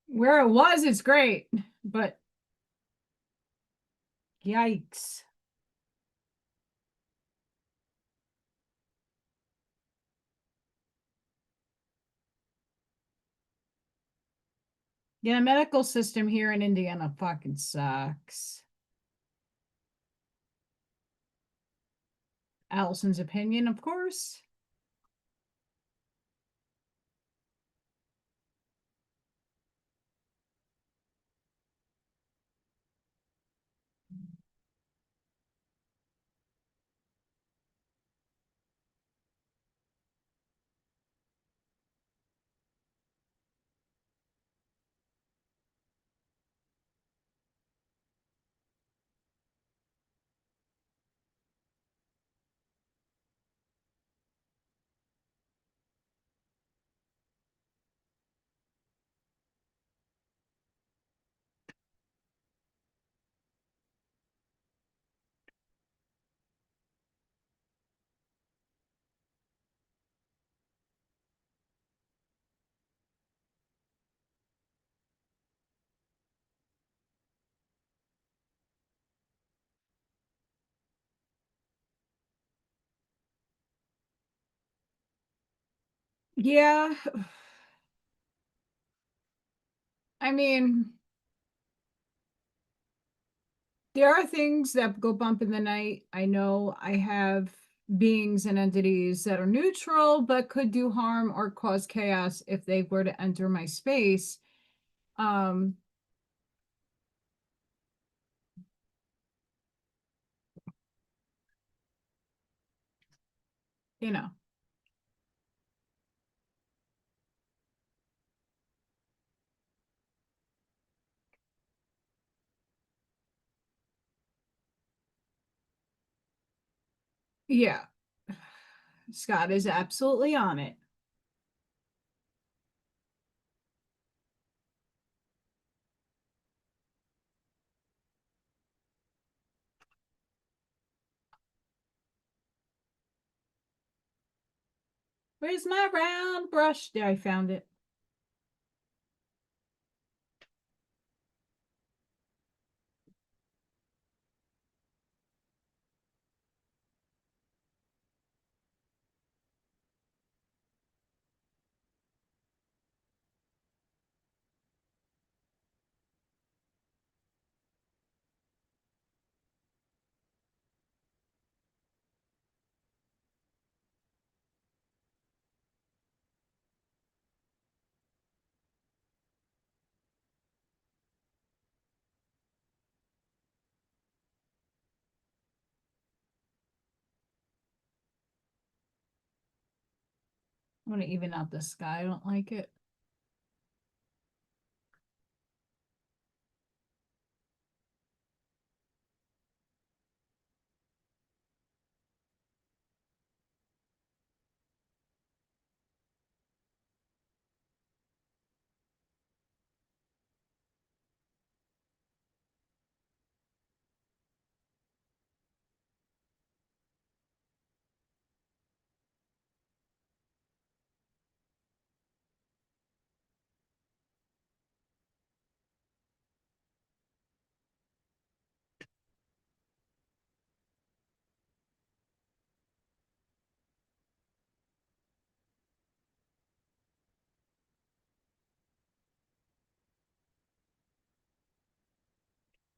Where it was, it's great, but yikes. Yeah, the medical system here in Indiana fucking sucks. Allison's opinion, of course. Yeah. I mean, there are things that go bump in the night. I know I have beings and entities that are neutral but could do harm or cause chaos if they were to enter my space. Um, you know, yeah. Scott is absolutely on it. Where's my round brush? There, I found it. I want to even out the sky. I don't like it.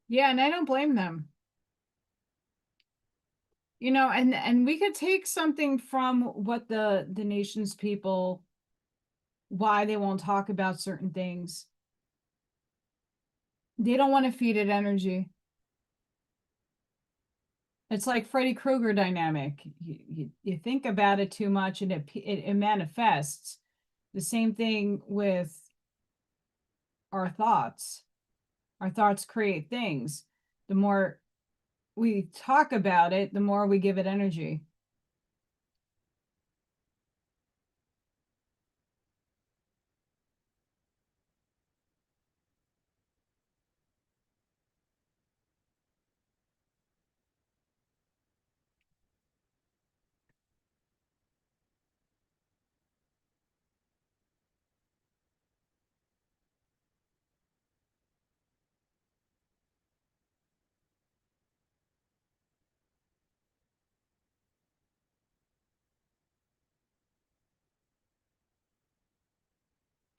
Yeah, and I don't blame them. You know, and we could take something from what the nation's people, why they won't talk about certain things. They don't want to feed it energy. It's like Freddy Krueger dynamic. You think about it too much and it manifests. The same thing with our thoughts. Our thoughts create things. The more we talk about it, the more we give it energy.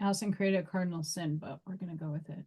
Allison created a cardinal sin, but we're going to go with it.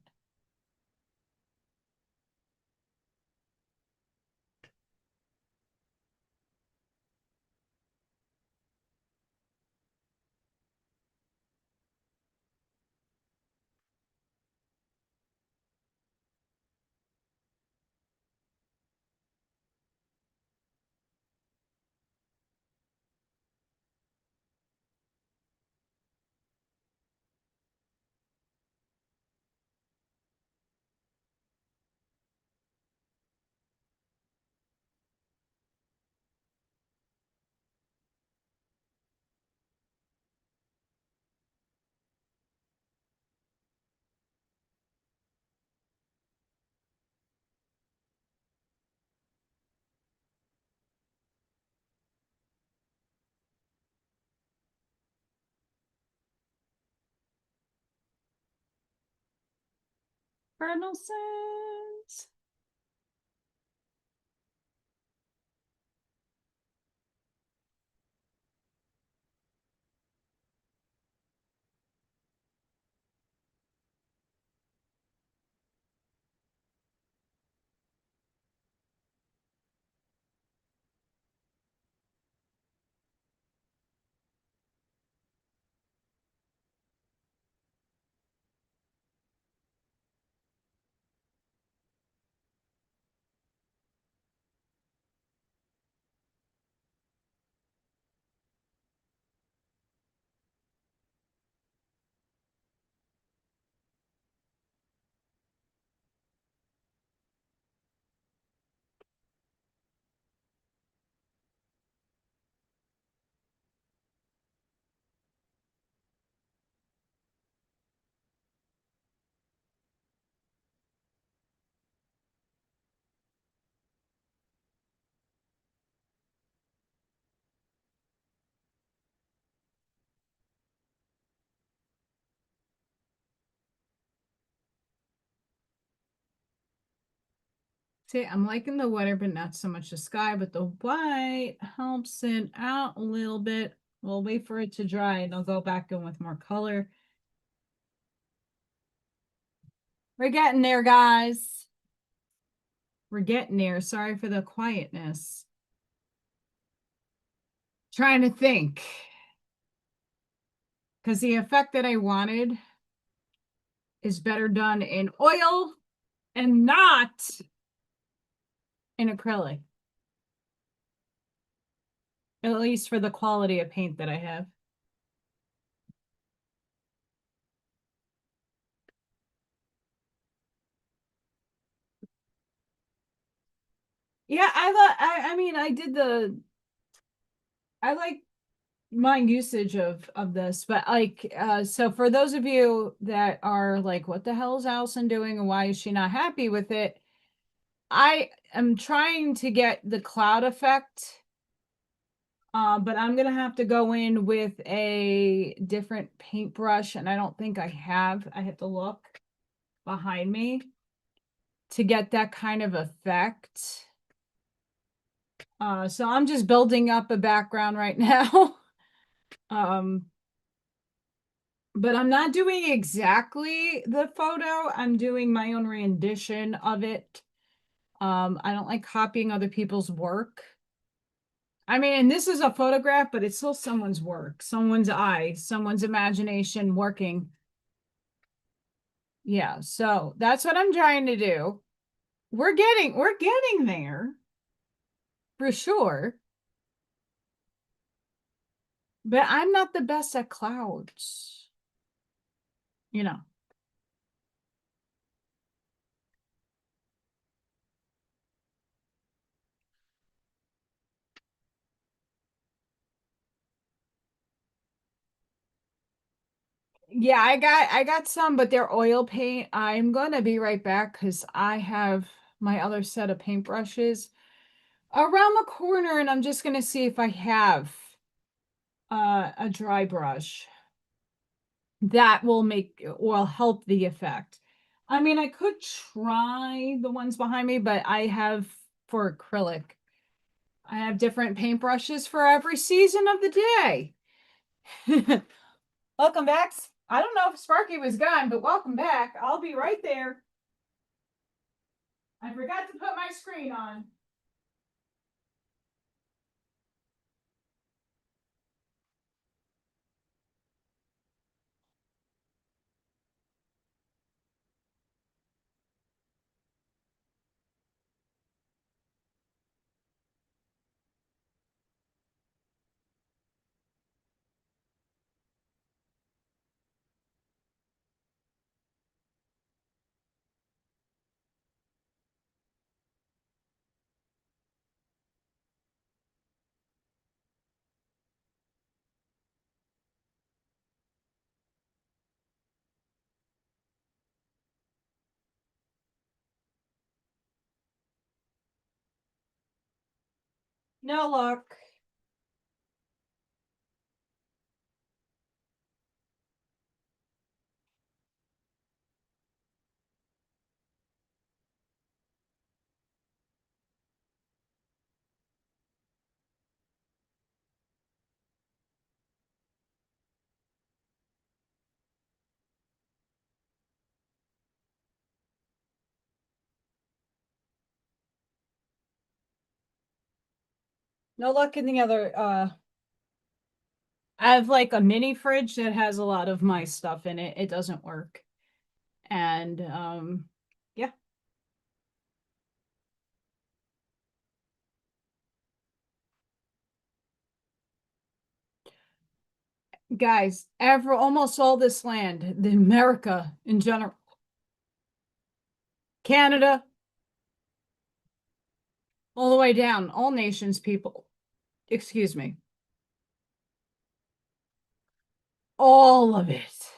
Cardinal sins. See, I'm liking the weather, but not so much the sky, but the white helps it out a little bit. We'll wait for it to dry and I'll go back in with more color. We're getting there, guys. We're getting there. Sorry for the quietness. Trying to think. Because the effect that I wanted is better done in oil and not in acrylic. At least for the quality of paint that I have. Yeah, I mean, I like my usage of this, but like, so for those of you that are like, what the hell is Allison doing and why is she not happy with it? I am trying to get the cloud effect, but I'm gonna have to go in with a different paintbrush, and I don't think I have. I have to look behind me to get that kind of effect. So I'm just building up a background right now. Um, but I'm not doing exactly the photo. I'm doing my own rendition of it. I don't like copying other people's work. I mean, and this is a photograph, but it's still someone's work, someone's eye, someone's imagination working. Yeah, so that's what I'm trying to do. We're getting there for sure, but I'm not the best at clouds, you know. Yeah, I got some, but they're oil paint. I'm gonna be right back because I have my other set of paintbrushes around the corner, and I'm just gonna see if I have a dry brush that will help the effect. I mean, I could try the ones behind me, but I have for acrylic. I have different paintbrushes for every season of the day. Welcome back. I don't know if Sparky was gone, but welcome back. I'll be right there. I forgot to put my screen on. No luck. No luck in the other. I have like a mini fridge that has a lot of my stuff in it. It doesn't work. And yeah. Guys, ever almost all this land, the America in general, Canada, all the way down, all nations, people. Excuse me. All of it.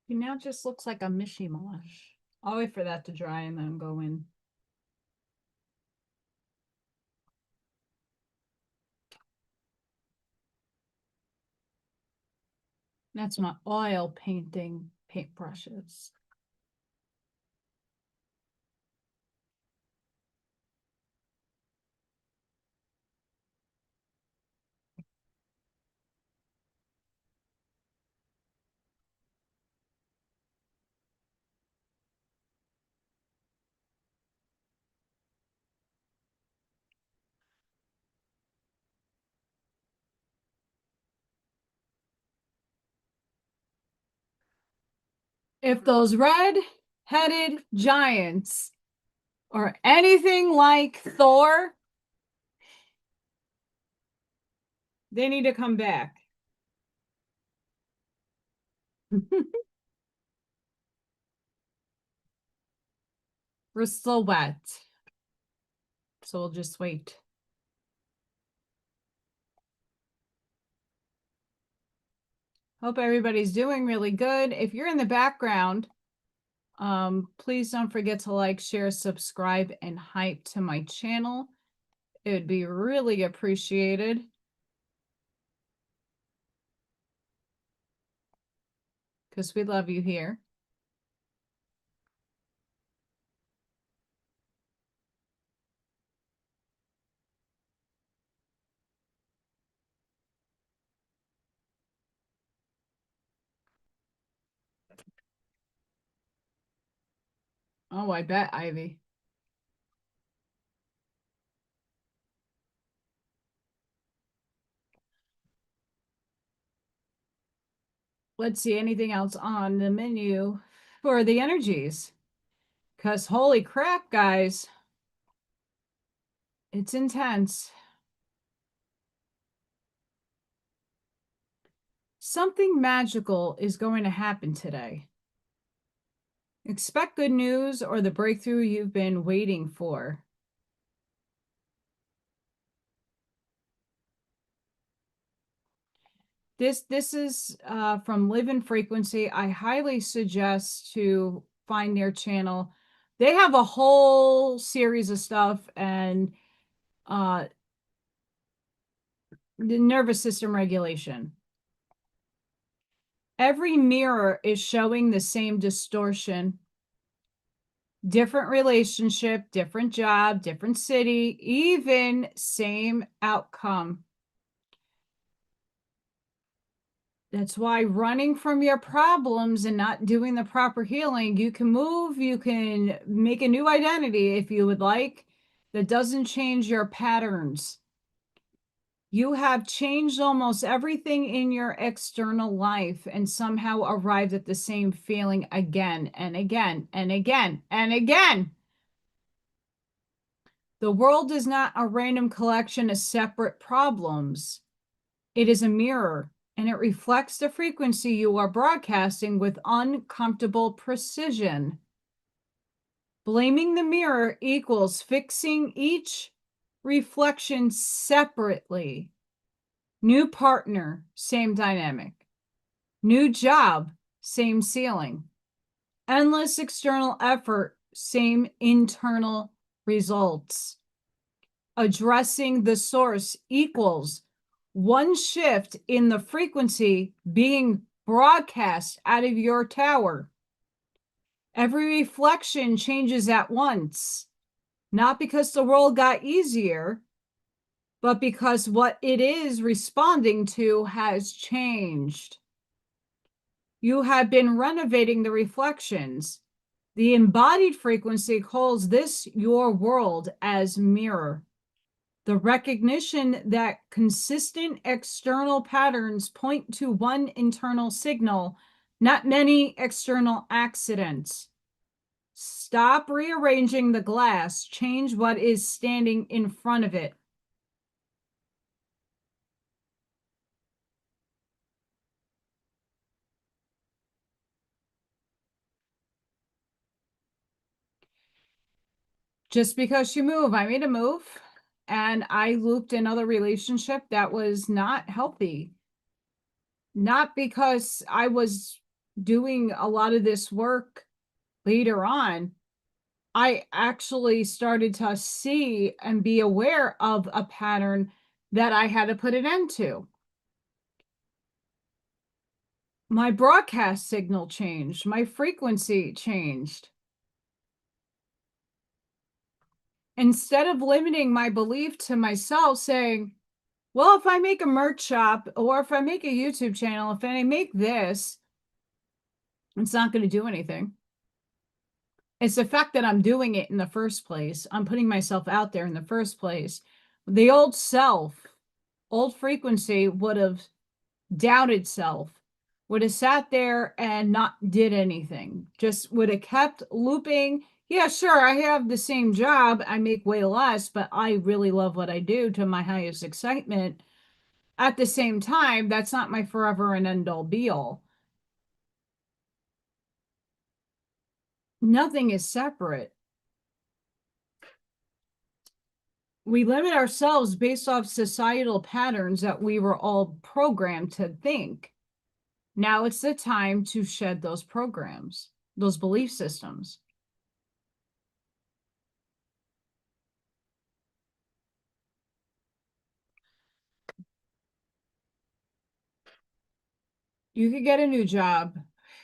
It now just looks like a mishmash. I'll wait for that to dry and then go in. That's my oil painting paintbrushes. If those red-headed giants are anything like Thor, they need to come back. We're still wet, so we'll just wait. Hope everybody's doing really good. If you're in the background, please don't forget to like, share, subscribe, and hype to my channel. It would be really appreciated. Because we love you here. Oh, I bet, Ivy. Let's see anything else on the menu for the energies. Because holy crap, guys. It's intense. Something magical is going to happen today. Expect good news or the breakthrough you've been waiting for. This is from Live in Frequency. I highly suggest to find their channel. They have a whole series of stuff, and the nervous system regulation. Every mirror is showing the same distortion. Different relationship, different job, different city, even same outcome. That's why running from your problems and not doing the proper healing, you can move, you can make a new identity if you would like, that doesn't change your patterns. You have changed almost everything in your external life and somehow arrived at the same feeling again and again and again and again. The world is not a random collection of separate problems. It is a mirror, and it reflects the frequency you are broadcasting with uncomfortable precision. Blaming the mirror equals fixing each reflection separately. New partner, same dynamic. New job, same ceiling. Endless external effort, same internal results. Addressing the source equals one shift in the frequency being broadcast out of your tower. Every reflection changes at once, not because the world got easier, but because what it is responding to has changed. You have been renovating the reflections. The embodied frequency calls this your world as mirror. The recognition that consistent external patterns point to one internal signal, not many external accidents. Stop rearranging the glass. Change what is standing in front of it. Just because you move, I made a move and I looped another relationship that was not healthy. Not because I was doing a lot of this work later on, I actually started to see and be aware of a pattern that I had to put an end to. My broadcast signal changed, my frequency changed. Instead of limiting my belief to myself, saying, well, if I make a merch shop or if I make a YouTube channel, if I make this, it's not going to do anything. It's the fact that I'm doing it in the first place. I'm putting myself out there in the first place. The old self, old frequency would have doubted self, would have sat there and not did anything, just would have kept looping. Yeah, sure, I have the same job. I make way less, but I really love what I do to my highest excitement. At the same time, that's not my forever and end all be all. Nothing is separate. We limit ourselves based off societal patterns that we were all programmed to think. Now it's the time to shed those programs, those belief systems. You could get a new job.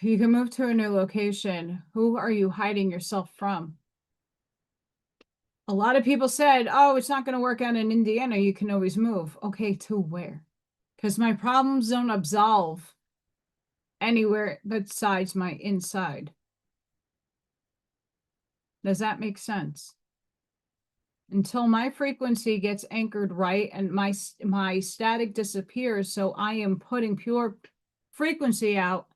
You can move to a new location. Who are you hiding yourself from? A lot of people said, oh, it's not going to work out in Indiana. You can always move. Okay, to where? Because my problems don't absolve anywhere besides my inside. Does that make sense? Until my frequency gets anchored right and my static disappears, so I am putting pure frequency out,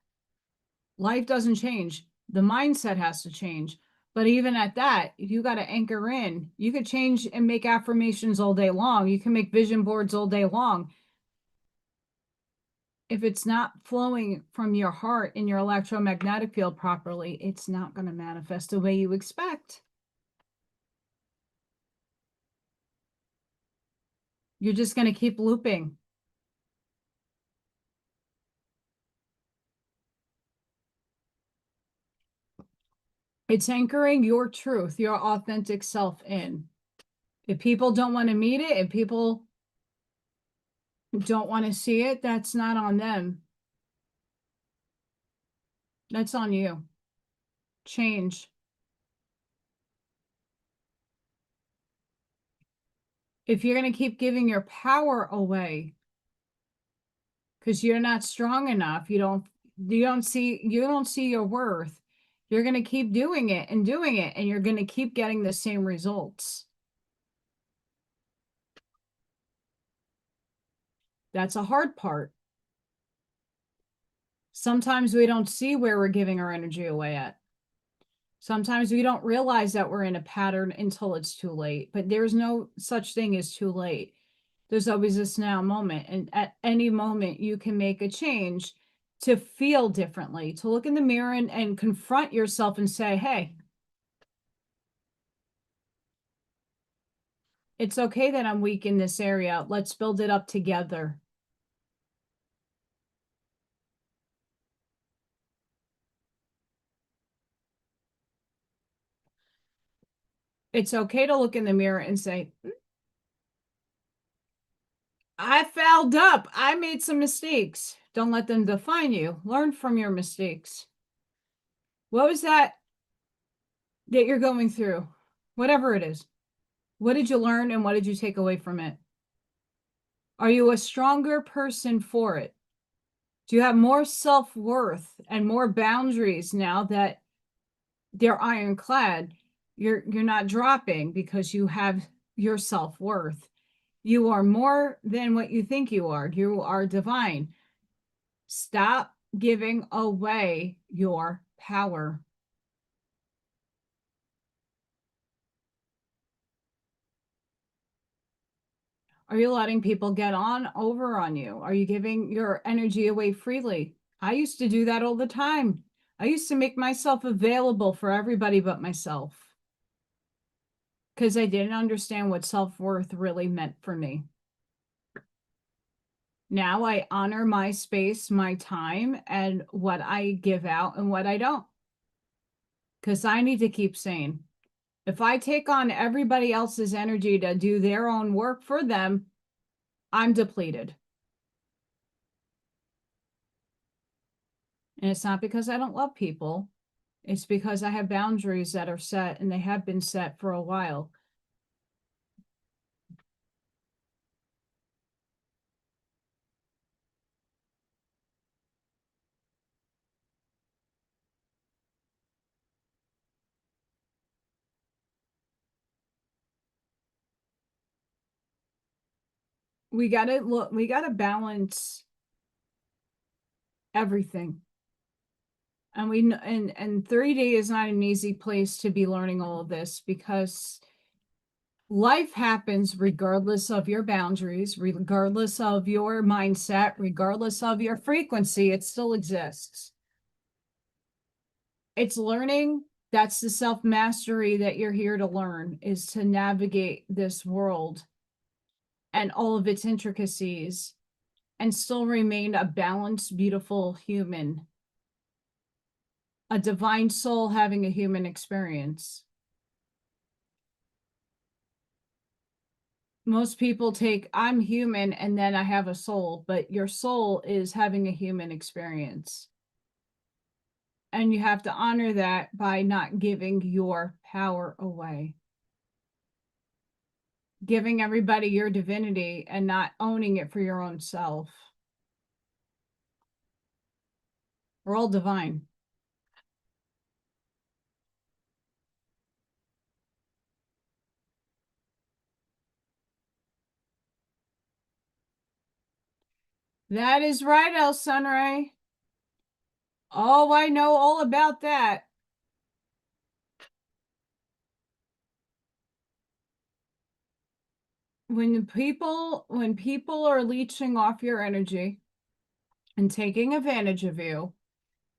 life doesn't change. The mindset has to change. But even at that, you got to anchor in. You could change and make affirmations all day long. You can make vision boards all day long. If it's not flowing from your heart in your electromagnetic field properly, it's not going to manifest the way you expect. You're just going to keep looping. It's anchoring your truth, your authentic self in. If people don't want to meet it, if people don't want to see it, that's not on them. That's on you. Change. If you're going to keep giving your power away because you're not strong enough, you don't see your worth, you're going to keep doing it, and you're going to keep getting the same results. That's a hard part. Sometimes we don't see where we're giving our energy away at. Sometimes we don't realize that we're in a pattern until it's too late, but there's no such thing as too late. There's always this now moment, and at any moment you can make a change to feel differently, to look in the mirror and confront yourself and say, hey, it's okay that I'm weak in this area. Let's build it up together. It's okay to look in the mirror and say, I fouled up. I made some mistakes. Don't let them define you. Learn from your mistakes. What was that you're going through? Whatever it is. What did you learn and what did you take away from it? Are you a stronger person for it? Do you have more self-worth and more boundaries now that they're ironclad? You're not dropping because you have your self-worth. You are more than what you think you are. You are divine. Stop giving away your power. Are you letting people get on over on you? Are you giving your energy away freely? I used to do that all the time. I used to make myself available for everybody but myself because I didn't understand what self-worth really meant for me. Now I honor my space, my time, and what I give out and what I don't. Because I need to keep sane. If I take on everybody else's energy to do their own work for them, I'm depleted. And it's not because I don't love people. It's because I have boundaries that are set, and they have been set for a while. We gotta balance everything. And and 30 is not an easy place to be learning all of this, because life happens regardless of your boundaries, regardless of your mindset, regardless of your frequency, it still exists. It's learning. That's the self-mastery that you're here to learn, is to navigate this world and all of its intricacies and still remain a balanced, beautiful human, a divine soul having a human experience. Most people take, I'm human and then I have a soul, but your soul is having a human experience. And you have to honor that by not giving your power away. Giving everybody your divinity and not owning it for your own self. We're all divine. That is right, El Sunray. Oh, I know all about that. When people are leeching off your energy and taking advantage of you,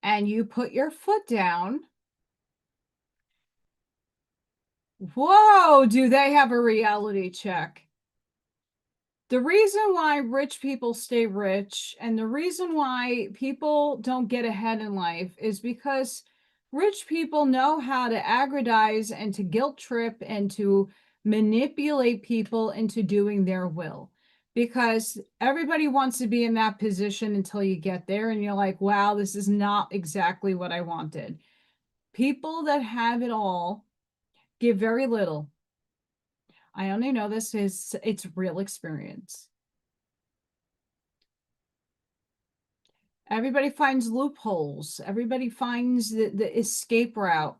and you put your foot down, whoa, do they have a reality check? The reason why rich people stay rich and the reason why people don't get ahead in life is because rich people know how to aggrandize and to guilt trip and to manipulate people into doing their will. Because everybody wants to be in that position until you get there and you're like, wow, this is not exactly what I wanted. People that have it all give very little. I only know this is it's real experience. Everybody finds loopholes. Everybody finds the escape route.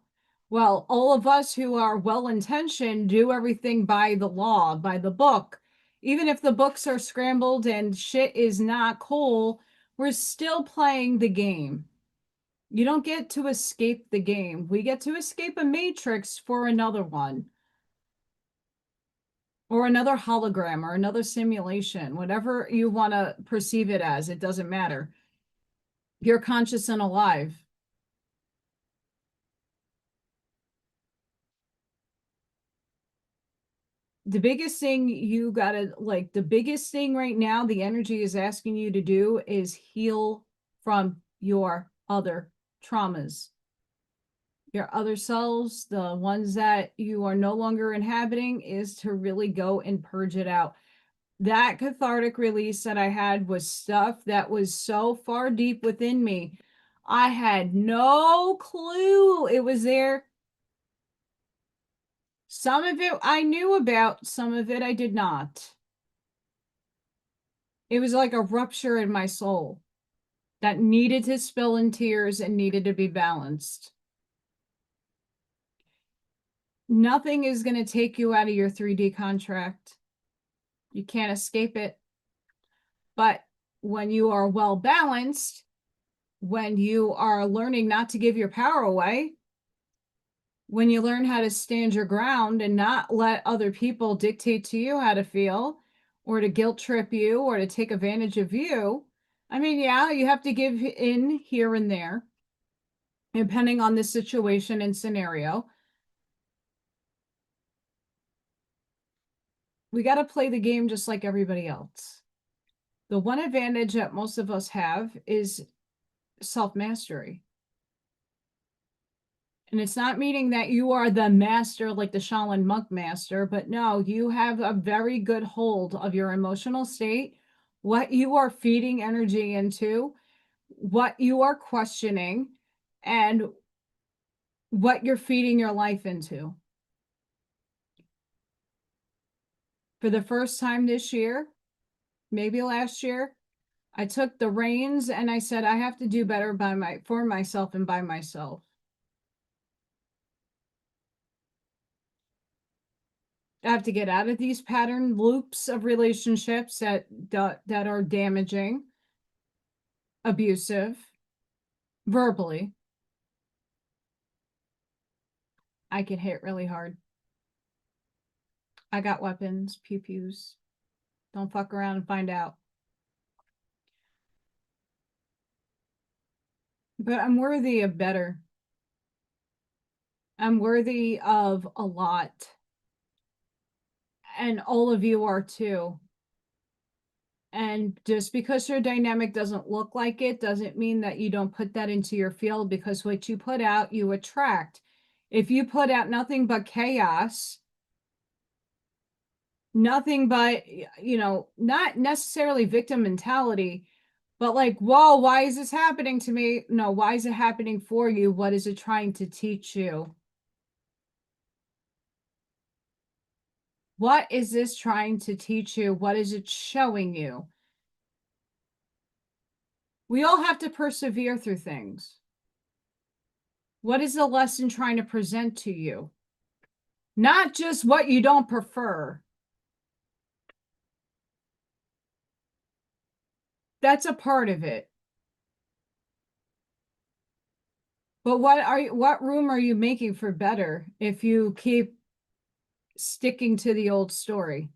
Well, all of us who are well-intentioned do everything by the law, by the book. Even if the books are scrambled and shit is not cool, we're still playing the game. You don't get to escape the game. We get to escape a matrix for another one. Or another hologram or another simulation, whatever you want to perceive it as, it doesn't matter. You're conscious and alive. The biggest thing you gotta, like, the biggest thing right now, the energy is asking you to do is heal from your other traumas. Your other selves, the ones that you are no longer inhabiting, is to really go and purge it out. That cathartic release that I had was stuff that was so far deep within me. I had no clue it was there. Some of it I knew about, some of it I did not. It was like a rupture in my soul that needed to spill in tears and needed to be balanced. Nothing is going to take you out of your 3D contract. You can't escape it. But when you are well balanced, when you are learning not to give your power away, when you learn how to stand your ground and not let other people dictate to you how to feel or to guilt trip you or to take advantage of you. I mean, yeah, you have to give in here and there, depending on the situation and scenario. We got to play the game just like everybody else. The one advantage that most of us have is self-mastery. And it's not meaning that you are the master like the Shaolin monk master, but no, you have a very good hold of your emotional state, what you are feeding energy into, what you are questioning, and what you're feeding your life into. For the first time this year, maybe last year, I took the reins and I said, I have to do better for myself and by myself. I have to get out of these pattern loops of relationships that are damaging, abusive, verbally. I get hit really hard. I got weapons, pew-pews. Don't fuck around and find out. But I'm worthy of better. I'm worthy of a lot. And all of you are too. And just because your dynamic doesn't look like it doesn't mean that you don't put that into your field, because what you put out, you attract. If you put out nothing but chaos, nothing but, not necessarily victim mentality, but like, whoa, why is this happening to me? No, why is it happening for you? What is it trying to teach you? What is this trying to teach you? What is it showing you? We all have to persevere through things. What is the lesson trying to present to you? Not just what you don't prefer. That's a part of it. But what room are you making for better if you keep sticking to the old story?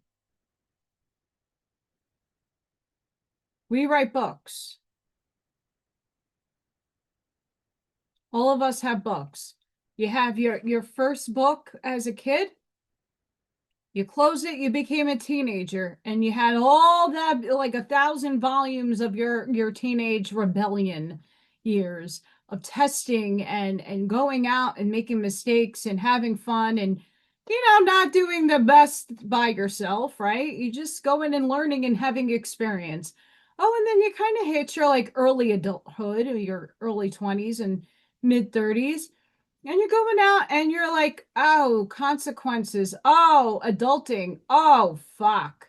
We write books. All of us have books. You have your first book as a kid. You closed it, you became a teenager, and you had all that, like 1,000 volumes of your teenage rebellion years of testing and going out and making mistakes and having fun and not doing the best by yourself, right? You just going and learning and having experience. Oh, and then you kind of hit your like early adulthood, or your early 20s and mid 30s. And you're going out and you're like, oh, consequences. Oh, adulting. Oh, fuck.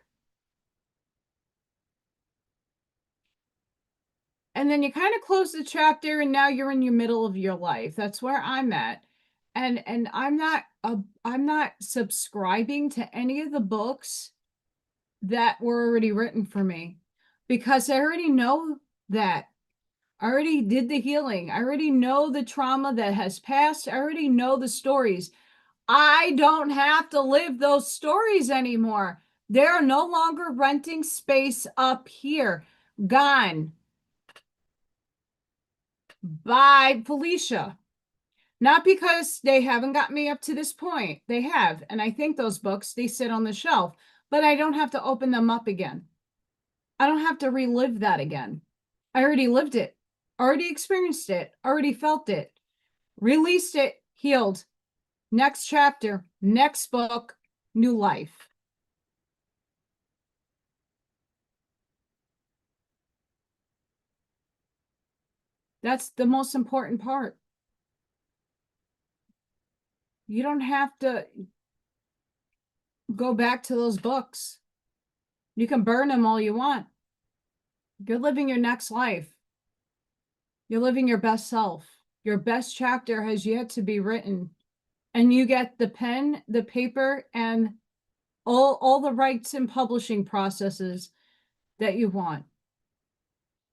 And then you kind of close the chapter and now you're in your middle of your life. That's where I'm at. And I'm not subscribing to any of the books that were already written for me, because I already know that. I already did the healing. I already know the trauma that has passed. I already know the stories. I don't have to live those stories anymore. They're no longer renting space up here. Gone. Bye, Felicia. Not because they haven't got me up to this point. They have. And I think those books, they sit on the shelf. But I don't have to open them up again. I don't have to relive that again. I already lived it. Already experienced it. Already felt it. Released it. Healed. Next chapter. Next book. New life. That's the most important part. You don't have to go back to those books. You can burn them all you want. You're living your next life. You're living your best self. Your best chapter has yet to be written. And you get the pen, the paper, and all the rights and publishing processes that you want.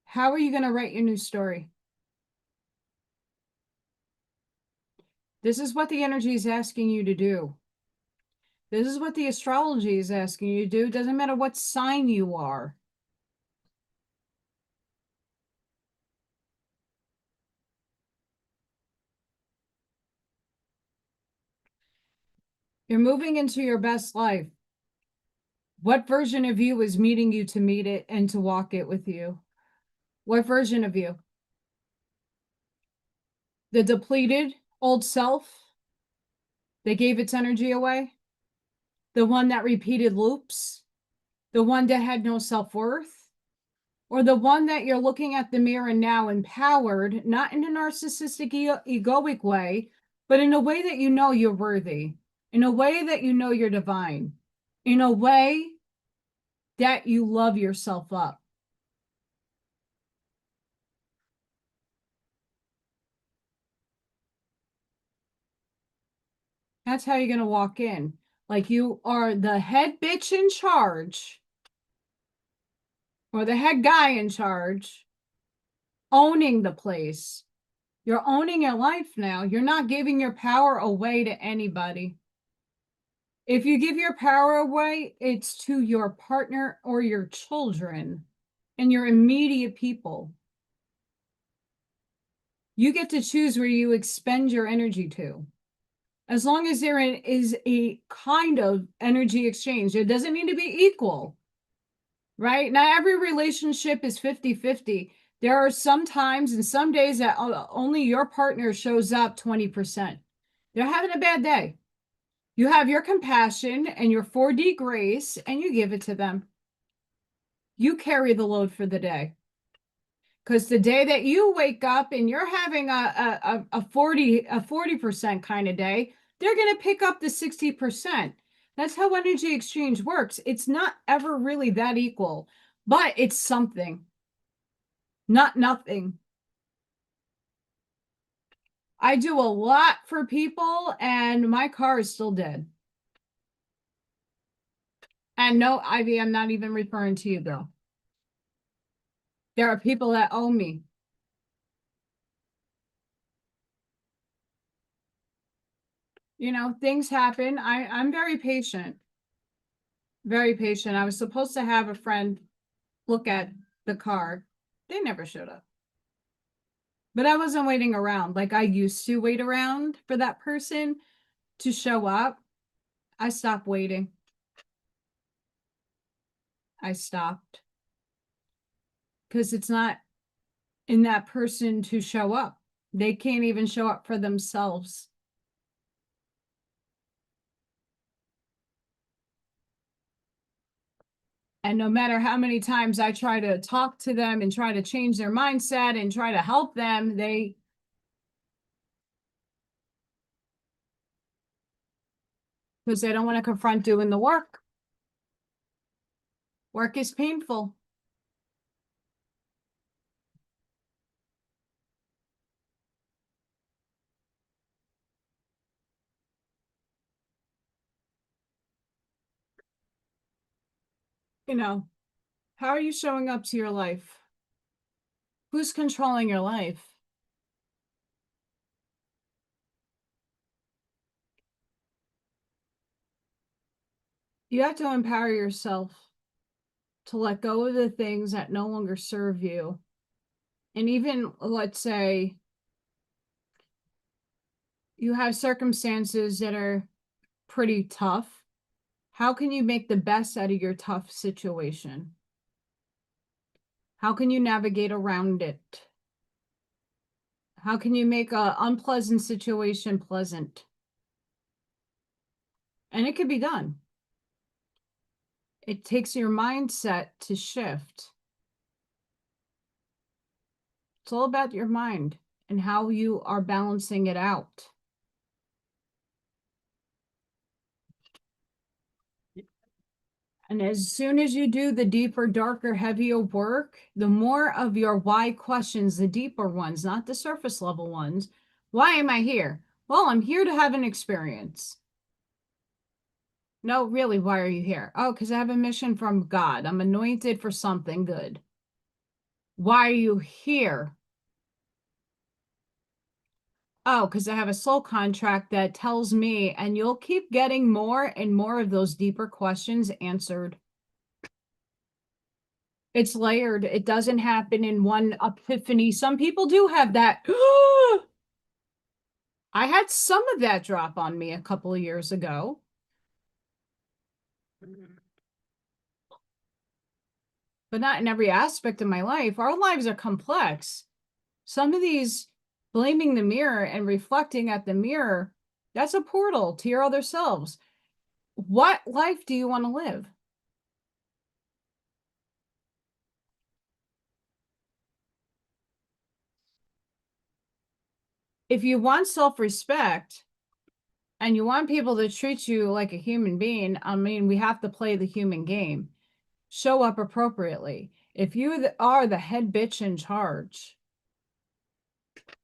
How are you going to write your new story? This is what the energy is asking you to do. This is what the astrology is asking you to do. It doesn't matter what sign you are. You're moving into your best life. What version of you is meeting you to meet it and to walk it with you? What version of you? The depleted old self that gave its energy away? The one that repeated loops? The one that had no self-worth? Or the one that you're looking at the mirror now empowered, not in a narcissistic, egoic way, but in a way that you know you're worthy, in a way that you know you're divine, in a way that you love yourself up. That's how you're going to walk in. Like you are the head bitch in charge, or the head guy in charge, owning the place. You're owning your life now. You're not giving your power away to anybody. If you give your power away, it's to your partner or your children and your immediate people. You get to choose where you expend your energy to. As long as there is a kind of energy exchange, it doesn't need to be equal, right? Not every relationship is 50-50. There are some times and some days that only your partner shows up 20%. They're having a bad day. You have your compassion and your 4D grace, and you give it to them. You carry the load for the day. Because the day that you wake up and you're having a 40% kind of day, they're going to pick up the 60%. That's how energy exchange works. It's not ever really that equal, but it's something, not nothing. I do a lot for people, and my car is still dead. And no, Ivy, I'm not even referring to you, girl. There are people that owe me. You know, things happen. I'm very patient. Very patient. I was supposed to have a friend look at the car. They never showed up. But I wasn't waiting around like I used to wait around for that person to show up. I stopped waiting. I stopped. Because it's not in that person to show up. They can't even show up for themselves. And no matter how many times I try to talk to them and try to change their mindset and try to help them, because they don't want to confront doing the work. Work is painful. You know, how are you showing up to your life? Who's controlling your life? You have to empower yourself to let go of the things that no longer serve you. And even, let's say, you have circumstances that are pretty tough. How can you make the best out of your tough situation? How can you navigate around it? How can you make an unpleasant situation pleasant? And it can be done. It takes your mindset to shift. It's all about your mind and how you are balancing it out. And as soon as you do the deeper, darker, heavier work, the more of your why questions, the deeper ones, not the surface level ones. Why am I here? Well, I'm here to have an experience. No, really, why are you here? Oh, because I have a mission from God. I'm anointed for something good. Why are you here? Oh, because I have a soul contract that tells me, and you'll keep getting more and more of those deeper questions answered. It's layered. It doesn't happen in one epiphany. Some people do have that. I had some of that drop on me a couple of years ago. but not in every aspect of my life. Our lives are complex. Some of these blaming the mirror and reflecting at the mirror, that's a portal to your other selves. What life do you want to live? If you want self-respect and you want people to treat you like a human being, I mean, we have to play the human game. Show up appropriately. If you are the head bitch in charge,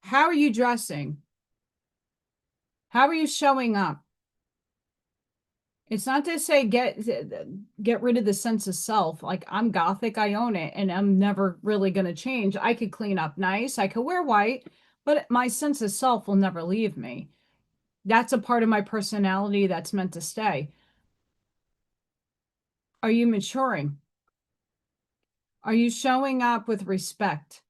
how are you dressing? How are you showing up? It's not to say get rid of the sense of self. Like, I'm gothic, I own it, and I'm never really going to change. I could clean up nice, I could wear white, but my sense of self will never leave me. That's a part of my personality that's meant to stay. Are you maturing? Are you showing up with respect?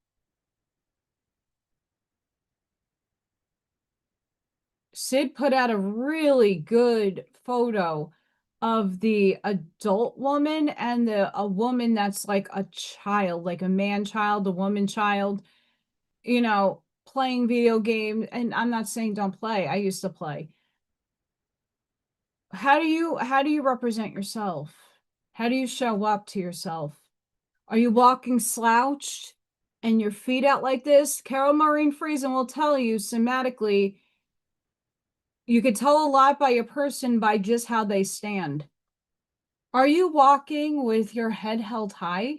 Sid put out a really good photo of the adult woman and a woman that's like a child, like a man child, a woman child, you know, playing video games. And I'm not saying don't play. I used to play. How do you represent yourself? How do you show up to yourself? Are you walking slouched and your feet out like this? Carol Maureen Friesen will tell you somatically, you could tell a lot by a person by just how they stand. Are you walking with your head held high,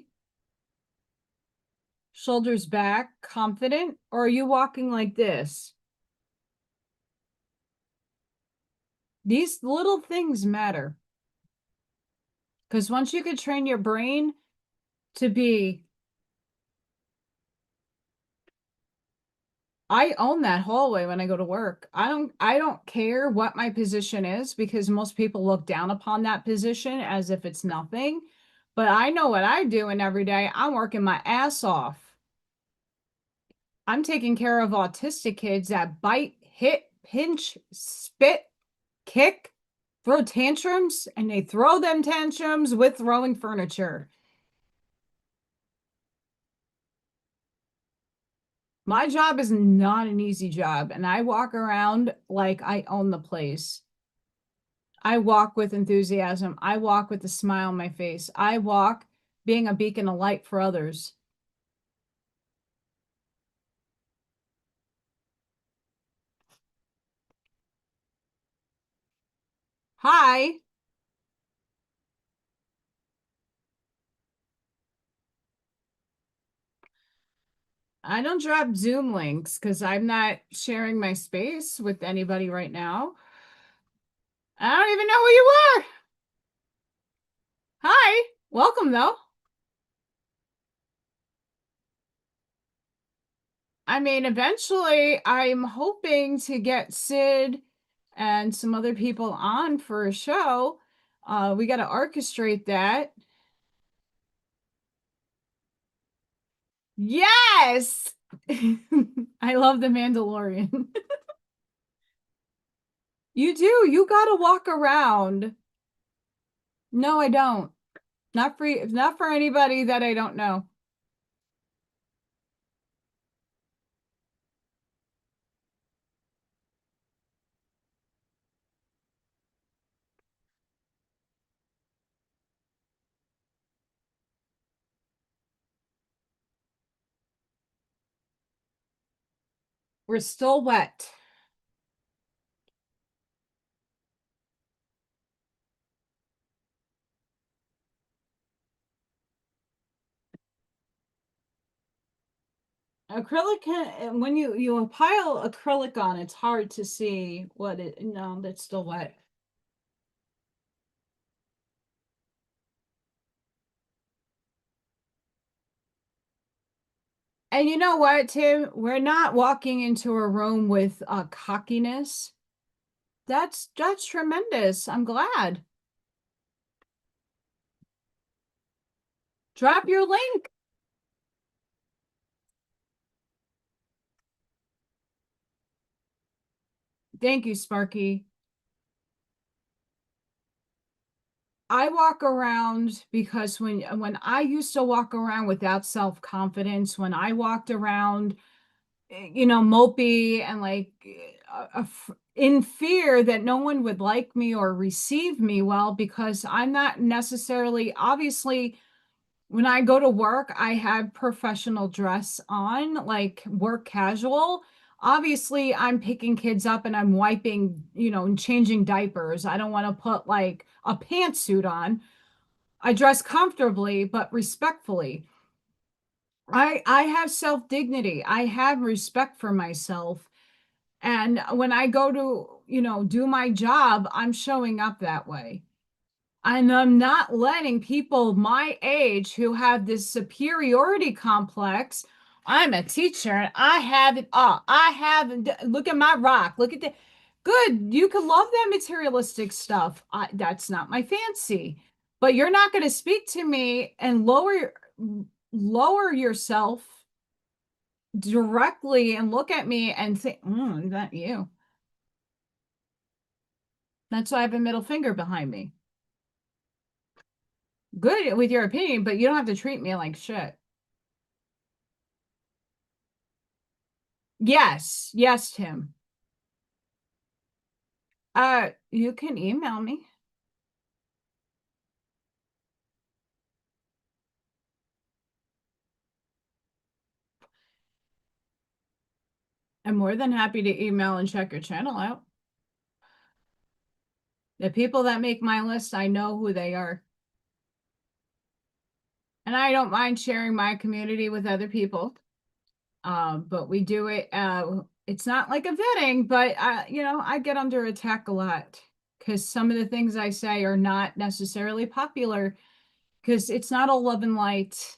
shoulders back, confident, or are you walking like this? These little things matter. Because once you could train your brain to be, I own that hallway when I go to work. I don't care what my position is, because most people look down upon that position as if it's nothing. But I know what I do, and every day I'm working my ass off. I'm taking care of autistic kids that bite, hit, pinch, spit, kick, throw tantrums, and they throw them tantrums with throwing furniture. My job is not an easy job, and I walk around like I own the place. I walk with enthusiasm. I walk with a smile on my face. I walk being a beacon of light for others. Hi. I don't drop Zoom links because I'm not sharing my space with anybody right now. I don't even know who you are. Hi. Welcome, though. I mean, eventually, I'm hoping to get Sid and some other people on for a show. We got to orchestrate that. Yes. I love The Mandalorian. You do. You got to walk around. No, I don't. Not for anybody that I don't know. We're still wet. Acrylic when you pile acrylic on, it's hard to see what it. No, that's still wet. And you know what, Tim? We're not walking into a room with cockiness. That's tremendous. I'm glad. Drop your link. Thank you, Sparky. I walk around because when I used to walk around without self-confidence, when I walked around, mopey and like in fear that no one would like me or receive me well, because I'm not necessarily, obviously, when I go to work, I have professional dress on, like work casual. Obviously, I'm picking kids up and I'm wiping, and changing diapers. I don't want to put like a pantsuit on. I dress comfortably but respectfully. I have self-dignity. I have respect for myself. And when I go to, do my job, I'm showing up that way. And I'm not letting people my age who have this superiority complex. I'm a teacher and I have it all. I have, look at my rock. Look at the good. You can love that materialistic stuff. That's not my fancy. But you're not going to speak to me and lower yourself directly and look at me and say, is that you? That's why I have a middle finger behind me. Good with your opinion, but you don't have to treat me like shit. Yes, yes, Tim. You can email me. I'm more than happy to email and check your channel out. The people that make my list, I know who they are. And I don't mind sharing my community with other people. But we do it, it's not like a vetting, but I get under attack a lot because some of the things I say are not necessarily popular because it's not all love and light.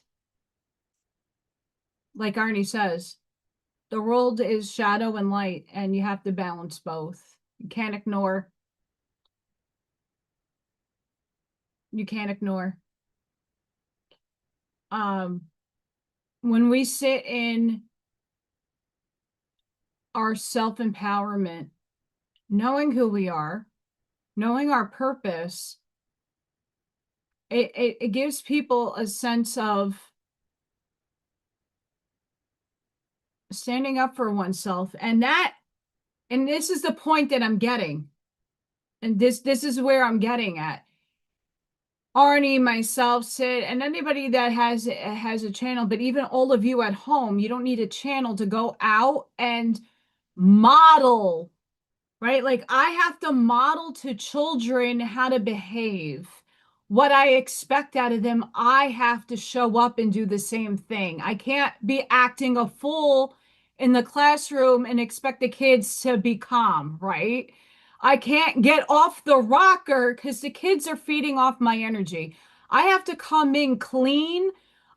Like Arnie says, the world is shadow and light, and you have to balance both. You can't ignore. You can't ignore. When we sit in our self-empowerment, knowing who we are, knowing our purpose, it gives people a sense of standing up for oneself. And this is the point that I'm getting. And this is where I'm getting at. Arnie, myself, Sid, and anybody that has a channel, but even all of you at home, you don't need a channel to go out and model, right? Like I have to model to children how to behave. What I expect out of them, I have to show up and do the same thing. I can't be acting a fool in the classroom and expect the kids to be calm, right? I can't get off the rocker because the kids are feeding off my energy. I have to come in clean.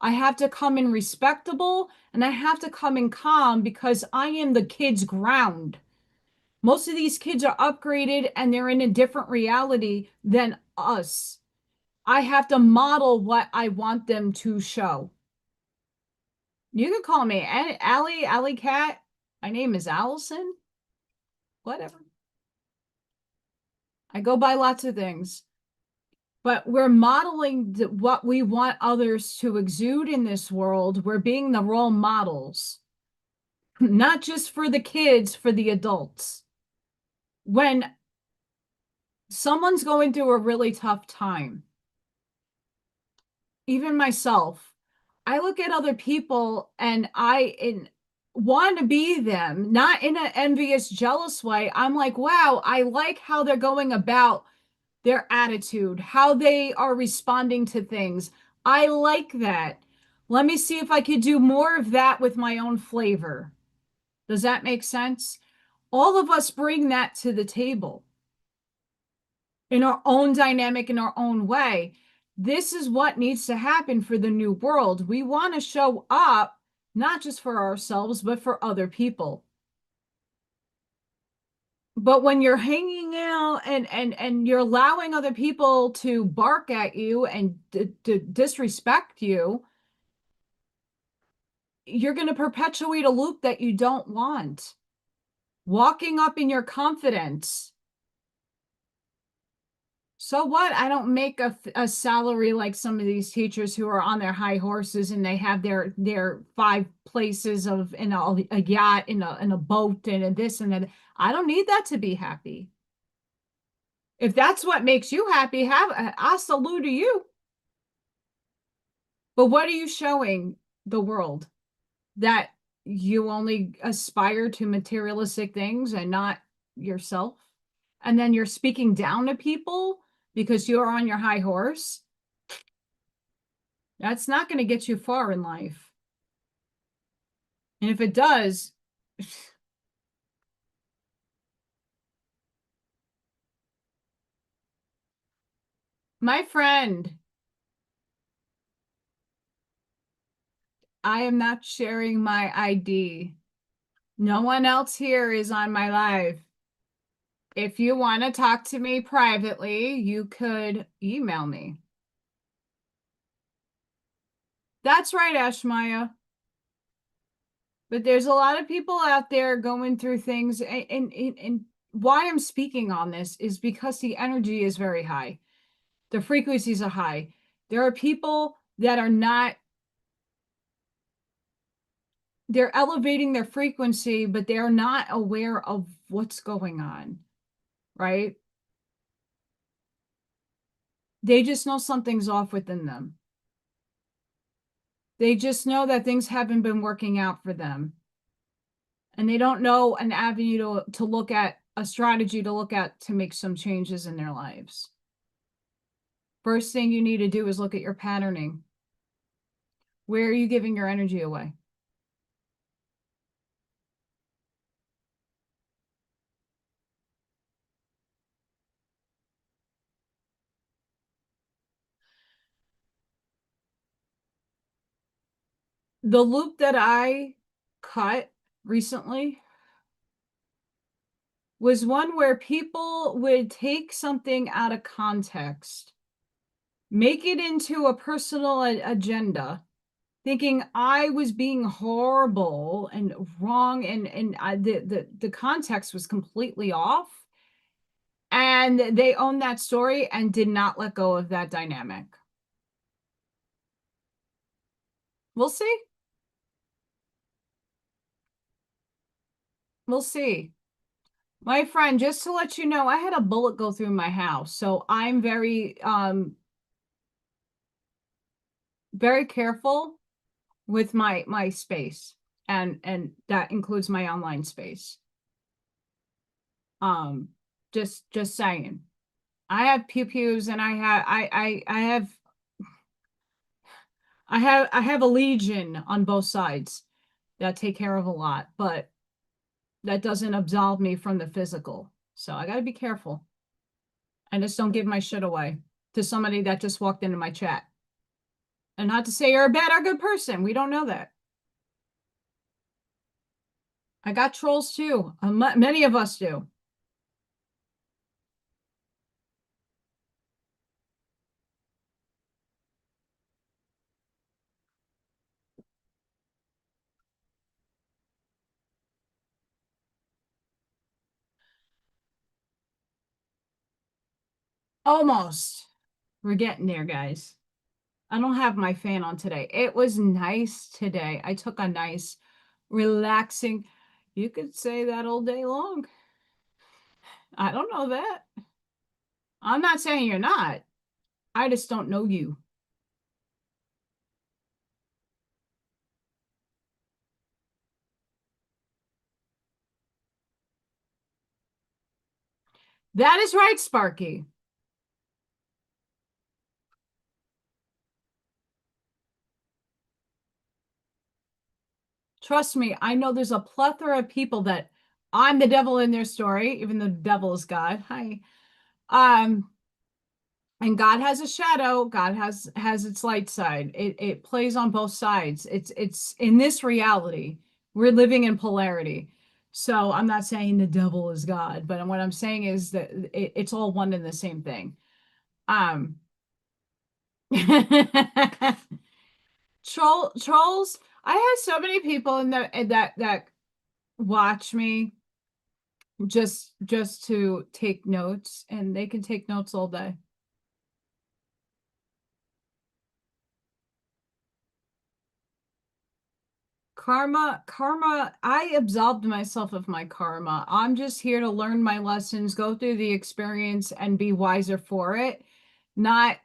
I have to come in respectable, and I have to come in calm because I am the kids' ground. Most of these kids are upgraded and they're in a different reality than us. I have to model what I want them to show. You can call me AllyKat. My name is Allison. Whatever. I go by lots of things. But we're modeling what we want others to exude in this world. We're being the role models, not just for the kids, for the adults. When someone's going through a really tough time, even myself, I look at other people and I want to be them, not in an envious, jealous way. I'm like, wow, I like how they're going about their attitude, how they are responding to things. I like that. Let me see if I could do more of that with my own flavor. Does that make sense? All of us bring that to the table in our own dynamic, in our own way. This is what needs to happen for the new world. We want to show up not just for ourselves, but for other people. But when you're hanging out and you're allowing other people to bark at you and disrespect you, you're going to perpetuate a loop that you don't want. Walking up in your confidence, So what? I don't make a salary like some of these teachers who are on their high horses and they have their 5 places of a yacht in a boat and a this and that. I don't need that to be happy. If that's what makes you happy, I salute to you. But what are you showing the world? That you only aspire to materialistic things and not yourself? And then you're speaking down to people because you're on your high horse? That's not going to get you far in life. And if it does, my friend, I am not sharing my ID. No one else here is on my live. If you want to talk to me privately, you could email me. That's right, Ashmaya. But there's a lot of people out there going through things, and why I'm speaking on this is because the energy is very high. The frequencies are high. There are people that are not, they're elevating their frequency, but they're not aware of what's going on, right? They just know something's off within them. They just know that things haven't been working out for them. And they don't know an avenue to look at, a strategy to look at to make some changes in their lives. First thing you need to do is look at your patterning. Where are you giving your energy away? The loop that I cut recently was one where people would take something out of context, make it into a personal agenda, thinking I was being horrible and wrong, and the context was completely off. And they owned that story and did not let go of that dynamic. We'll see. We'll see. My friend, just to let you know, I had a bullet go through my house. So I'm very careful with my space. And that includes my online space. Just saying. I have pew-pews and I have a legion on both sides that take care of a lot, but that doesn't absolve me from the physical. So I got to be careful. I just don't give my shit away to somebody that just walked into my chat. And not to say you're a bad or good person. We don't know that. I got trolls too. Many of us do. Almost. We're getting there, guys. I don't have my fan on today. It was nice today. I took a nice, relaxing, you could say that all day long. I don't know that. I'm not saying you're not. I just don't know you. That is right, Sparky. Trust me, I know there's a plethora of people that I'm the devil in their story, even though the devil is God. Hi. And God has a shadow, God has its light side. It plays on both sides. It's in this reality, we're living in polarity. So I'm not saying the devil is God, but what I'm saying is that it's all one and the same thing. Trolls. I have so many people in that watch me just to take notes, and they can take notes all day. Karma, I absolved myself of my karma. I'm just here to learn my lessons, go through the experience and be wiser for it, not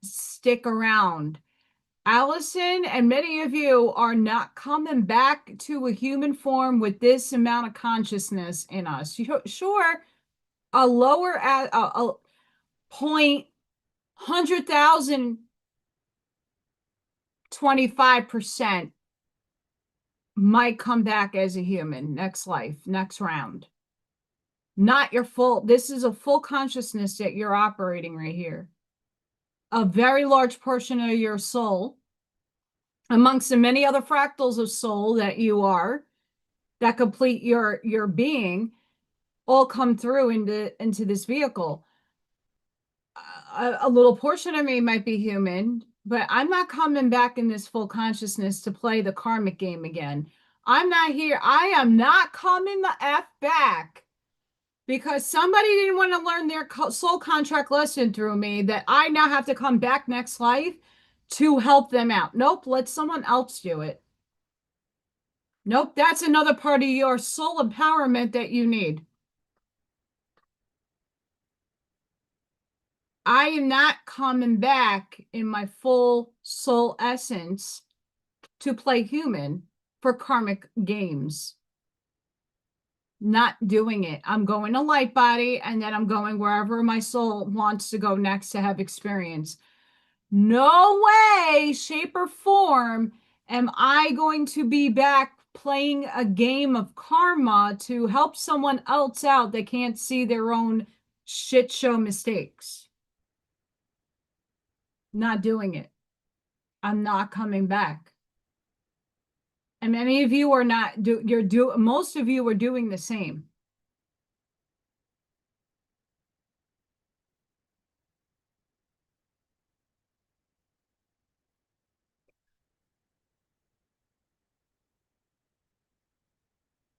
stick around. Allison and many of you are not coming back to a human form with this amount of consciousness in us. Sure, a lower at a point 100,000 25% might come back as a human next life, next round. Not your full, this is a full consciousness that you're operating right here. A very large portion of your soul, amongst the many other fractals of soul that you are, that complete your being, all come through into this vehicle. A little portion of me might be human, but I'm not coming back in this full consciousness to play the karmic game again. I'm not here. I am not coming the F back because somebody didn't want to learn their soul contract lesson through me that I now have to come back next life to help them out. Nope, let someone else do it. Nope, that's another part of your soul empowerment that you need. I am not coming back in my full soul essence to play human for karmic games. Not doing it. I'm going to light body and then I'm going wherever my soul wants to go next to have experience. No way, shape, or form am I going to be back playing a game of karma to help someone else out that can't see their own shit show mistakes. Not doing it. I'm not coming back. And many of you are not most of you are doing the same.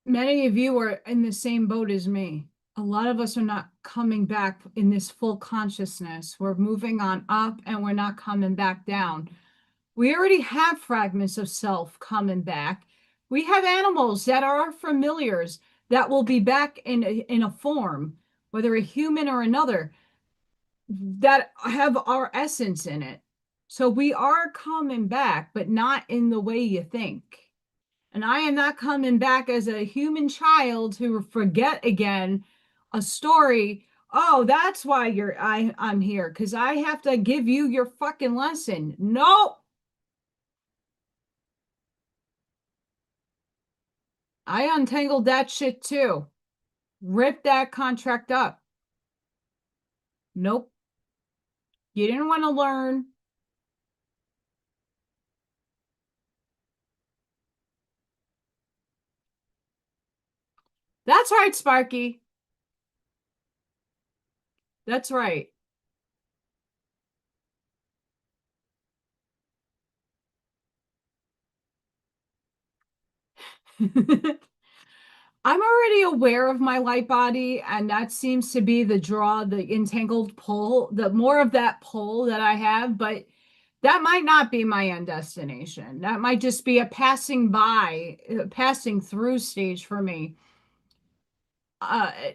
Many of you are in the same boat as me. A lot of us are not coming back in this full consciousness. We're moving on up and we're not coming back down. We already have fragments of self coming back. We have animals that are our familiars that will be back in a form, whether a human or another, that have our essence in it. So we are coming back, but not in the way you think. And I am not coming back as a human child to forget again a story. Oh, that's why I'm here, because I have to give you your fucking lesson. No. I untangled that shit too. Ripped that contract up. Nope. You didn't want to learn. That's right, Sparky. That's right. I'm already aware of my light body, and that seems to be the draw, the entangled pull, the more of that pull that I have, but that might not be my end destination. That might just be a passing by, passing through stage for me. I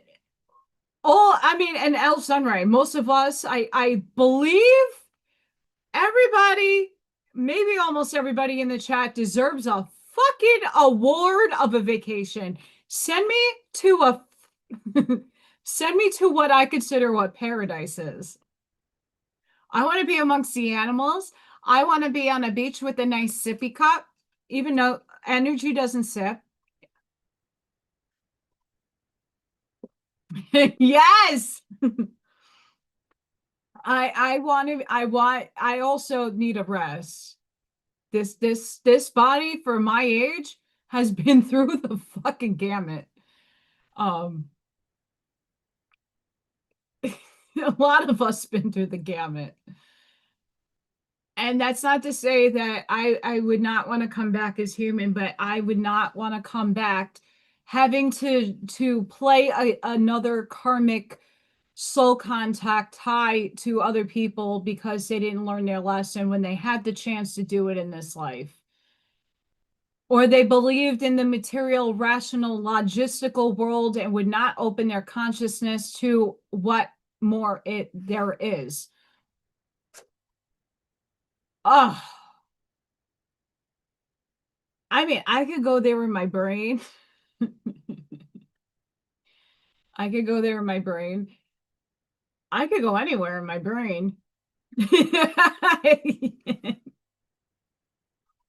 mean, and El Sunray, most of us, I believe everybody, maybe almost everybody in the chat deserves a fucking award of a vacation. Send me to a send me to what I consider what paradise is. I want to be amongst the animals. I want to be on a beach with a nice sippy cup, even though energy doesn't sip. Yes. I also need a rest. This body for my age has been through the fucking gamut. A lot of us been through the gamut. And that's not to say that I would not want to come back as human, but I would not want to come back having to play another karmic soul contact tie to other people because they didn't learn their lesson when they had the chance to do it in this life. or they believed in the material, rational, logistical world and would not open their consciousness to what more there is. Oh, I mean, I could go there in my brain. I could go there in my brain. I could go anywhere in my brain.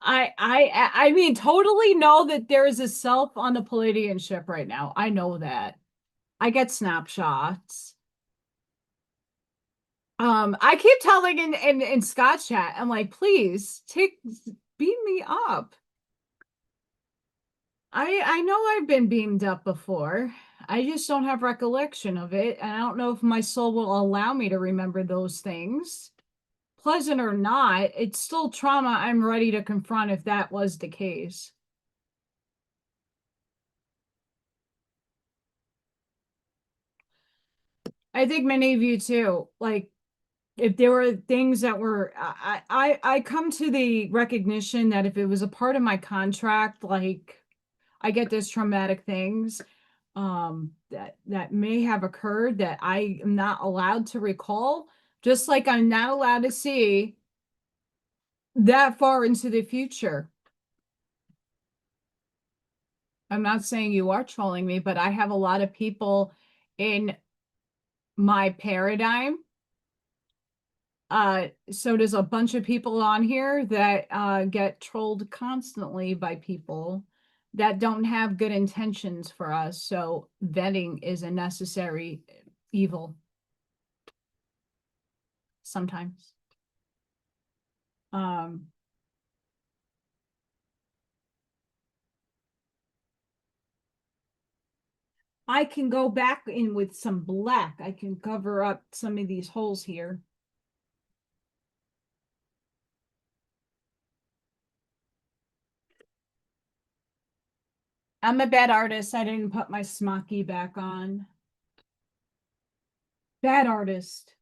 I mean, totally know that there is a self on the Palladian ship right now. I know that. I get snapshots. I keep telling in Scott chat, I'm like, please beam me up. I know I've been beamed up before. I just don't have recollection of it, and I don't know if my soul will allow me to remember those things. Pleasant or not, it's still trauma I'm ready to confront if that was the case. I think many of you too. Like, if there were things that were, I come to the recognition that if it was a part of my contract, like I get these traumatic things, that may have occurred that I am not allowed to recall, just like I'm not allowed to see that far into the future. I'm not saying you are trolling me, but I have a lot of people in my paradigm. So there's a bunch of people on here that get trolled constantly by people that don't have good intentions for us. So vetting is a necessary evil sometimes. I can go back in with some black. I can cover up some of these holes here. I'm a bad artist. I didn't put my smocky back on. Bad artist.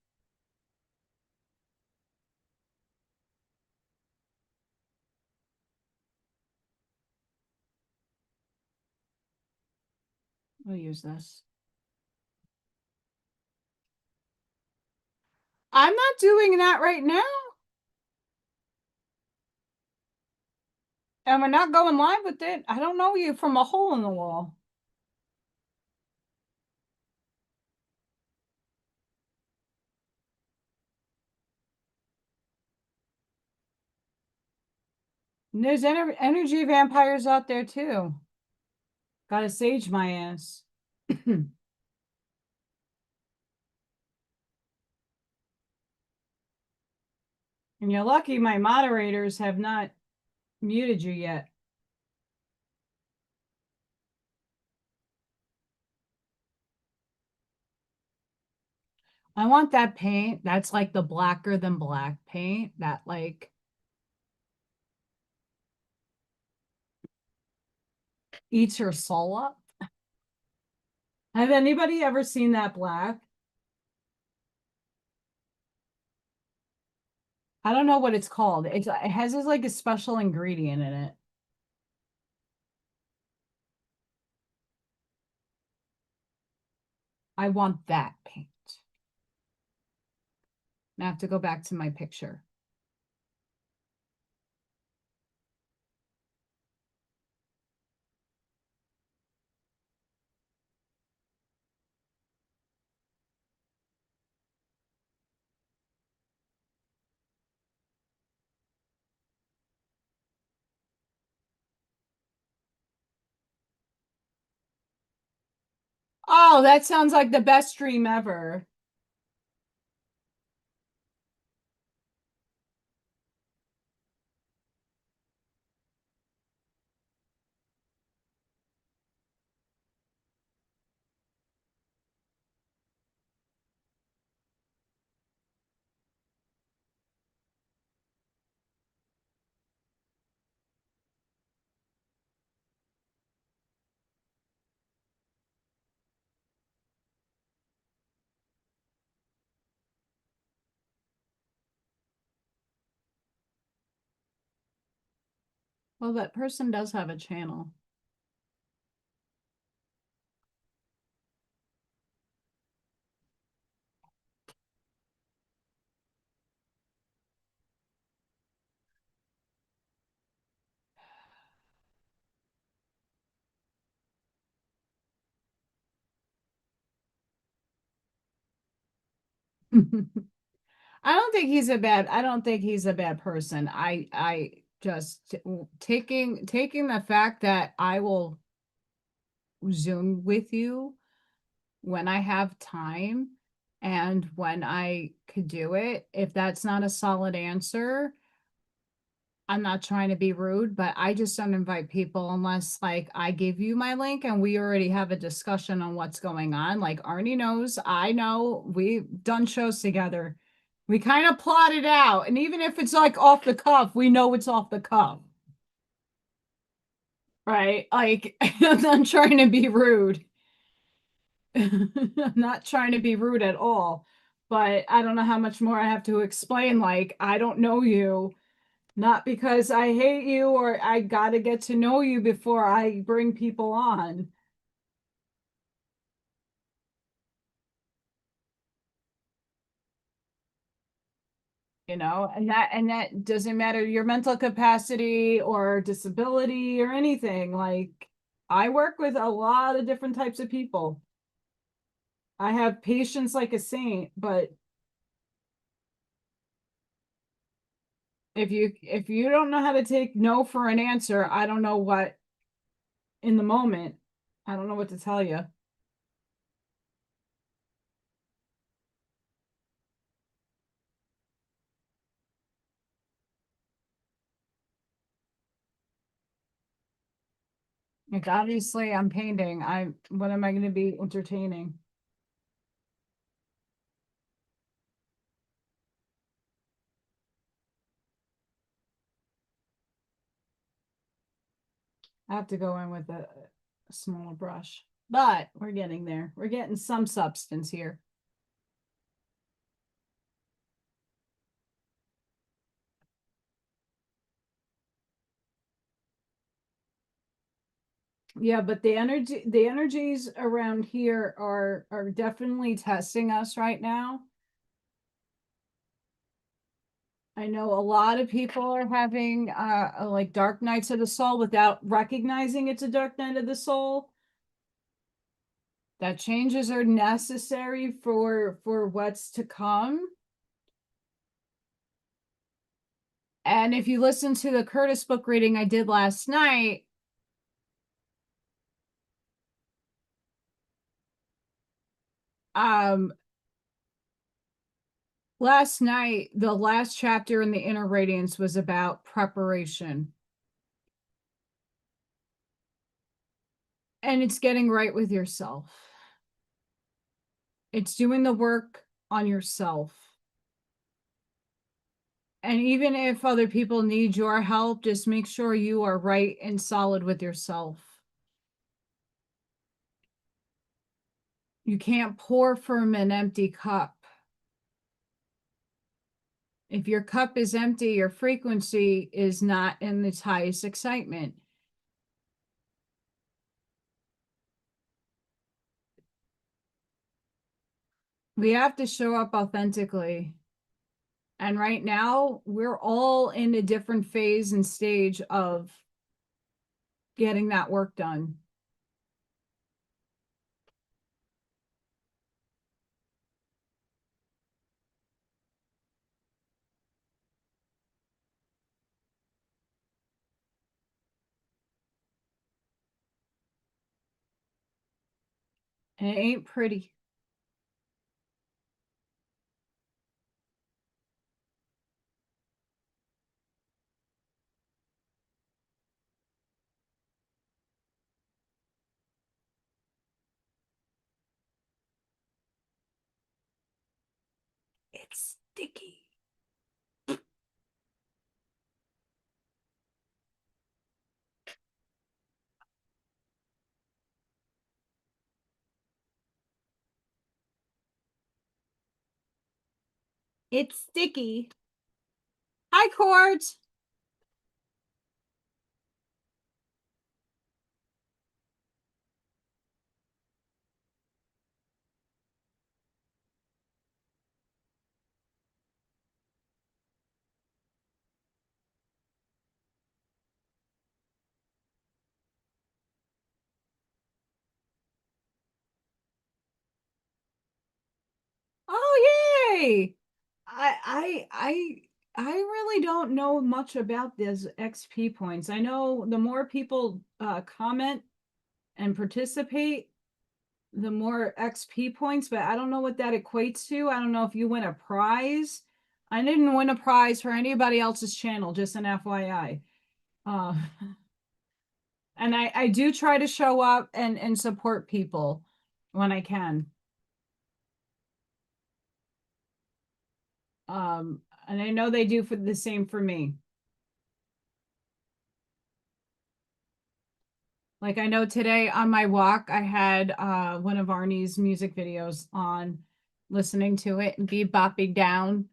I'll use this. I'm not doing that right now. And we're not going live with it. I don't know you from a hole in the wall. And there's energy vampires out there too. Gotta sage my ass. And you're lucky my moderators have not muted you yet. I want that paint. That's like the blacker than black paint. That like eats your soul up. Have anybody ever seen that black? I don't know what it's called. It has this like a special ingredient in it. I want that paint. I have to go back to my picture. Oh, that sounds like the best dream ever. Well, that person does have a channel. I don't think he's a bad person. I just taking the fact that I will Zoom with you when I have time and when I could do it. If that's not a solid answer, I'm not trying to be rude, but I just don't invite people unless like I give you my link and we already have a discussion on what's going on. Like Arnie knows, I know, we've done shows together. We kind of plot it out. And even if it's like off the cuff, we know it's off the cuff. Right? Like I'm not trying to be rude. I'm not trying to be rude at all. But I don't know how much more I have to explain. Like, I don't know you. Not because I hate you or I got to get to know you before I bring people on. And that doesn't matter your mental capacity or disability or anything. Like, I work with a lot of different types of people. I have patience like a saint, but if you don't know how to take no for an answer, I don't know what in the moment. I don't know what to tell you. Like obviously I'm painting. What am I going to be entertaining? I have to go in with a smaller brush, but we're getting there. We're getting some substance here. Yeah, but the energies around here are definitely testing us right now. I know a lot of people are having like dark nights of the soul without recognizing it's a dark night of the soul. That changes are necessary for what's to come. And if you listen to the Curtis book reading I did last night, um last night the last chapter in the Inner Radiance was about preparation. And it's getting right with yourself. It's doing the work on yourself. And even if other people need your help, just make sure you are right and solid with yourself. You can't pour from an empty cup. If your cup is empty, your frequency is not in its highest excitement. We have to show up authentically. And right now, we're all in a different phase and stage of getting that work done. And it ain't pretty. It's sticky. It's sticky. Hi, Cords. say, I really don't know much about this XP points. I know the more people comment and participate, the more XP points, but I don't know what that equates to. I don't know if you win a prize. I didn't win a prize for anybody else's channel, just an FYI. And I do try to show up and support people when I can. And I know they do for the same for me. Like I know today on my walk, I had one of Arnie's music videos on, listening to it and be bopping down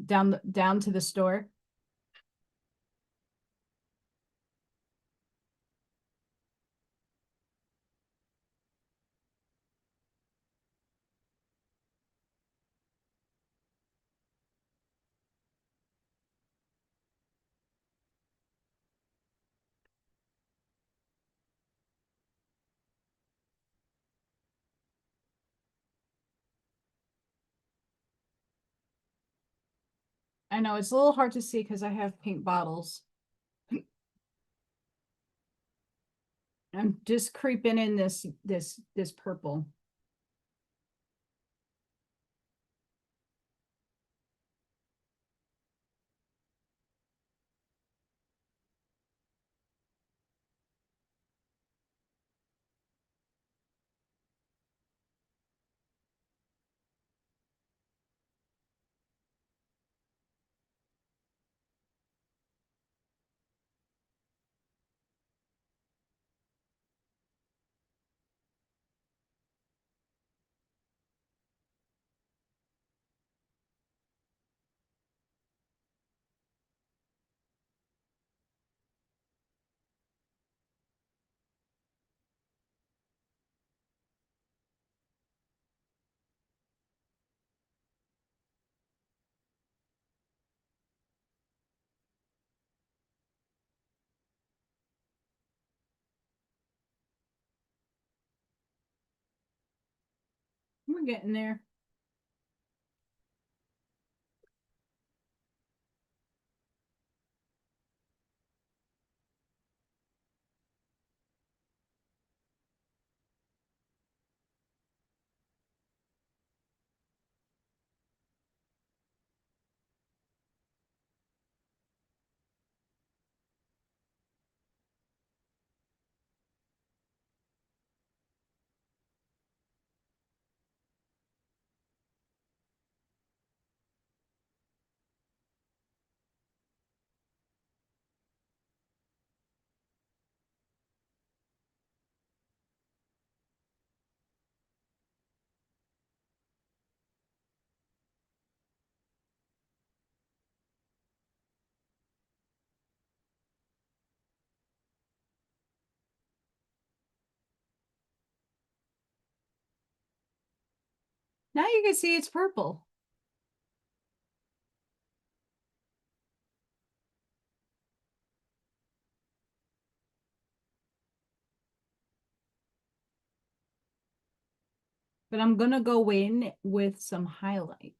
to the store. I know it's a little hard to see because I have pink bottles. I'm just creeping in this purple. We're getting there. Now you can see it's purple. But I'm gonna go in with some highlights.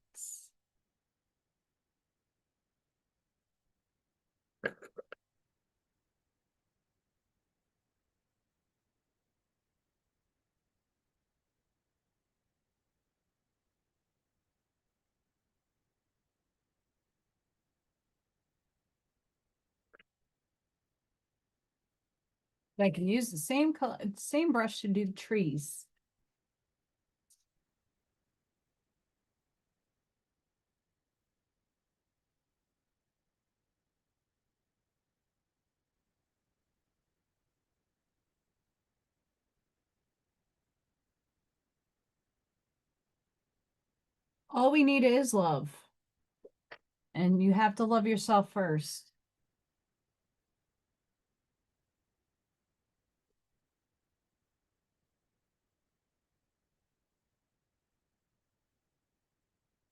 I can use the same color, same brush to do the trees. All we need is love. And you have to love yourself first.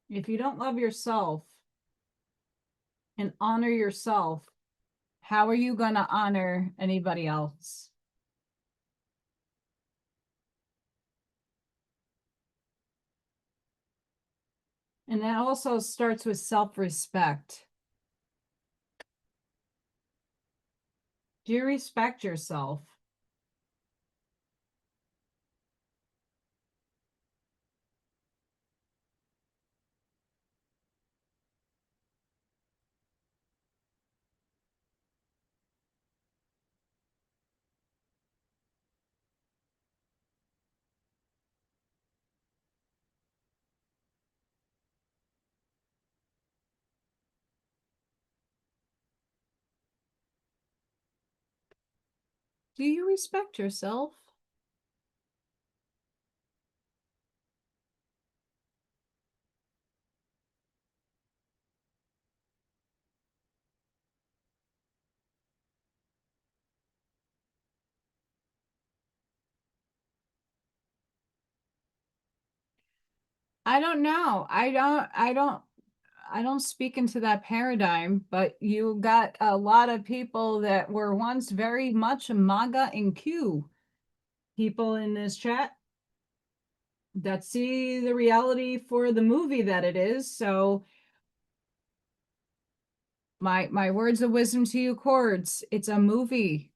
If you don't love yourself and honor yourself, how are you going to honor anybody else? And that also starts with self-respect. Do you respect yourself? Do you respect yourself? I don't know. I don't speak into that paradigm, but you got a lot of people that were once very much MAGA and Q people in this chat that see the reality for the movie that it is. So my words of wisdom to you, Chords, it's a movie.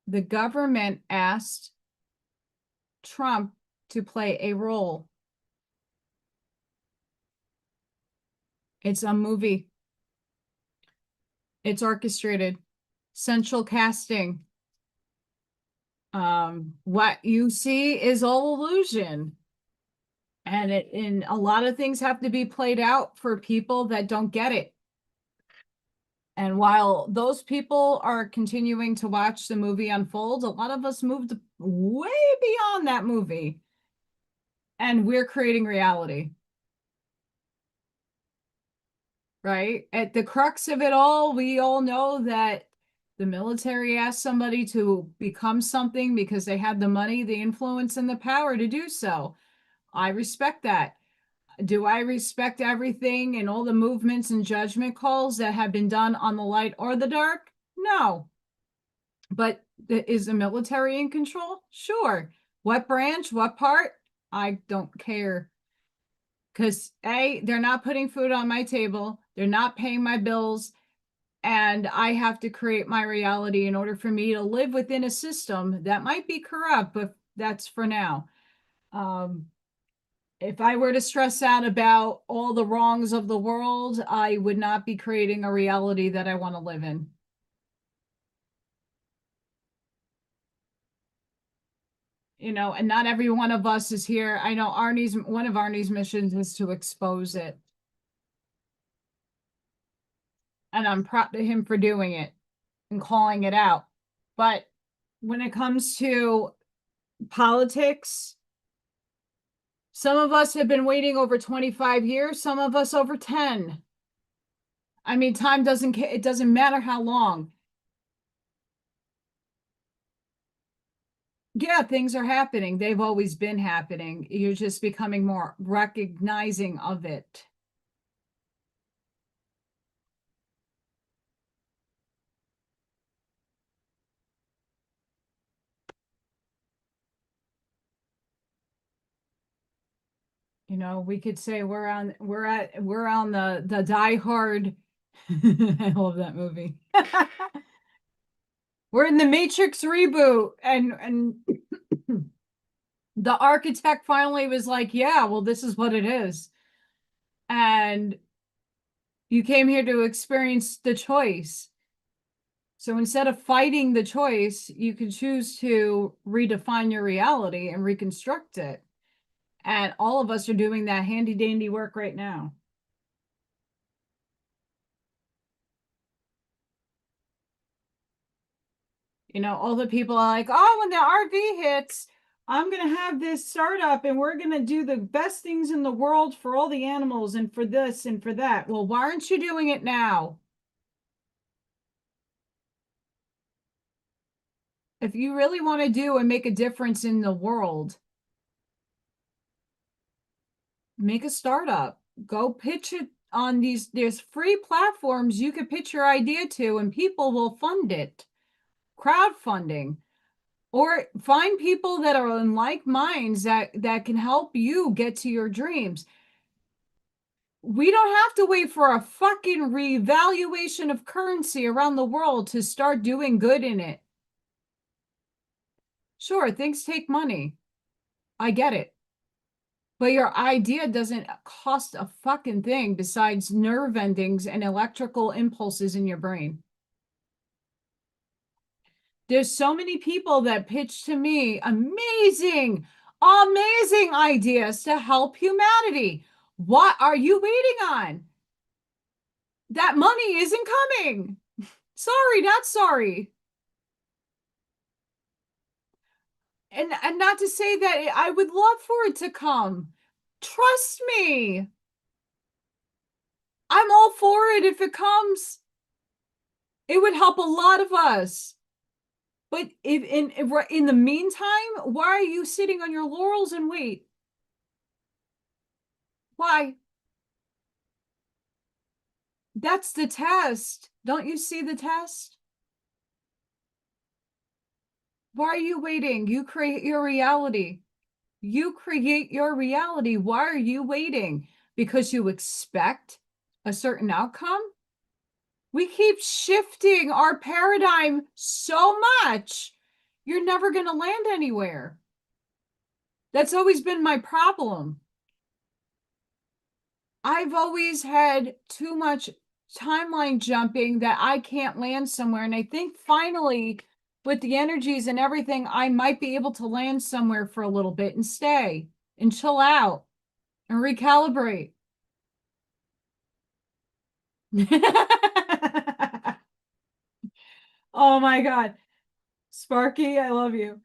The government asked Trump to play a role. It's a movie. It's orchestrated. Central casting. What you see is all illusion. And a lot of things have to be played out for people that don't get it. And while those people are continuing to watch the movie unfold, a lot of us moved way beyond that movie. And we're creating reality. Right? At the crux of it all, we all know that the military asked somebody to become something because they had the money, the influence, and the power to do so. I respect that. Do I respect everything and all the movements and judgment calls that have been done on the light or the dark? No. But is the military in control? Sure. What branch? What part? I don't care. Because A, they're not putting food on my table. They're not paying my bills. And I have to create my reality in order for me to live within a system that might be corrupt, but that's for now. If I were to stress out about all the wrongs of the world, I would not be creating a reality that I want to live in. And not every one of us is here. I know one of Arnie's missions is to expose it. And I'm proud of him for doing it and calling it out. But when it comes to politics, some of us have been waiting over 25 years, some of us over 10. I mean, time it doesn't matter how long. Yeah, things are happening. They've always been happening. You're just becoming more recognizing of it. We could say we're on the Die Hard. I love that movie. We're in the Matrix reboot, and the architect finally was like, yeah, well, this is what it is. And you came here to experience the choice. So instead of fighting the choice, you can choose to redefine your reality and reconstruct it. And all of us are doing that handy dandy work right now. All the people are like, oh, when the RV hits, I'm going to have this startup and we're going to do the best things in the world for all the animals and for this and for that. Well, why aren't you doing it now? If you really want to do and make a difference in the world, make a startup. Go pitch it on there's free platforms you could pitch your idea to and people will fund it. Crowdfunding. Or find people that are in like minds that can help you get to your dreams. We don't have to wait for a fucking revaluation of currency around the world to start doing good in it. Sure, things take money. I get it. But your idea doesn't cost a fucking thing besides nerve endings and electrical impulses in your brain. There's so many people that pitch to me amazing ideas to help humanity. What are you waiting on? That money isn't coming. Sorry, not sorry. And not to say that I would love for it to come. Trust me. I'm all for it if it comes. It would help a lot of us. But if in the meantime, why are you sitting on your laurels and wait? Why? That's the test. Don't you see the test? Why are you waiting? You create your reality. You create your reality. Why are you waiting? Because you expect a certain outcome? We keep shifting our paradigm so much. You're never going to land anywhere. That's always been my problem. I've always had too much timeline jumping that I can't land somewhere. And I think finally, with the energies and everything, I might be able to land somewhere for a little bit and stay and chill out and recalibrate. Oh my God. Sparky, I love you.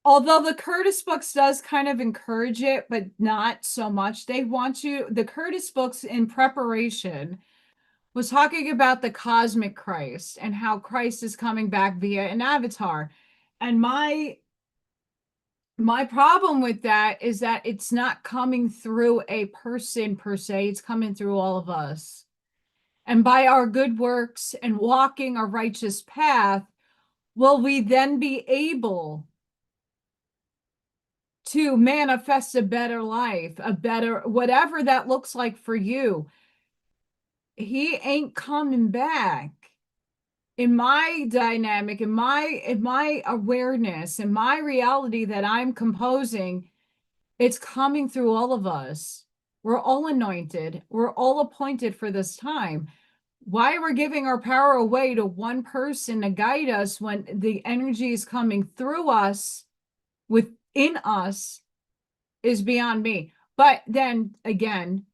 Although the Curtis books does kind of encourage it, but not so much. They want you, the Curtis books in preparation was talking about the cosmic Christ and how Christ is coming back via an avatar. And my problem with that is that it's not coming through a person per se, it's coming through all of us. And by our good works and walking a righteous path, will we then be able to manifest a better life, a better, whatever that looks like for you. He ain't coming back. In my dynamic, in my awareness, in my reality that I'm composing, it's coming through all of us. We're all anointed. We're all appointed for this time. Why we're giving our power away to one person to guide us when the energy is coming through us, within us, is beyond me. But then again,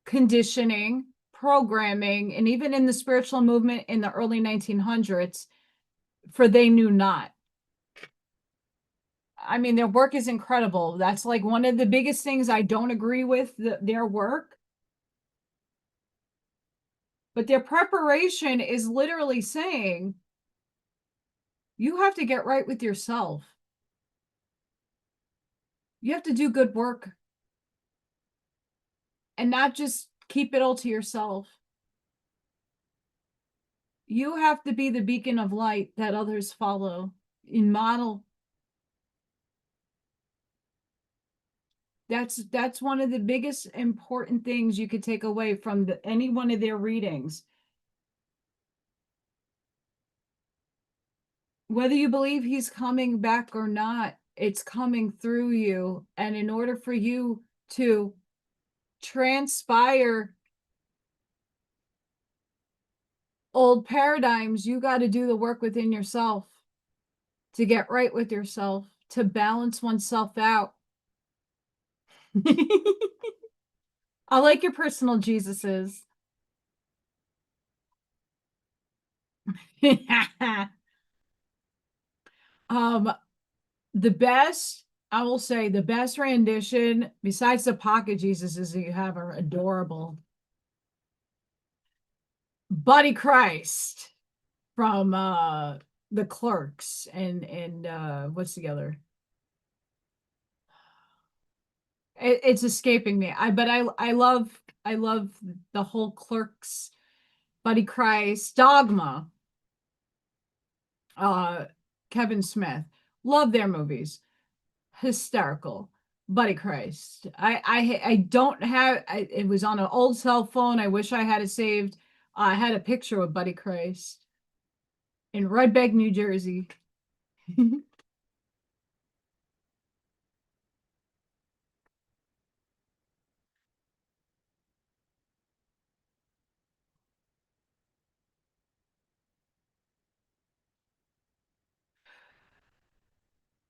conditioning, programming, and even in the spiritual movement in the early 1900s, for they knew not. I mean, their work is incredible. That's like one of the biggest things I don't agree with their work. But their preparation is literally saying, you have to get right with yourself. You have to do good work and not just keep it all to yourself. You have to be the beacon of light that others follow in model. That's one of the biggest important things you could take away from any one of their readings. Whether you believe he's coming back or not, it's coming through you. And in order for you to transpire old paradigms, you got to do the work within yourself to get right with yourself, to balance oneself out. I like your personal Jesuses. The best, I will say, the best rendition, besides the pocket Jesuses that you have, are adorable. Buddy Christ from the Clerks and what's the other? It's escaping me. I love the whole Clerks, Buddy Christ, Dogma, Kevin Smith. Love their movies. Hysterical. Buddy Christ. I don't have, it was on an old cell phone. I wish I had it saved. I had a picture of Buddy Christ in Red Bank, New Jersey.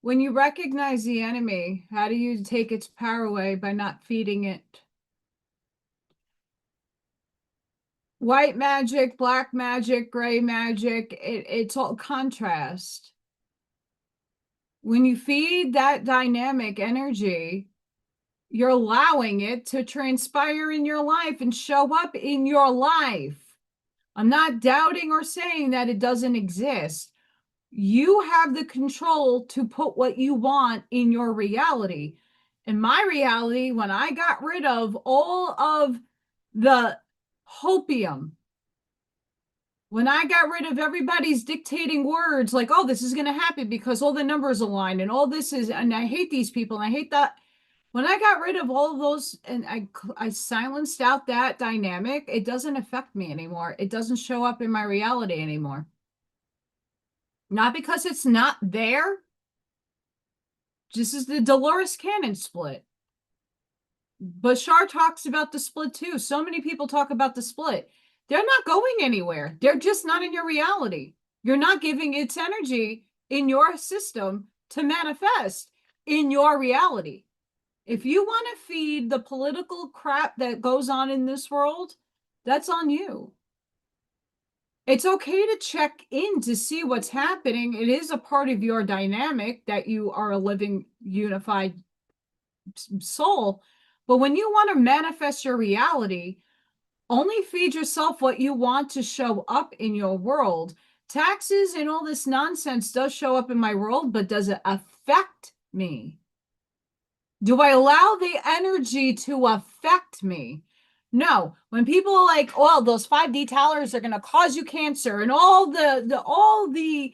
When you recognize the enemy, how do you take its power away? By not feeding it? White magic, black magic, gray magic, it's all contrast. When you feed that dynamic energy, you're allowing it to transpire in your life and show up in your life. I'm not doubting or saying that it doesn't exist. You have the control to put what you want in your reality. In my reality, when I got rid of all of the hopium, when I got rid of everybody's dictating words like, oh, this is going to happen because all the numbers align and all this is, and I hate these people and I hate that. When I got rid of all of those and I silenced out that dynamic, it doesn't affect me anymore. It doesn't show up in my reality anymore. Not because it's not there. This is the Dolores Cannon split. Bashar talks about the split too. So many people talk about the split. They're not going anywhere. They're just not in your reality. You're not giving its energy in your system to manifest in your reality. If you want to feed the political crap that goes on in this world, that's on you. It's okay to check in to see what's happening. It is a part of your dynamic that you are a living, unified soul. But when you want to manifest your reality, only feed yourself what you want to show up in your world. Taxes and all this nonsense does show up in my world, but does it affect me? Do I allow the energy to affect me? No. When people are like, oh, those 5D towers are going to cause you cancer and all the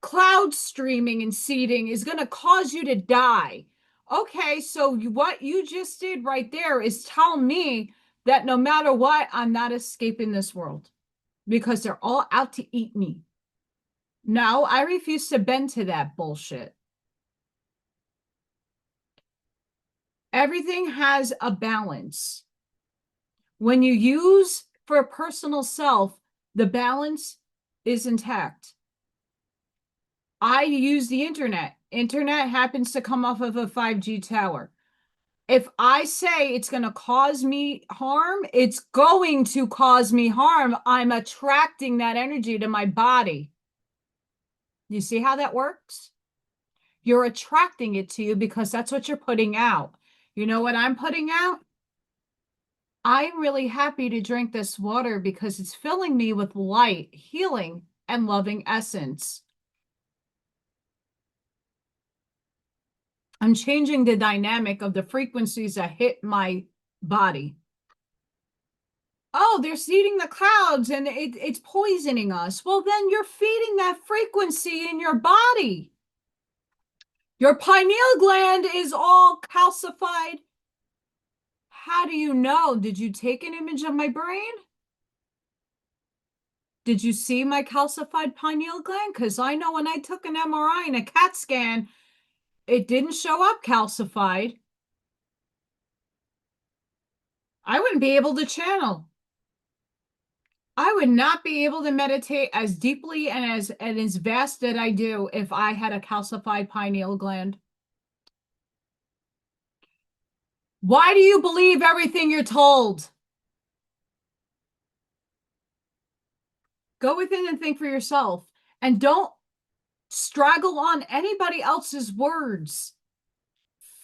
cloud streaming and seeding is going to cause you to die. Okay, so what you just did right there is tell me that no matter what, I'm not escaping this world because they're all out to eat me. No, I refuse to bend to that bullshit. Everything has a balance. When you use for a personal self, the balance is intact. I use the internet. Internet happens to come off of a 5G tower. If I say it's going to cause me harm, it's going to cause me harm. I'm attracting that energy to my body. You see how that works? You're attracting it to you because that's what you're putting out. You know what I'm putting out? I'm really happy to drink this water because it's filling me with light, healing, and loving essence. I'm changing the dynamic of the frequencies that hit my body. Oh, they're seeding the clouds and it's poisoning us. Well, then you're feeding that frequency in your body. Your pineal gland is all calcified. How do you know? Did you take an image of my brain? Did you see my calcified pineal gland? Because I know when I took an MRI and a CAT scan, it didn't show up calcified. I wouldn't be able to channel. I would not be able to meditate as deeply and as vast that I do if I had a calcified pineal gland. Why do you believe everything you're told? Go within and think for yourself. And don't straggle on anybody else's words.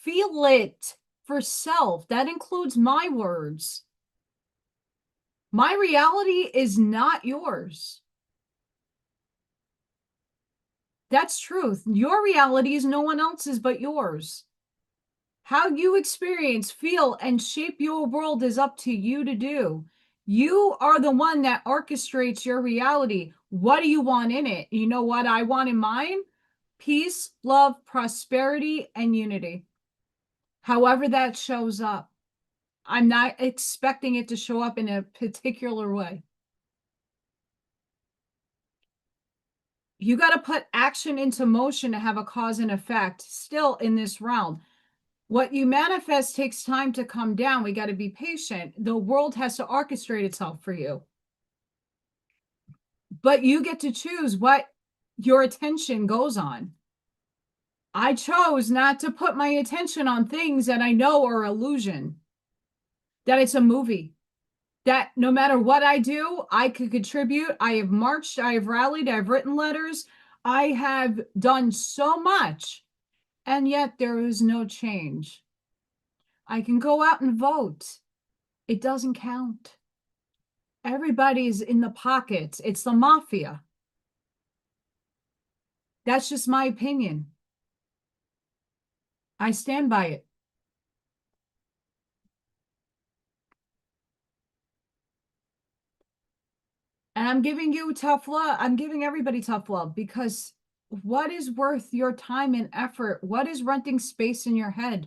Feel it for self. That includes my words. My reality is not yours. That's truth. Your reality is no one else's but yours. How you experience, feel, and shape your world is up to you to do. You are the one that orchestrates your reality. What do you want in it? You know what I want in mine? Peace, love, prosperity, and unity. However that shows up. I'm not expecting it to show up in a particular way. You got to put action into motion to have a cause and effect still in this realm. What you manifest takes time to come down. We got to be patient. The world has to orchestrate itself for you. But you get to choose what your attention goes on. I chose not to put my attention on things that I know are illusion, that it's a movie, that no matter what I do, I could contribute. I have marched, I have rallied, I've written letters, I have done so much, and yet there is no change. I can go out and vote. It doesn't count. Everybody's in the pockets. It's the mafia. That's just my opinion. I stand by it. And I'm giving you tough love. I'm giving everybody tough love, because what is worth your time and effort? What is renting space in your head?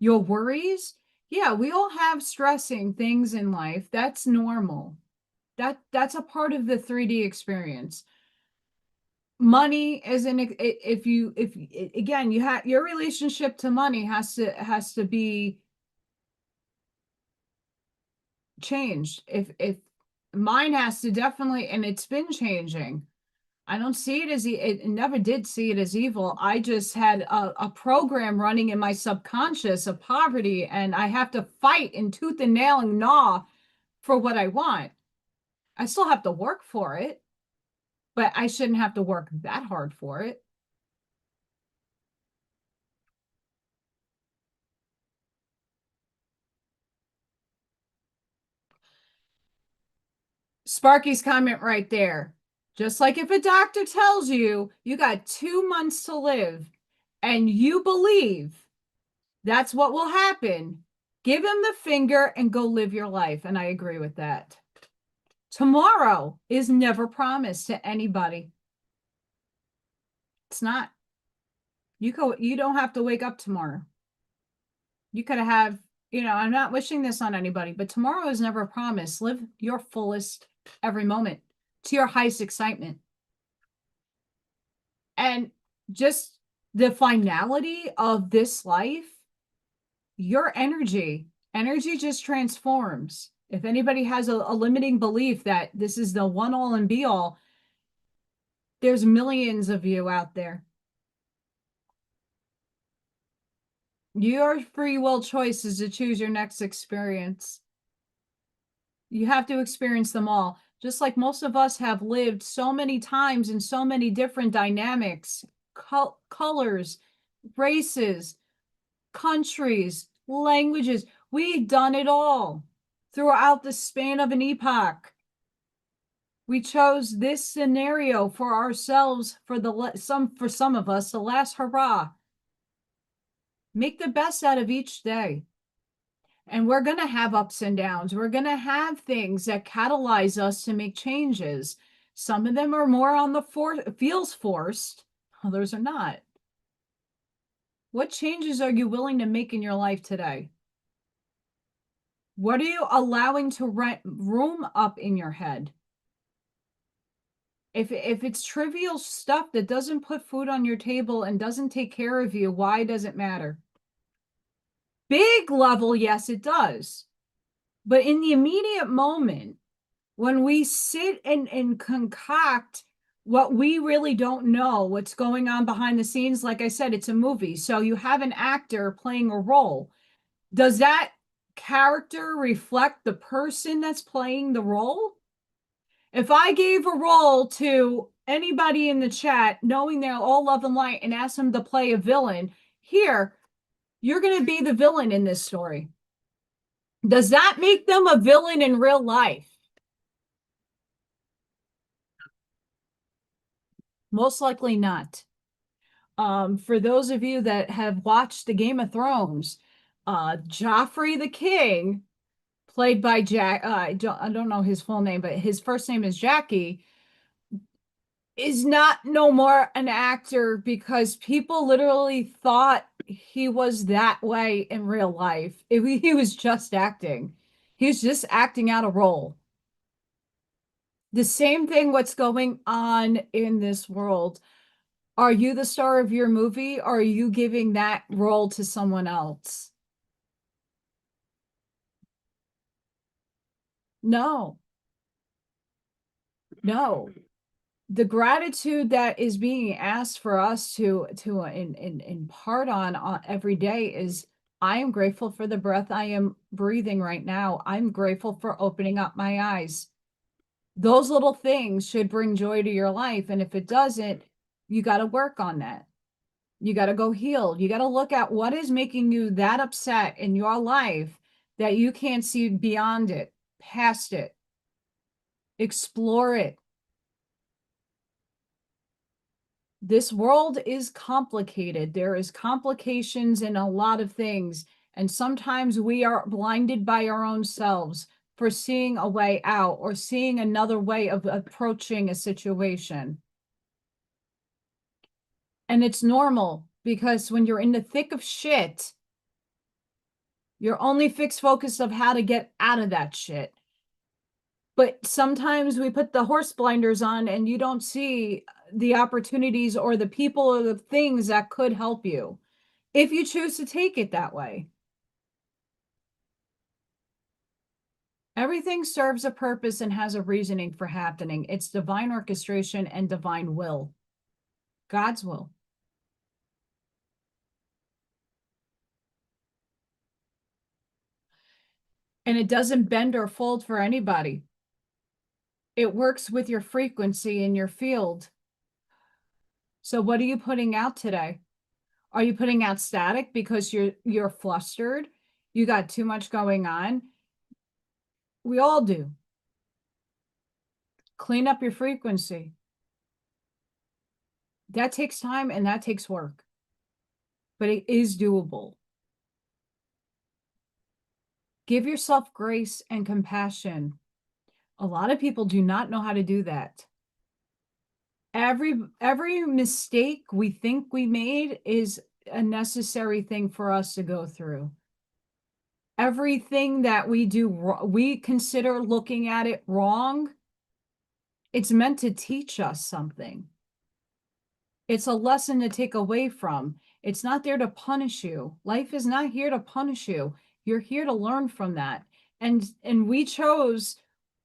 Your worries? Yeah, we all have stressing things in life. That's normal. That's a part of the 3D experience. Money isn't, if again, you have your relationship to money has to be changed. If mine has to definitely, and it's been changing. I don't see it as it never did see it as evil. I just had a program running in my subconscious of poverty, and I have to fight in tooth and nail and gnaw for what I want. I still have to work for it, but I shouldn't have to work that hard for it. Sparky's comment right there. Just like if a doctor tells you you got 2 months to live and you believe that's what will happen, give him the finger and go live your life. And I agree with that. Tomorrow is never promised to anybody. It's not. You don't have to wake up tomorrow. You could have, I'm not wishing this on anybody, but tomorrow is never promised. Live your fullest every moment to your highest excitement. And just the finality of this life, your energy just transforms. If anybody has a limiting belief that this is the one all and be all, there's millions of you out there. Your free will choice is to choose your next experience. You have to experience them all. Just like most of us have lived so many times in so many different dynamics, colors, races, countries, languages. We've done it all throughout the span of an epoch. We chose this scenario for ourselves, for some of us, the last hurrah. Make the best out of each day. And we're going to have ups and downs. We're going to have things that catalyze us to make changes. Some of them are more on the feels forced. Others are not. What changes are you willing to make in your life today? What are you allowing to rent room up in your head? If it's trivial stuff that doesn't put food on your table and doesn't take care of you, why does it matter? Big level, yes, it does. But in the immediate moment, when we sit and concoct what we really don't know, what's going on behind the scenes, like I said, it's a movie. So you have an actor playing a role. Does that character reflect the person that's playing the role? If I gave a role to anybody in the chat, knowing they're all love and light, and asked them to play a villain, here, you're going to be the villain in this story. Does that make them a villain in real life? Most likely not. For those of you that have watched the Game of Thrones, Joffrey the King, played by Jack, I don't know his full name, but his first name is Jackie. is not no more an actor because people literally thought he was that way in real life. He was just acting. He was just acting out a role. The same thing what's going on in this world. Are you the star of your movie, or are you giving that role to someone else? No. No. The gratitude that is being asked for us to impart on every day is, I am grateful for the breath I am breathing right now. I'm grateful for opening up my eyes. Those little things should bring joy to your life. And if it doesn't, you got to work on that. You got to go heal. You got to look at what is making you that upset in your life that you can't see beyond it, past it, explore it. This world is complicated. There is complications in a lot of things. And sometimes we are blinded by our own selves for seeing a way out or seeing another way of approaching a situation. And it's normal because when you're in the thick of shit, you're only focused of how to get out of that shit. But sometimes we put the horse blinders on and you don't see the opportunities or the people or the things that could help you if you choose to take it that way. Everything serves a purpose and has a reasoning for happening. It's divine orchestration and divine will. God's will. And it doesn't bend or fold for anybody. It works with your frequency in your field. So what are you putting out today? Are you putting out static because you're flustered? You got too much going on? We all do. Clean up your frequency. That takes time and that takes work. But it is doable. Give yourself grace and compassion. A lot of people do not know how to do that. Every mistake we think we made is a necessary thing for us to go through. Everything that we do, we consider looking at it wrong, it's meant to teach us something. It's a lesson to take away from. It's not there to punish you. Life is not here to punish you. You're here to learn from that. And we chose,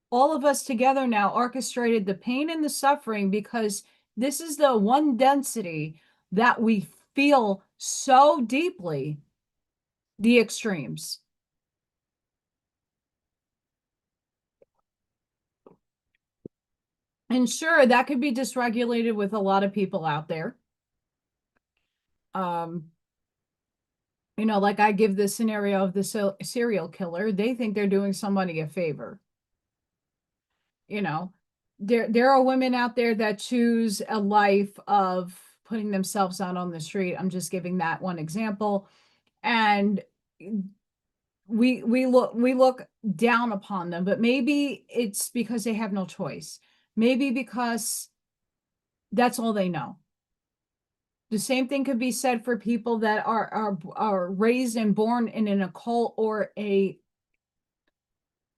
all of us together now, orchestrated the pain and the suffering because this is the one density that we feel so deeply, the extremes. And sure, that could be dysregulated with a lot of people out there. You know, like I give the scenario of the serial killer. They think they're doing somebody a favor. You know, there are women out there that choose a life of putting themselves out on the street. I'm just giving that one example. And we look down upon them, but maybe it's because they have no choice. Maybe because that's all they know. The same thing could be said for people that are raised and born in an occult or a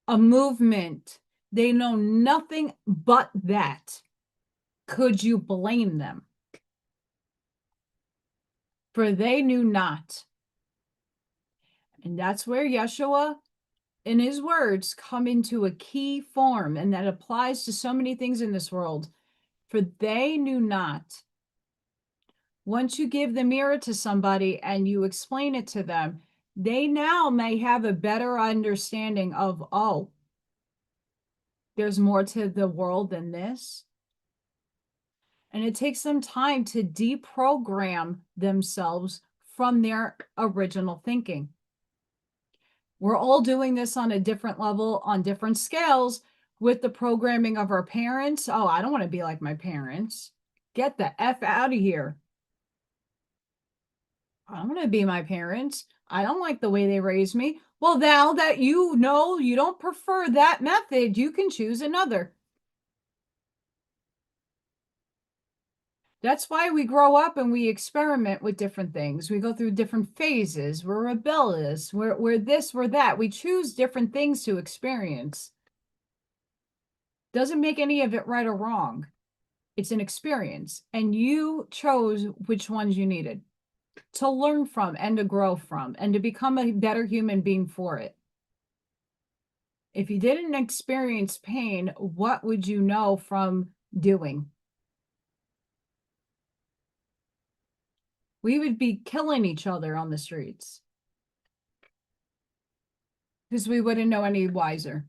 movement. They know nothing but that. Could you blame them? For they knew not. And that's where Yeshua, in his words, come into a key form, and that applies to so many things in this world. For they knew not. Once you give the mirror to somebody and you explain it to them, they now may have a better understanding of, oh, there's more to the world than this. And it takes them time to deprogram themselves from their original thinking. We're all doing this on a different level, on different scales, with the programming of our parents. Oh, I don't want to be like my parents. Get the F out of here. I don't want to be my parents. I don't like the way they raised me. Well, now that you know you don't prefer that method, you can choose another. That's why we grow up and we experiment with different things. We go through different phases. We're rebellious. We're this, we're that. We choose different things to experience. Doesn't make any of it right or wrong. It's an experience. And you chose which ones you needed to learn from and to grow from and to become a better human being for it. If you didn't experience pain, what would you know from doing? We would be killing each other on the streets because we wouldn't know any wiser.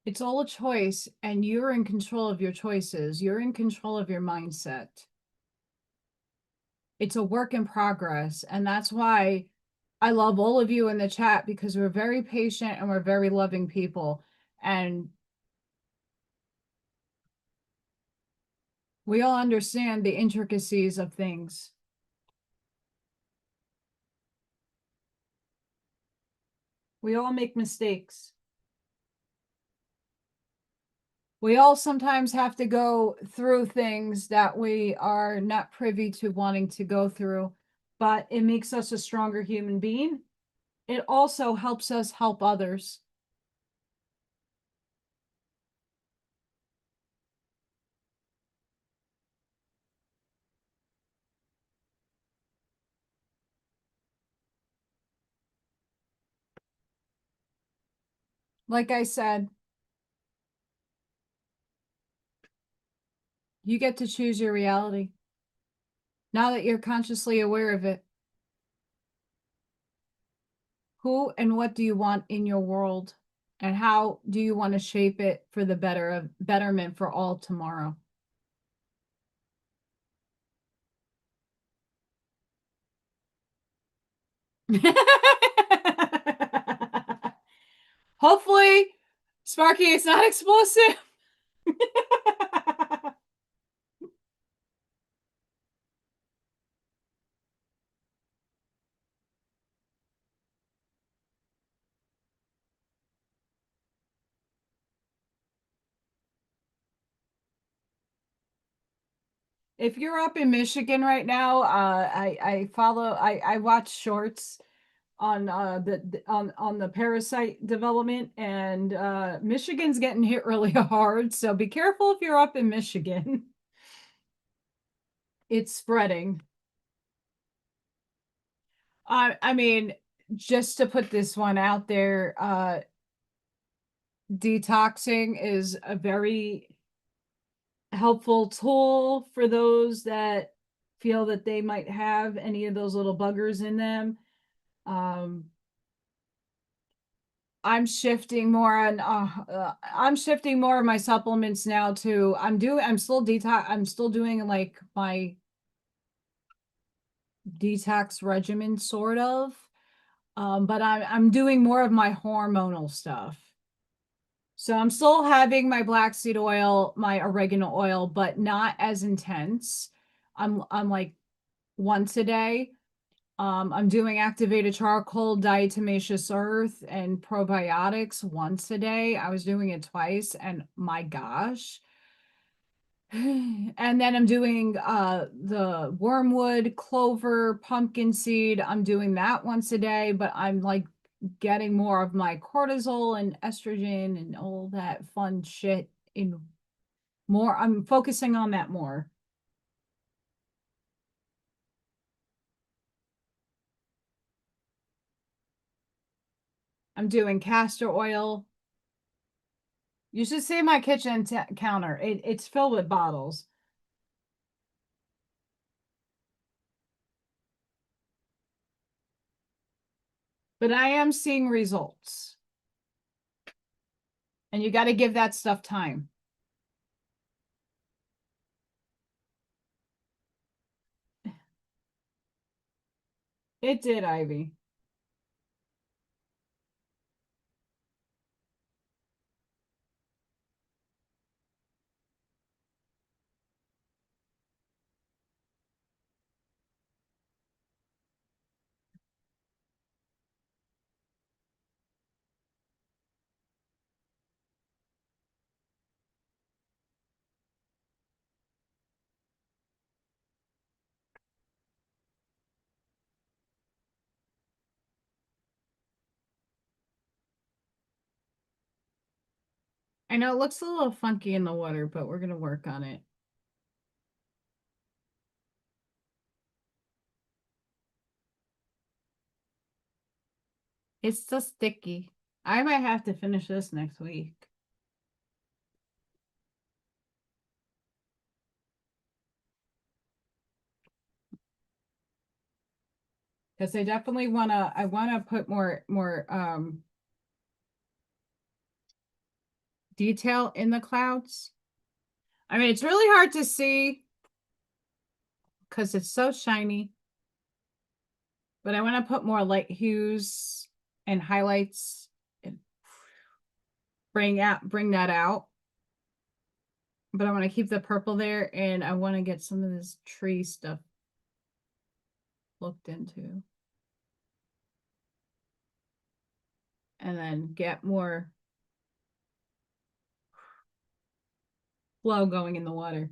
It's all a choice, and you're in control of your choices. You're in control of your mindset. It's a work in progress, and that's why I love all of you in the chat, because we're very patient and we're very loving people, and we all understand the intricacies of things. We all make mistakes. We all sometimes have to go through things that we are not privy to wanting to go through, but it makes us a stronger human being. It also helps us help others. Like I said, you get to choose your reality now that you're consciously aware of it. Who and what do you want in your world? And how do you want to shape it for the betterment for all tomorrow? Hopefully, Sparky, it's not explosive. If you're up in Michigan right now, I watch shorts on on the parasite development, and Michigan's getting hit really hard. So be careful if you're up in Michigan. It's spreading. I mean, just to put this one out there, detoxing is a very helpful tool for those that feel that they might have any of those little buggers in them. I'm shifting more on I'm shifting more of my supplements now to I'm still doing like my detox regimen sort of. But I'm doing more of my hormonal stuff. So I'm still having my black seed oil, my oregano oil, but not as intense. I'm like once a day. I'm doing activated charcoal, diatomaceous earth, and probiotics once a day. I was doing it twice, and my gosh. And then I'm doing the wormwood, clover, pumpkin seed. I'm doing that once a day, but I'm like getting more of my cortisol and estrogen and all that fun shit in more. I'm focusing on that more. I'm doing castor oil. You should see my kitchen counter. It's filled with bottles. But I am seeing results. And you got to give that stuff time. It did, Ivy. I know it looks a little funky in the water, but we're going to work on it. It's so sticky. I might have to finish this next week. Because I definitely I want to put more detail in the clouds. I mean, it's really hard to see because it's so shiny. But I want to put more light hues and highlights and bring that out. But I want to keep the purple there, and I want to get some of this tree stuff looked into. And then get more flow going in the water.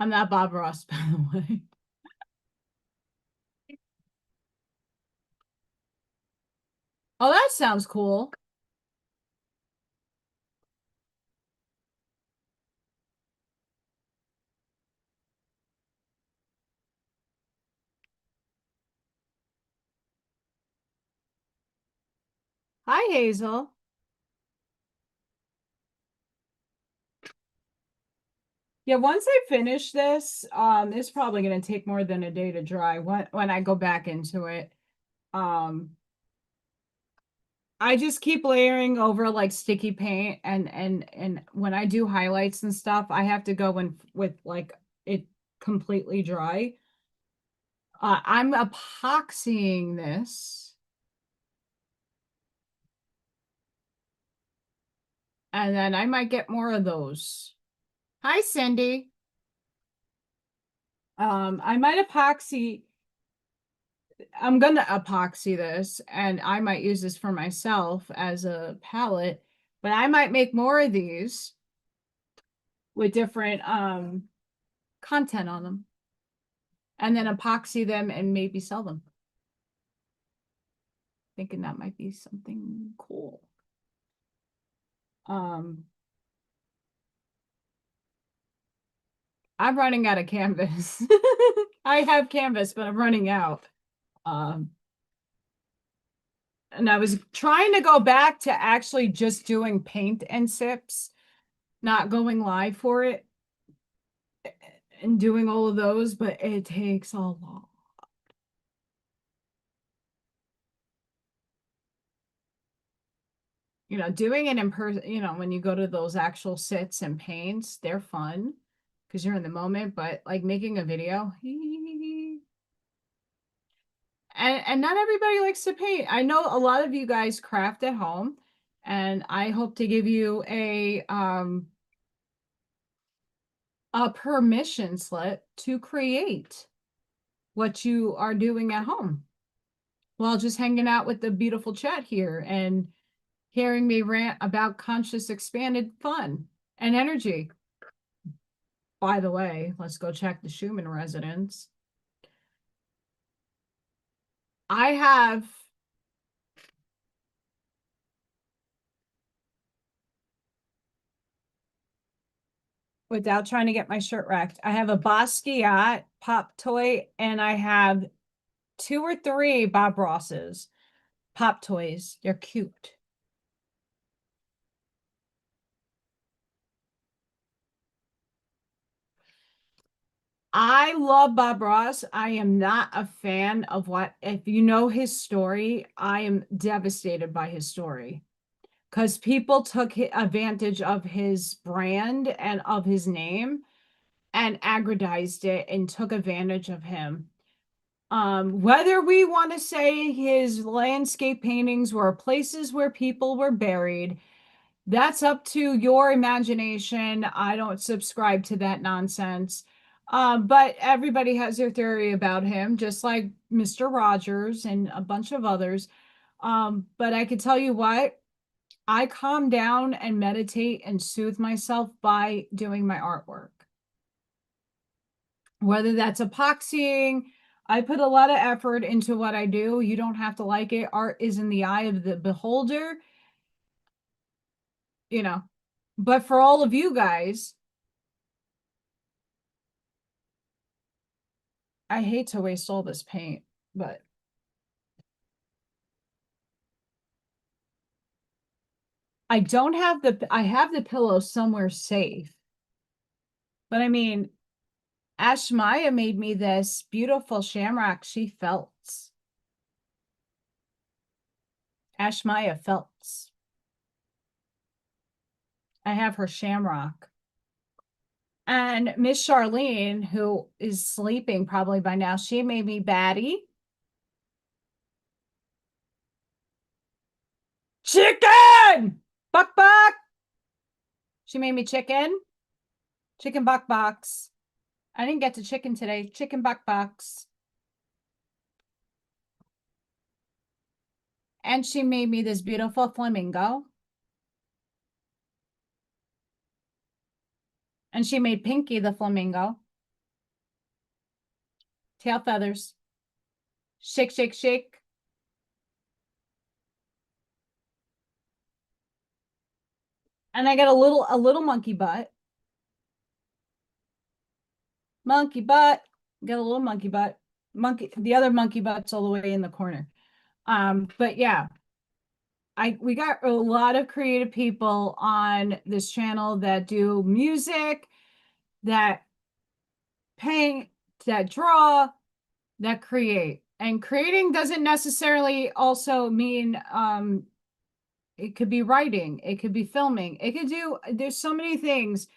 I'm not Bob Ross, by the way. Oh, that sounds cool. Hi, Hazel. Yeah, once I finish this, it's probably going to take more than a day to dry when I go back into it. I just keep layering over like sticky paint, and when I do highlights and stuff, I have to go in with like it completely dry. I'm epoxying this, and then I might get more of those. Hi, Cindy. I might epoxy. I'm gonna epoxy this, and I might use this for myself as a palette, but I might make more of these with different content on them, and then epoxy them and maybe sell them. Thinking that might be something cool. I'm running out of canvas. I have canvas, but I'm running out. And I was trying to go back to actually just doing paint and sips, not going live for it and doing all of those, but it takes a lot. You know, doing it in person, you know, when you go to those actual sits and paints, they're fun because you're in the moment, but like making a video, and not everybody likes to paint. I know a lot of you guys craft at home, and I hope to give you a permission slip to create what you are doing at home while just hanging out with the beautiful chat here and hearing me rant about conscious expanded fun and energy. By the way, let's go check the Schumann residence. I have without trying to get my shirt wrecked, I have a Basquiat pop toy, and I have 2 or 3 Bob Ross's pop toys. They're cute. I love Bob Ross. I am not a fan of if you know his story, I am devastated by his story because people took advantage of his brand and of his name and aggrandized it and took advantage of him. Whether we want to say his landscape paintings were places where people were buried, that's up to your imagination. I don't subscribe to that nonsense. But everybody has their theory about him, just like Mr. Rogers and a bunch of others. But I can tell you what, I calm down and meditate and soothe myself by doing my artwork. Whether that's epoxying, I put a lot of effort into what I do. You don't have to like it. Art is in the eye of the beholder. you know, but for all of you guys, I hate to waste all this paint, but I don't have I have the pillow somewhere safe. But I mean, Ashmaya made me this beautiful shamrock she felts. Ashmaya felts. I have her shamrock. And Miss Charlene, who is sleeping probably by now, she made me Batty. Chicken! Buck buck! She made me chicken. Chicken buck box. I didn't get to chicken today. Chicken buck box. And she made me this beautiful flamingo. And she made Pinky the flamingo. Tail feathers. Shake, shake, shake. And I got a little monkey butt. Monkey butt. Got a little monkey butt. The other monkey butt's all the way in the corner. But yeah. We got a lot of creative people on this channel that do music, that paint, that draw, that create. And creating doesn't necessarily also mean it could be writing, it could be filming, there's so many things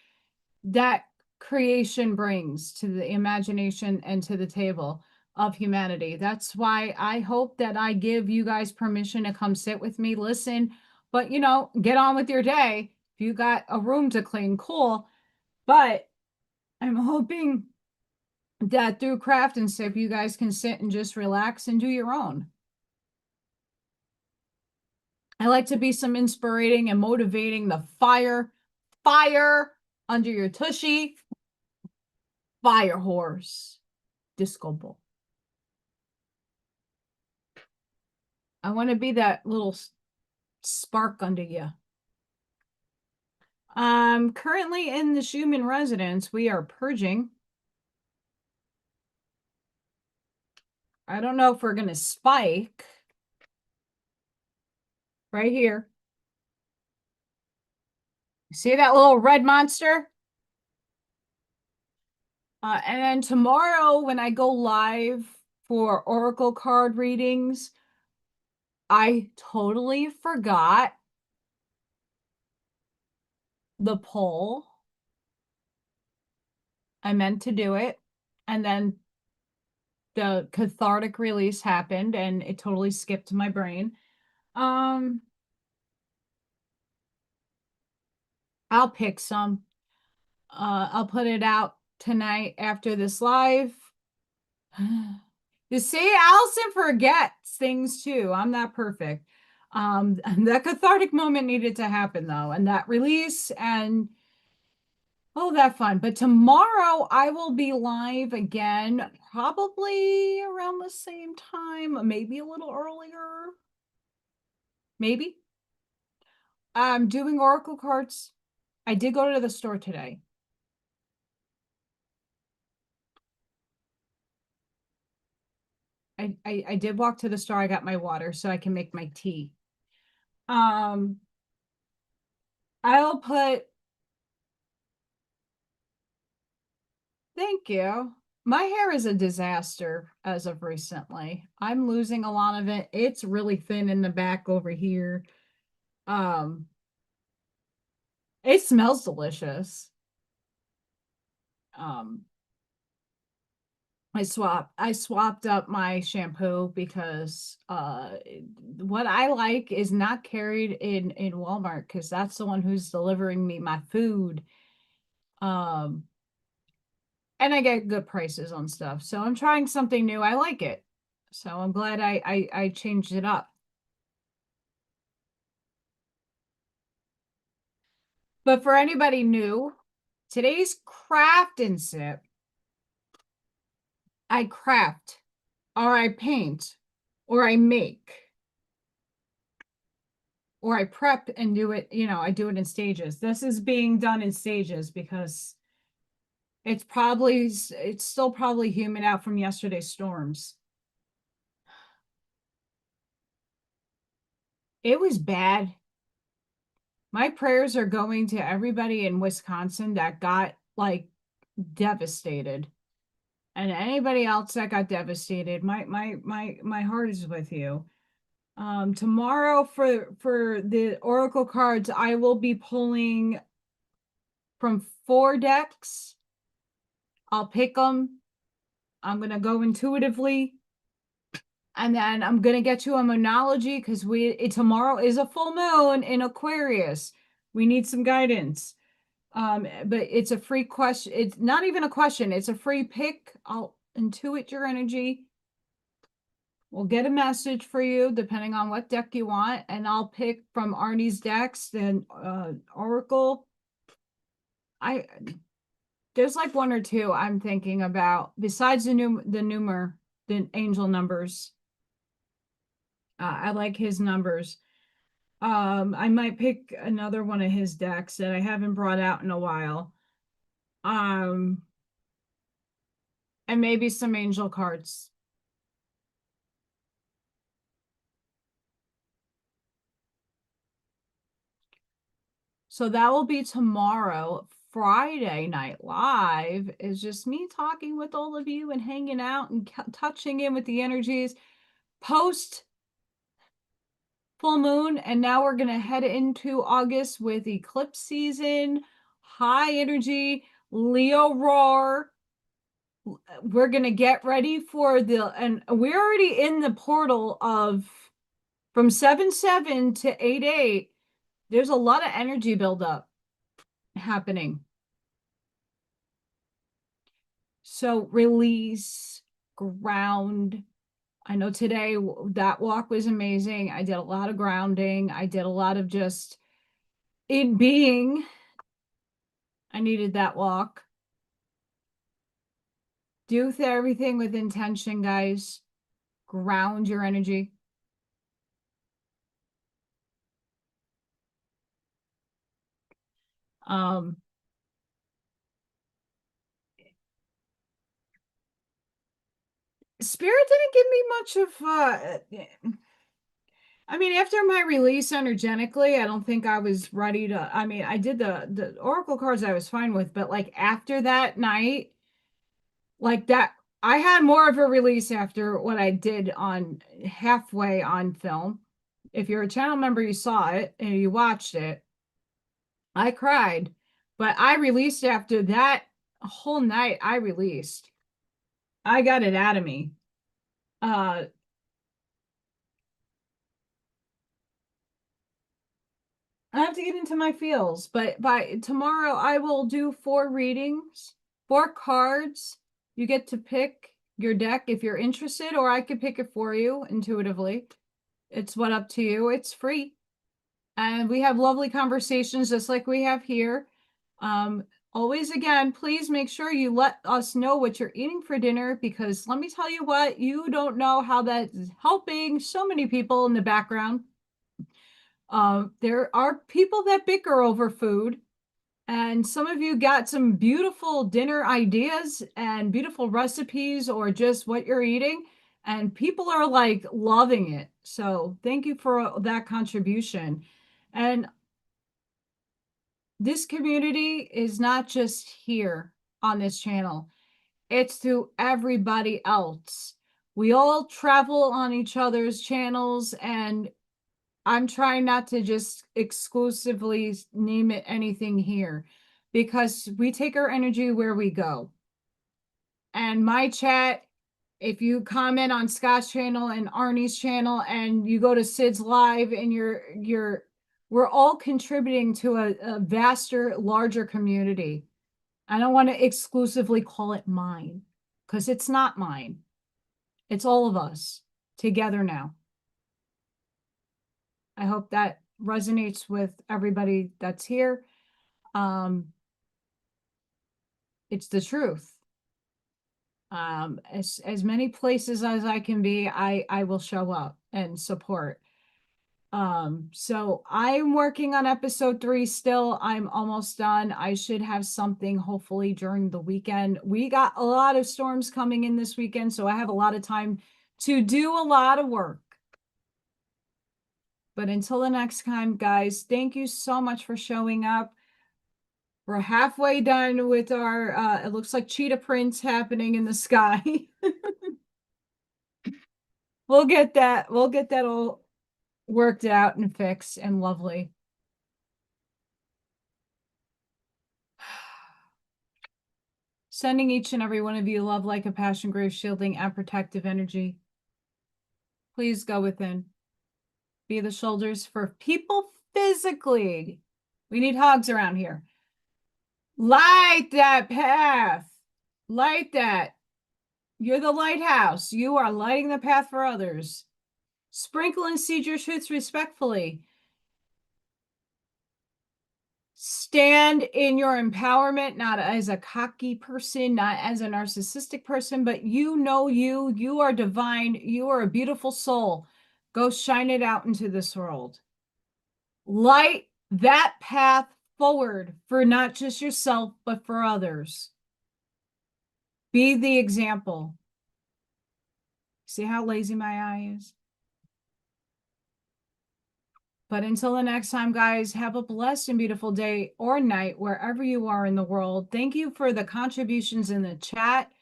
that creation brings to the imagination and to the table of humanity. That's why I hope that I give you guys permission to come sit with me, listen, but get on with your day. If you got a room to clean, cool. But I'm hoping that through Craft and Sip, you guys can sit and just relax and do your own. I like to be some inspiring and motivating the fire under your tushy, fire horse, disco ball. I want to be that little spark under you. Currently in the Schumann residence, we are purging. I don't know if we're going to spike right here. See that little red monster? And then tomorrow when I go live for Oracle card readings, I totally forgot the poll. I meant to do it. And then the cathartic release happened and it totally skipped my brain. I'll pick some. I'll put it out tonight after this live. You see, Allison forgets things too. I'm not perfect. That cathartic moment needed to happen though, and that release and oh, that fun. But tomorrow I will be live again, probably around the same time, maybe a little earlier. Maybe. I'm doing Oracle cards. I did go to the store today. I did walk to the store. I got my water so I can make my tea. I'll put, thank you. My hair is a disaster as of recently. I'm losing a lot of it. It's really thin in the back over here. It smells delicious. I swapped up my shampoo because what I like is not carried in Walmart because that's the one who's delivering me my food. And I get good prices on stuff. So I'm trying something new. I like it. So I'm glad I changed it up. But for anybody new, today's craft and sip, I craft or I paint or I make. or I prep and do it, you know, I do it in stages. This is being done in stages because it's still probably humid out from yesterday's storms. It was bad. My prayers are going to everybody in Wisconsin that got like devastated. And anybody else that got devastated, my heart is with you. Tomorrow for the Oracle cards, I will be pulling from 4 decks. I'll pick them. I'm gonna go intuitively, and then I'm gonna get you a monology because tomorrow is a full moon in Aquarius. We need some guidance. But it's a free question. It's not even a question. It's a free pick. I'll intuit your energy. We'll get a message for you depending on what deck you want, and I'll pick from Arnie's decks. Then Oracle. There's like 1 or 2 I'm thinking about besides the angel numbers. I like his numbers. I might pick another one of his decks that I haven't brought out in a while. And maybe some angel cards. So that will be tomorrow. Friday Night Live is just me talking with all of you and hanging out and touching in with the energies post full moon. And now we're going to head into August with eclipse season, high energy, Leo roar. We're going to get ready for and we're already in the portal of from 7/7 to 8/8. There's a lot of energy buildup happening. So release, ground. I know today that walk was amazing. I did a lot of grounding. I did a lot of just it being. I needed that walk. Do everything with intention, guys. Ground your energy. Spirit didn't give me much of I mean, after my release energetically, I don't think I was ready to. I mean, I did the Oracle cards I was fine with, but like after that night, like that, I had more of a release after what I did on halfway on film. If you're a channel member, you saw it and you watched it. I cried, but I released after that whole night. I released. I got it out of me. I have to get into my feels, but by tomorrow I will do 4 readings, 4 cards. You get to pick your deck if you're interested, or I could pick it for you intuitively. It's what up to you. It's free. And we have lovely conversations just like we have here. Always again, please make sure you let us know what you're eating for dinner, because let me tell you what, you don't know how that is helping so many people in the background. There are people that bicker over food, and some of you got some beautiful dinner ideas and beautiful recipes or just what you're eating, and people are like loving it. So thank you for that contribution. And this community is not just here on this channel, it's to everybody else. We all travel on each other's channels, and I'm trying not to just exclusively name it anything here, because we take our energy where we go. And my chat, if you comment on Scott's channel and Arnie's channel and you go to Sid's live and we're all contributing to a vaster, larger community. I don't want to exclusively call it mine, because it's not mine. It's all of us together now. I hope that resonates with everybody that's here. It's the truth. As many places as I can be, I will show up and support. So I'm working on episode 3 still. I'm almost done. I should have something hopefully during the weekend. We got a lot of storms coming in this weekend, so I have a lot of time to do a lot of work. But until the next time, guys, thank you so much for showing up. We're halfway done with our, it looks like cheetah prints happening in the sky. We'll get that all worked out and fixed and lovely. Sending each and every one of you love, like a passion, grace, shielding, and protective energy. Please go within. Be the shoulders for people physically. We need hugs around here. Light that path. Light that. You're the lighthouse. You are lighting the path for others. Sprinkle and seed your truths respectfully. Stand in your empowerment, not as a cocky person, not as a narcissistic person, but you are divine. You are a beautiful soul. Go shine it out into this world. Light that path forward for not just yourself, but for others. Be the example. See how lazy my eye is? But until the next time, guys, have a blessed and beautiful day or night wherever you are in the world. Thank you for the contributions in the chat.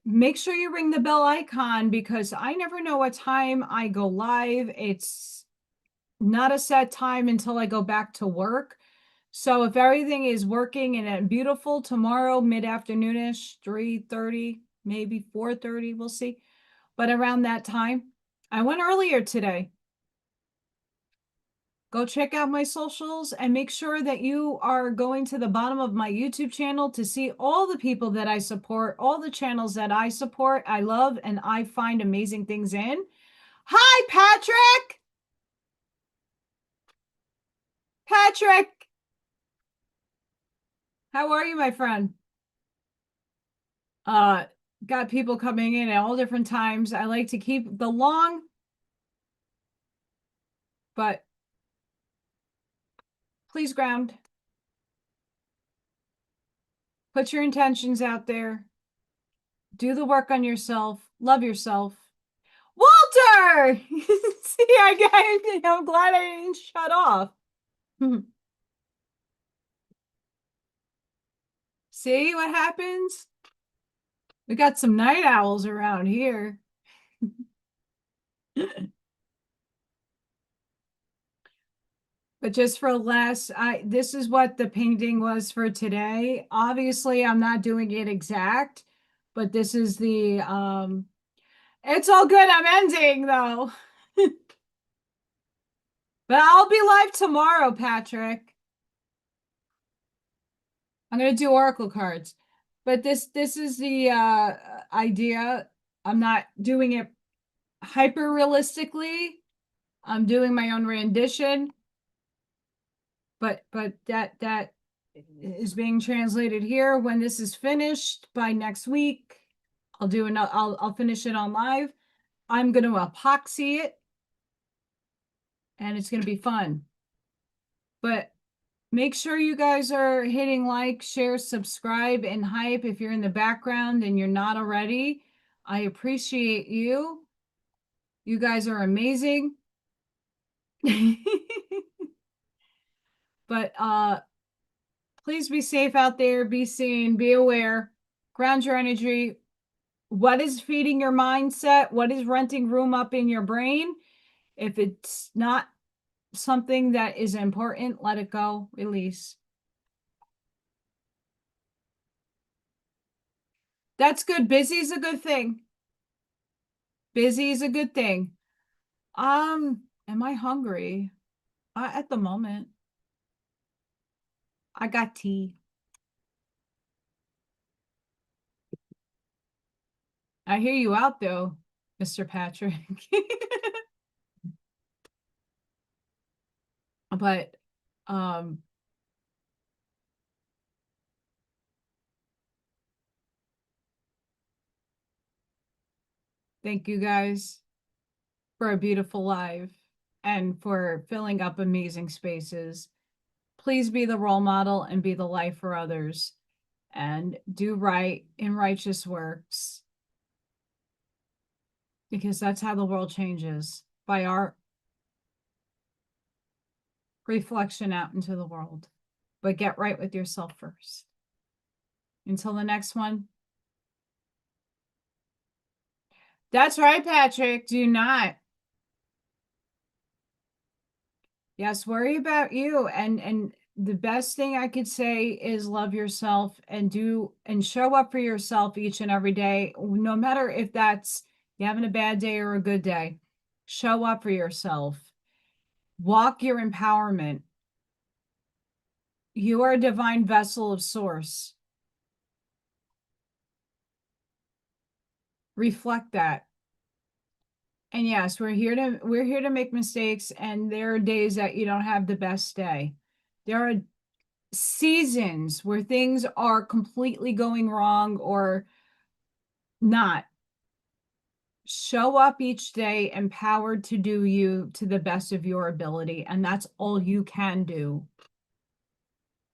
Make sure you ring the bell icon because I never know what time I go live. It's not a set time until I go back to work. So if everything is working and beautiful tomorrow, mid-afternoonish, 3:30, maybe 4:30, we'll see. But around that time, I went earlier today. Go check out my socials and make sure that you are going to the bottom of my YouTube channel to see all the people that I support, all the channels that I support, I love, and I find amazing things in. Hi, Patrick! Patrick! How are you, my friend? Got people coming in at all different times. I like to keep the long, but please ground. Put your intentions out there. Do the work on yourself. Love yourself. Walter! See, I'm glad I didn't shut off. See what happens? We got some night owls around here. But just for less, this is what the painting was for today. Obviously, I'm not doing it exact, but this is the it's all good. I'm ending though. But I'll be live tomorrow, Patrick. I'm gonna do oracle cards. But this is the idea. I'm not doing it hyper realistically. I'm doing my own rendition. But that is being translated here. When this is finished by next week, I'll finish it on live. I'm going to epoxy it and it's going to be fun. But make sure you guys are hitting like, share, subscribe, and hype if you're in the background and you're not already. I appreciate you. You guys are amazing. But please be safe out there, be seen, be aware, ground your energy. What is feeding your mindset? What is renting room up in your brain? If it's not something that is important, let it go, release. That's good. Busy is a good thing. Busy is a good thing. Am I hungry? At the moment. I got tea. I hear you out though, Mr. Patrick. But thank you guys for a beautiful live. and for filling up amazing spaces. Please be the role model and be the light for others, and do right in righteous works, because that's how the world changes, by our reflection out into the world. But get right with yourself first. Until the next one. That's right, Patrick. Do not. Yes, worry about you. And the best thing I could say is love yourself and do and show up for yourself each and every day, no matter if that's you having a bad day or a good day. Show up for yourself. Walk your empowerment. You are a divine vessel of source. Reflect that. And yes, we're here to make mistakes, and there are days that you don't have the best day. There are seasons where things are completely going wrong or not. Show up each day empowered to do you to the best of your ability, and that's all you can do.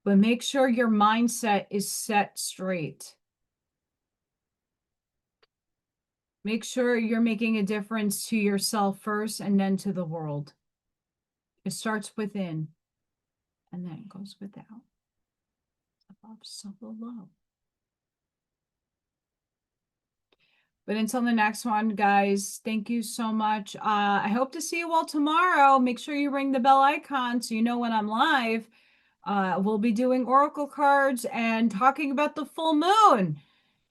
But make sure your mindset is set straight. Make sure you're making a difference to yourself first and then to the world. It starts within and then it goes without. Above, so below. But until the next one, guys, thank you so much. I hope to see you all tomorrow. Make sure you ring the bell icon so you know when I'm live. We'll be doing oracle cards and talking about the full moon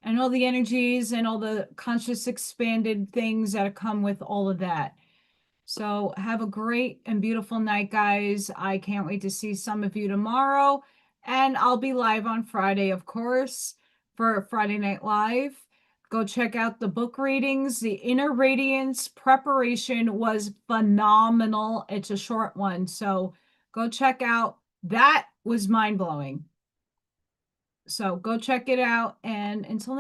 and all the energies and all the conscious expanded things that come with all of that. So have a great and beautiful night, guys. I can't wait to see some of you tomorrow. And I'll be live on Friday, of course, for Friday Night Live. Go check out the book readings. The Inner Radiance preparation was phenomenal. It's a short one, so go check out. That was mind-blowing. So go check it out. And until the